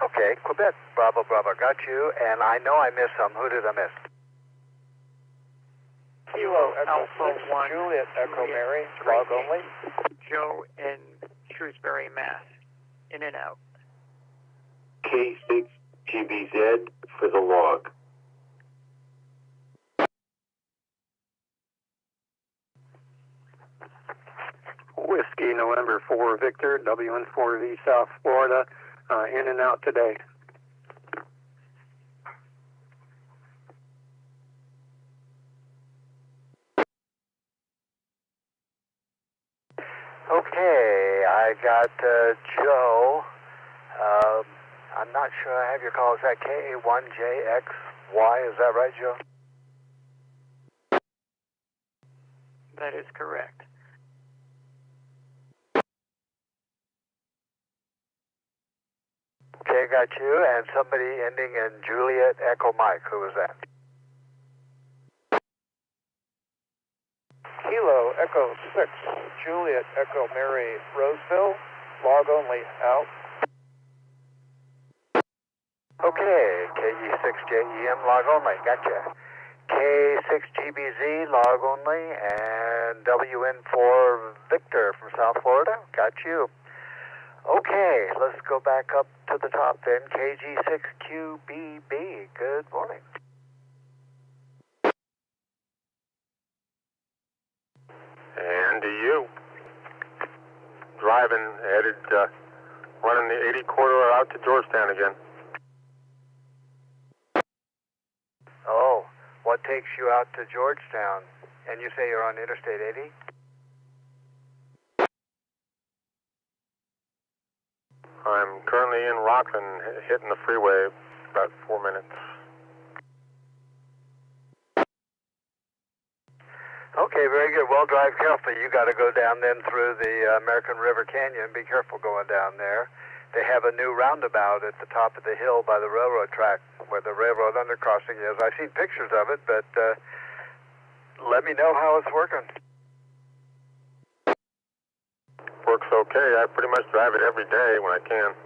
P: Okay, Quebec, Bravo, got you, and I know I missed some. Who did I miss?
D: Kilo Alpha 1, Juliet Echo Mary, log only.
S: Joe in Shrewsbury, Mass. In and out.
E: K6GBZ for the log.
X: Whiskey November 4 Victor, WN4V South Florida, in and out today.
P: Okay, I got Joe. I'm not sure I have your call. Is that KA1JXY? Is that right, Joe?
S: That is correct.
P: Okay, got you. And somebody ending in Juliet Echo Mike. Who was that?
D: Kilo Echo 6, Juliet Echo Mary Roseville, log only, out.
P: Okay, KG6JEM, log only, gotcha. K6GBZ, log only, and WN4 Victor from South Florida, got you. Okay, let's go back up to the top then, KG6QBB, good morning.
E: And to you. Driving, headed, running the 80 corridor out to Georgetown again.
P: Oh, what takes you out to Georgetown? And you say you're on Interstate 80?
E: I'm currently in Rockland, hitting the freeway, about 4 minutes.
P: Okay, very good. Well, drive carefully. You got to go down then through the American River Canyon. Be careful going down there. They have a new roundabout at the top of the hill by the railroad track where the railroad undercrossing is. I've seen pictures of it, but let me know how it's working.
E: Works okay. I pretty much drive it every day when I can.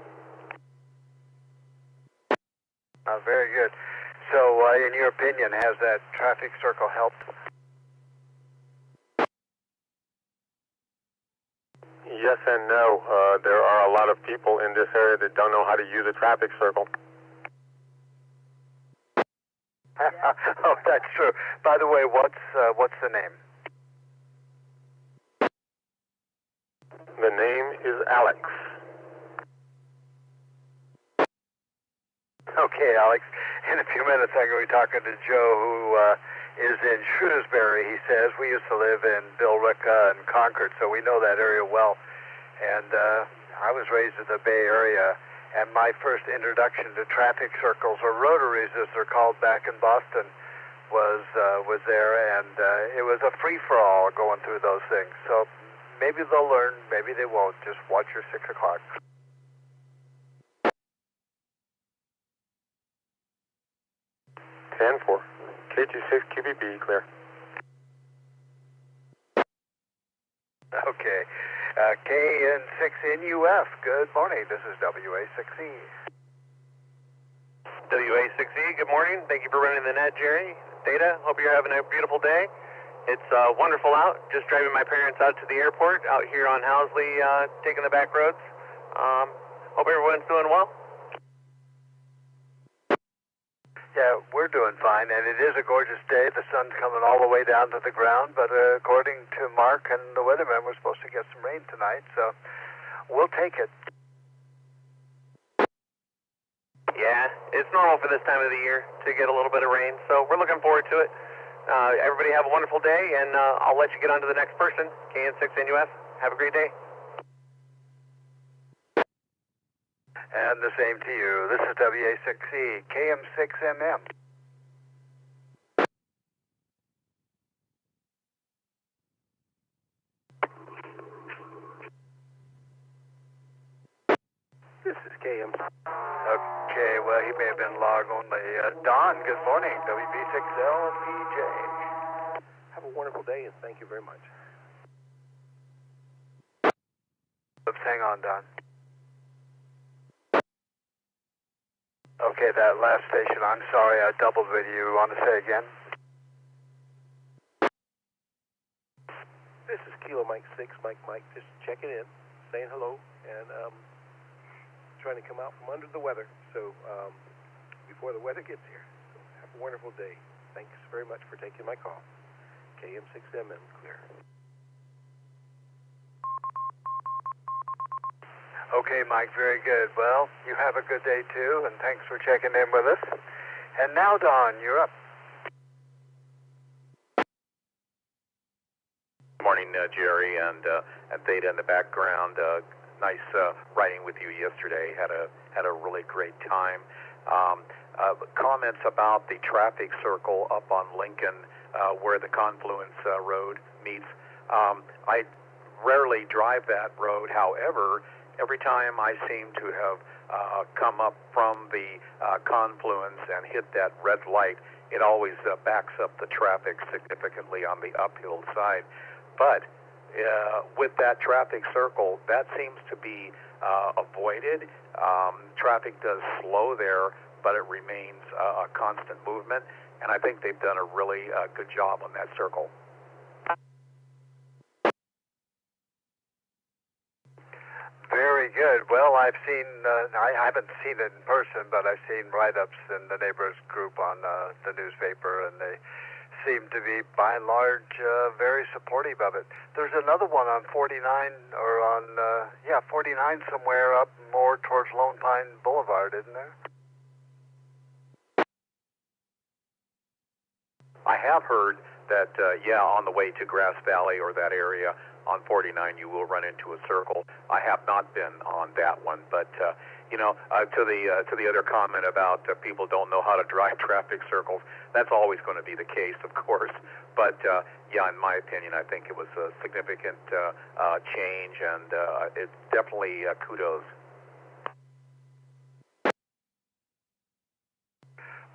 P: Very good.
F: So, in your opinion, has that traffic circle helped?
E: Yes and no. There are a lot of people in this area that don't know how to use a traffic circle.
F: Oh, that's true. By the way, what's the name?
E: The name is Alex.
F: Okay, Alex. In a few minutes, I'm going to be talking to Joe, who is in Shrewsbury. He says we used to live in Billerica and Concord, so we know that area well. And I was raised in the Bay Area, and my first introduction to traffic circles, or rotaries as they're called back in Boston, was there, and it was a free-for-all going through those things. So maybe they'll learn, maybe they won't. Just watch your 6 o'clock.
E: Ten-4. KG6QBB, clear.
F: Okay. KN6NUF, good morning. This is W6E.
H: W6E, good morning. Thank you for running the net, Gerry. Theta, hope you're having a beautiful day. It's wonderful out. Just driving my parents out to the airport, out here on Housley, taking the back roads. Hope everyone's doing well.
F: Yeah, we're doing fine, and it is a gorgeous day. The sun's coming all the way down to the ground, but according to Mark and the weatherman, we're supposed to get some rain tonight, so we'll take it.
H: Yeah, it's normal for this time of the year to get a little bit of rain, so we're looking forward to it. Everybody have a wonderful day, and I'll let you get on to the next person. KN6NUF, have a great day.
F: And the same to you. This is W6E, KM6MM.
A: This is KM.
F: Okay, well, he may have been log only. Don, good morning. WB6LPJ.
A: Have a wonderful day, and thank you very much.
F: Let's hang on, Don. Okay, that last station, I'm sorry, I doubled with you. Want to say again?
A: This is Kilo Mike 6, Mike, just checking in, saying hello, and trying to come out from under the weather, so before the weather gets here. So have a wonderful day. Thanks very much for taking my call. KM6MM, clear.
F: Okay, Mike, very good. Well, you have a good day, too, and thanks for checking in with us. And now, Don, you're up.
D: Good morning, Gerry, and Theta in the background. Nice riding with you yesterday. Had a really great time. Comments about the traffic circle up on Lincoln, where the Confluence Road meets. I rarely drive that road. However, every time I seem to have come up from the confluence and hit that red light, it always backs up the traffic significantly on the uphill side. But with that traffic circle, that seems to be avoided. Traffic does slow there, but it remains a constant movement, and I think they've done a really good job on that circle.
F: Very good. Well, I've seen, I haven't seen it in person, but I've seen write-ups in the neighbors group on the newspaper, and they seem to be, by and large, very supportive of it. There's another one on 49, or on, 49 somewhere up more towards Lone Pine Boulevard, isn't there?
D: I have heard that, on the way to Grass Valley or that area, on 49 you will run into a circle. I have not been on that one, but to the other comment about people don't know how to drive traffic circles, that's always going to be the case, of course. But in my opinion, I think it was a significant change, and it's definitely kudos.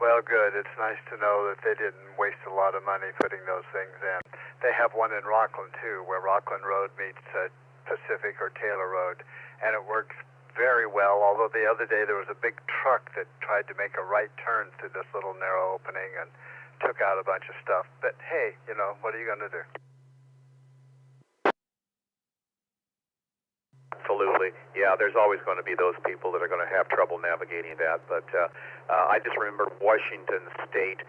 F: Well, good. It's nice to know that they didn't waste a lot of money putting those things in. They have one in Rockland, too, where Rockland Road meets Pacific or Taylor Road, and it works very well, although the other day there was a big truck that tried to make a right turn through this little narrow opening and took out a bunch of stuff. But hey, you know, what are you going to do?
Q: Absolutely. Yeah, there's always going to be those people that are going to have trouble navigating that. But I just remember Washington State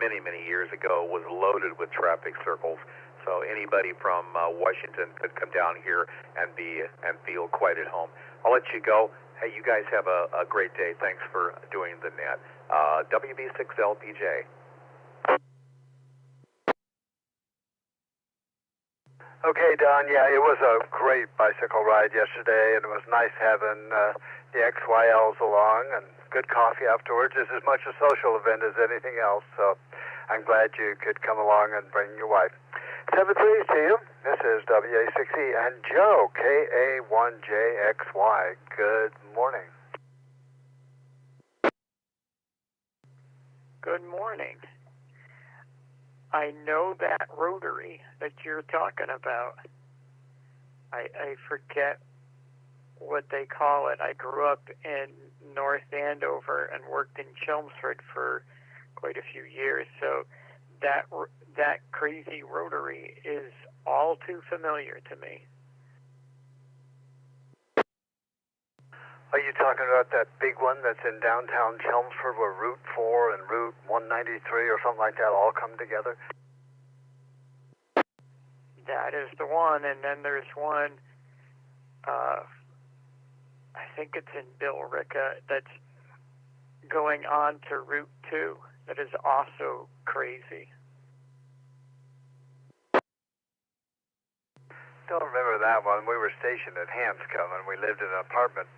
Q: many, many years ago was loaded with traffic circles. So anybody from Washington could come down here and feel quite at home. I'll let you go. Hey, you guys have a great day. Thanks for doing the net. W6LPJ.
F: Okay, Don, yeah, it was a great bicycle ride yesterday, and it was nice having the XYLs along, and good coffee afterwards. It's as much a social event as anything else, so I'm glad you could come along and bring your wife. 7-3 to you. This is W6E and Joe, KA1JXY. Good morning.
K: Good morning. I know that rotary that you're talking about. I forget what they call it. I grew up in North Andover and worked in Chelmsford for quite a few years, so that crazy rotary is all too familiar to me.
F: Are you talking about that big one that's in downtown Chelmsford where Route 4 and Route 193 or something like that all come together?
K: That is the one, and then there's one, I think it's in Billerica, that's going on to Route 2 that is also crazy.
F: Don't remember that one. We were stationed at Hanscom, and we lived in an apartment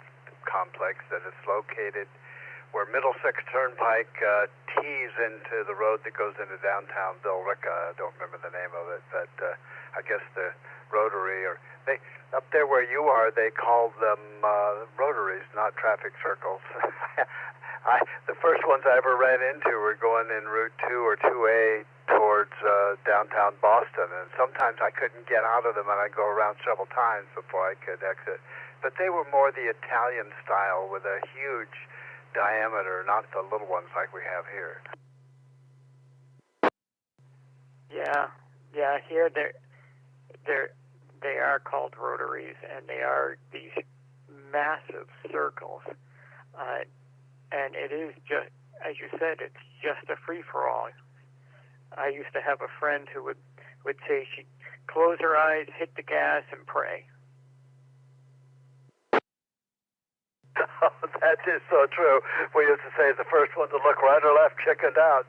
F: complex that is located where Middlesex Turnpike tees into the road that goes into downtown Billerica. I don't remember the name of it, but I guess the rotary, or they up there where you are, they call them rotaries, not traffic circles. The first ones I ever ran into were going in Route 2 or 2A towards downtown Boston, and sometimes I couldn't get out of them, and I'd go around several times before I could exit. But they were more the Italian style with a huge diameter, not the little ones like we have here.
K: Yeah, here they are called rotaries, and they are these massive circles. And it is just, as you said, it's just a free-for-all. I used to have a friend who would say she'd close her eyes, hit the gas, and pray.
F: That is so true. We used to say the first one to look right or left chickened out.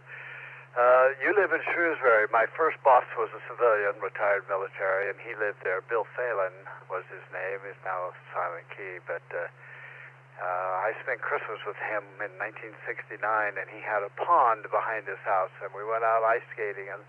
F: You live in Shrewsbury. My first boss was a civilian, retired military, and he lived there. Bill Phelan was his name. He's now a Silent Key. But I spent Christmas with him in 1969, and he had a pond behind his house, and we went out ice skating. And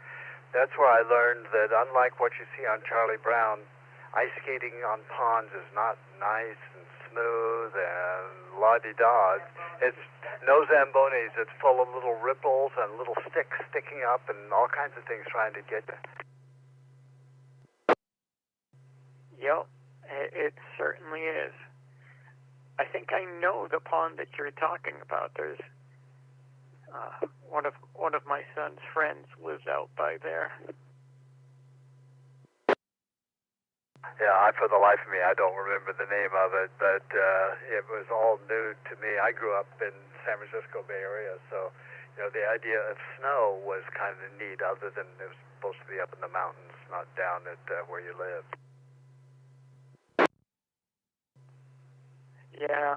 F: that's where I learned that unlike what you see on Charlie Brown, ice skating on ponds is not nice and smooth and la-di-da. It's no Zambonis. It's full of little ripples and little sticks sticking up and all kinds of things trying to get you.
K: Yep, it certainly is. I think I know the pond that you're talking about. There's one of my son's friends lives out by there.
F: Yeah, for the life of me, I don't remember the name of it, but it was all new to me. I grew up in San Francisco Bay Area, so the idea of snow was kind of neat, other than it was supposed to be up in the mountains, not down at where you lived.
K: Yeah,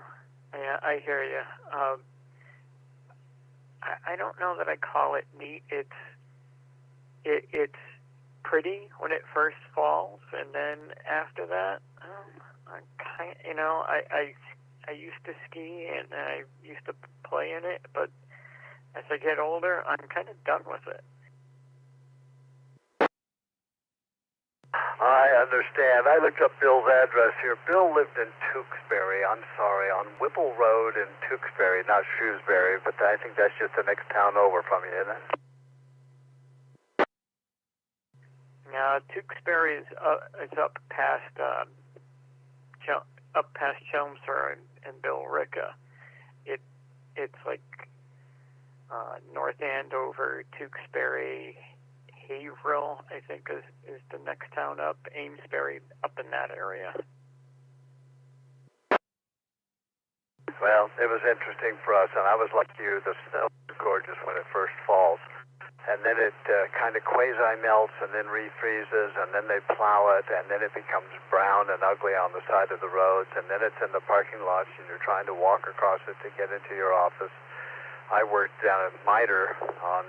K: I hear you. I don't know that I call it neat. It's pretty when it first falls, and then after that, I used to ski and I used to play in it, but as I get older, I'm kind of done with it.
F: I understand. I looked up Bill's address here. Bill lived in Tewksbury, on Whipple Road in Tewksbury, not Shrewsbury, but I think that's just the next town over from you, isn't it?
K: Now, Tewksbury is up past Chelmsford and Billerica. It's like North Andover, Tewksbury, Haverhill, I think is the next town up, Amesbury, up in that area.
F: Well, it was interesting for us, and I was like you, the snow is gorgeous when it first falls. And then it kind of quasi-melts and then refreezes, and then they plow it, and then it becomes brown and ugly on the side of the roads, and then it's in the parking lots, and you're trying to walk across it to get into your office. I worked down at MITRE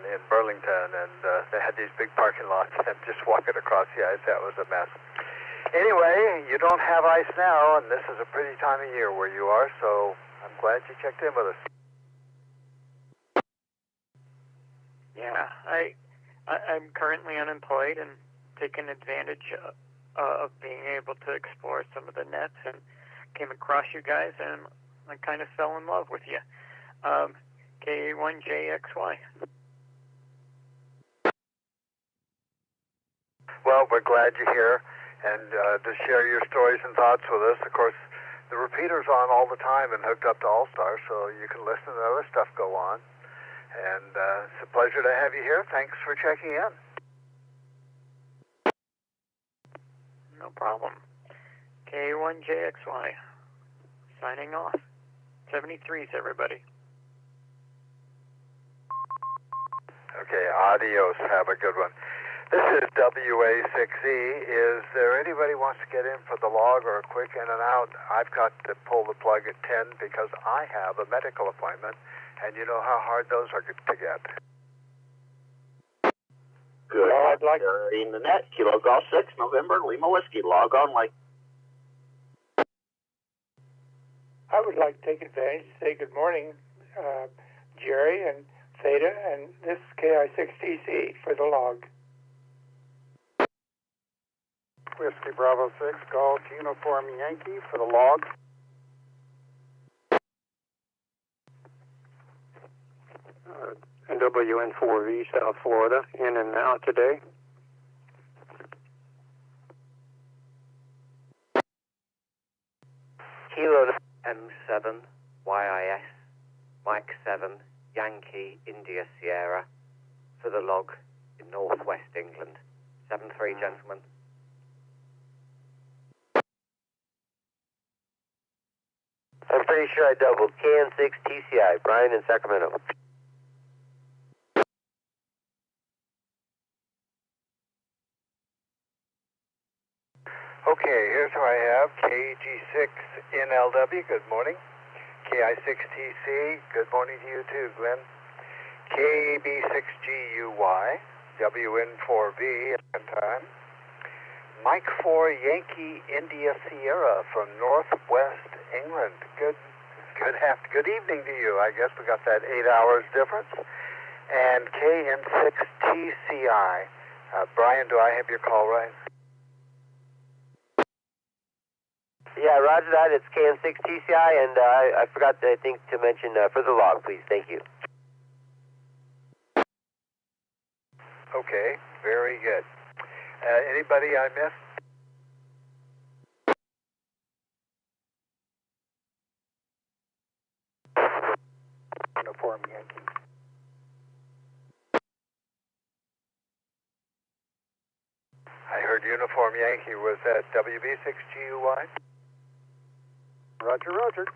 F: in Burlington, and they had these big parking lots, and just walking across the ice, that was a mess. Anyway, you don't have ice now, and this is a pretty time of year where you are, so I'm glad you checked in with us.
K: Yeah, I'm currently unemployed and taking advantage of being able to explore some of the nets, and came across you guys, and I kind of fell in love with you. K1JXY.
F: Well, we're glad you're here, and to share your stories and thoughts with us. Of course, the repeater's on all the time and hooked up to AllStar, so you can listen to other stuff go on. And it's a pleasure to have you here. Thanks for checking in.
K: No problem. K1JXY. Signing off. 73s, everybody.
F: Okay, adios. Have a good one. This is W6EK. Is there anybody wants to get in for the log or a quick in and out? I've got to pull the plug at 10 because I have a medical appointment. And you know how hard those are to get.
L: Good. Well, I'd like in the net, Kilo Golf 6, November, Lima Whiskey. Log on like.
M: I would like to take advantage to say good morning, Gerry and Theta, and this is KI6TC for the log.
X: Whiskey Bravo 6, Golf Uniform Yankee for the log. WN4V, South Florida, in and out today.
N: Kilo M7, YIS, Mike 7, Yankee, India Sierra, for the log in northwest England. 7-3, gentlemen.
R: I'm pretty sure I doubled. KN6 TCI, Brian in Sacramento.
F: Okay, here's who I have. KG6NLW, good morning. KI6TC, good morning to you too, Glenn. KB6GUY, WN4V, at time. Mike 4 Yankee India Sierra from northwest England. Good evening to you. I guess we got that 8 hours difference. And KN6TCI. Brian, do I have your call right?
R: Yeah, roger that. It's KN6TCI, and I forgot, I think, to mention for the log, please. Thank you.
F: Okay, very good. Anybody I missed?
X: Uniform Yankee.
F: I heard Uniform Yankee. Was that WB6GUY?
X: Roger, roger.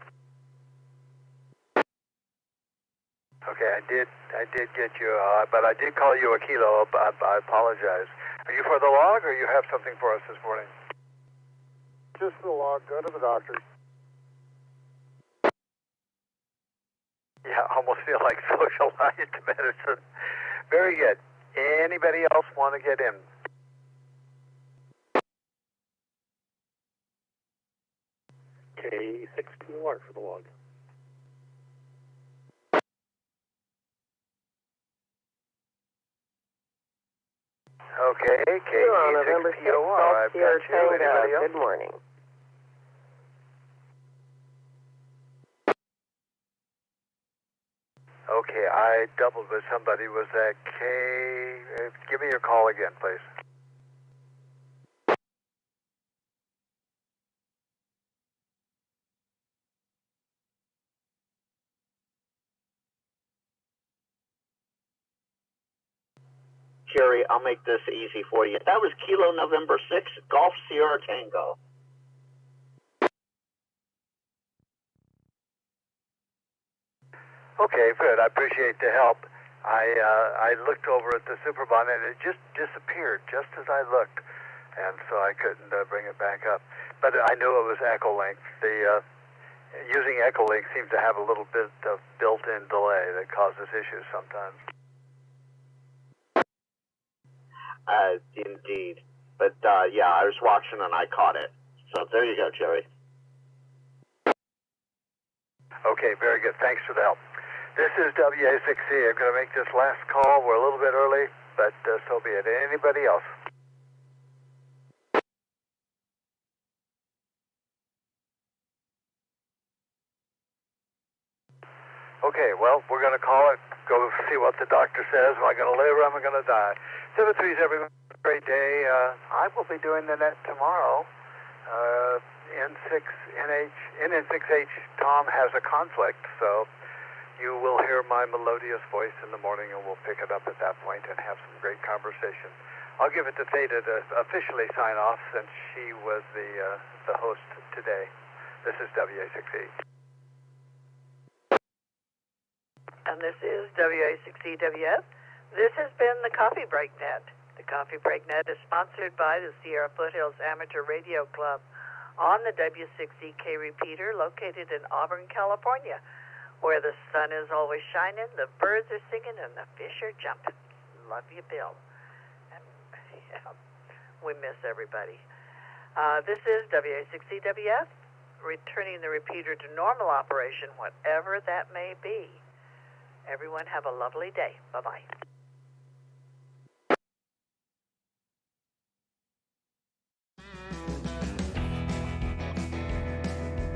F: Okay, I did get you, but I did call you a kilo. I apologize. Are you for the log, or you have something for us this morning?
X: Just the log. Go to the doctor.
F: Yeah, I almost feel like socialized medicine. Very good. Anybody else want to get in?
X: K6QR for the log.
F: Okay, KG6POR. I've got you. Anybody else?
R: Good morning.
F: Okay, I doubled with somebody. Was that K? Give me your call again, please.
L: Gerry, I'll make this easy for you. That was Kilo November 6, Golf Sierra Tango.
F: Okay, good. I appreciate the help. I looked over at the Superbond and it just disappeared just as I looked, and so I couldn't bring it back up. But I knew it was Echolink. Using Echolink seems to have a little bit of built-in delay that causes issues sometimes.
L: Indeed. But yeah, I was watching and I caught it. So there you go, Gerry.
F: Okay, very good. Thanks for the help. This is W6EK. I'm going to make this last call. We're a little bit early, but so be it. Anybody else? Okay, well, we're going to call it, go see what the doctor says. Am I going to live or am I going to die? 7-3s, everyone. Great day. I will be doing the net tomorrow. NN6H, Tom has a conflict, so you will hear my melodious voice in the morning, and we'll pick it up at that point and have some great conversation. I'll give it to Theta to officially sign off since she was the host today. This is W6EK.
B: And this is W6EWF. This has been the Coffee Break Net. The Coffee Break Net is sponsored by the Sierra Foothills Amateur Radio Club on the W6EK Repeater located in Auburn, California, where the sun is always shining, the birds are singing, and the fish are jumping. Love you, Bill. And, yeah, we miss everybody. This is W6EWF, returning the repeater to normal operation, whatever that may be. Everyone have a lovely day. Bye-bye.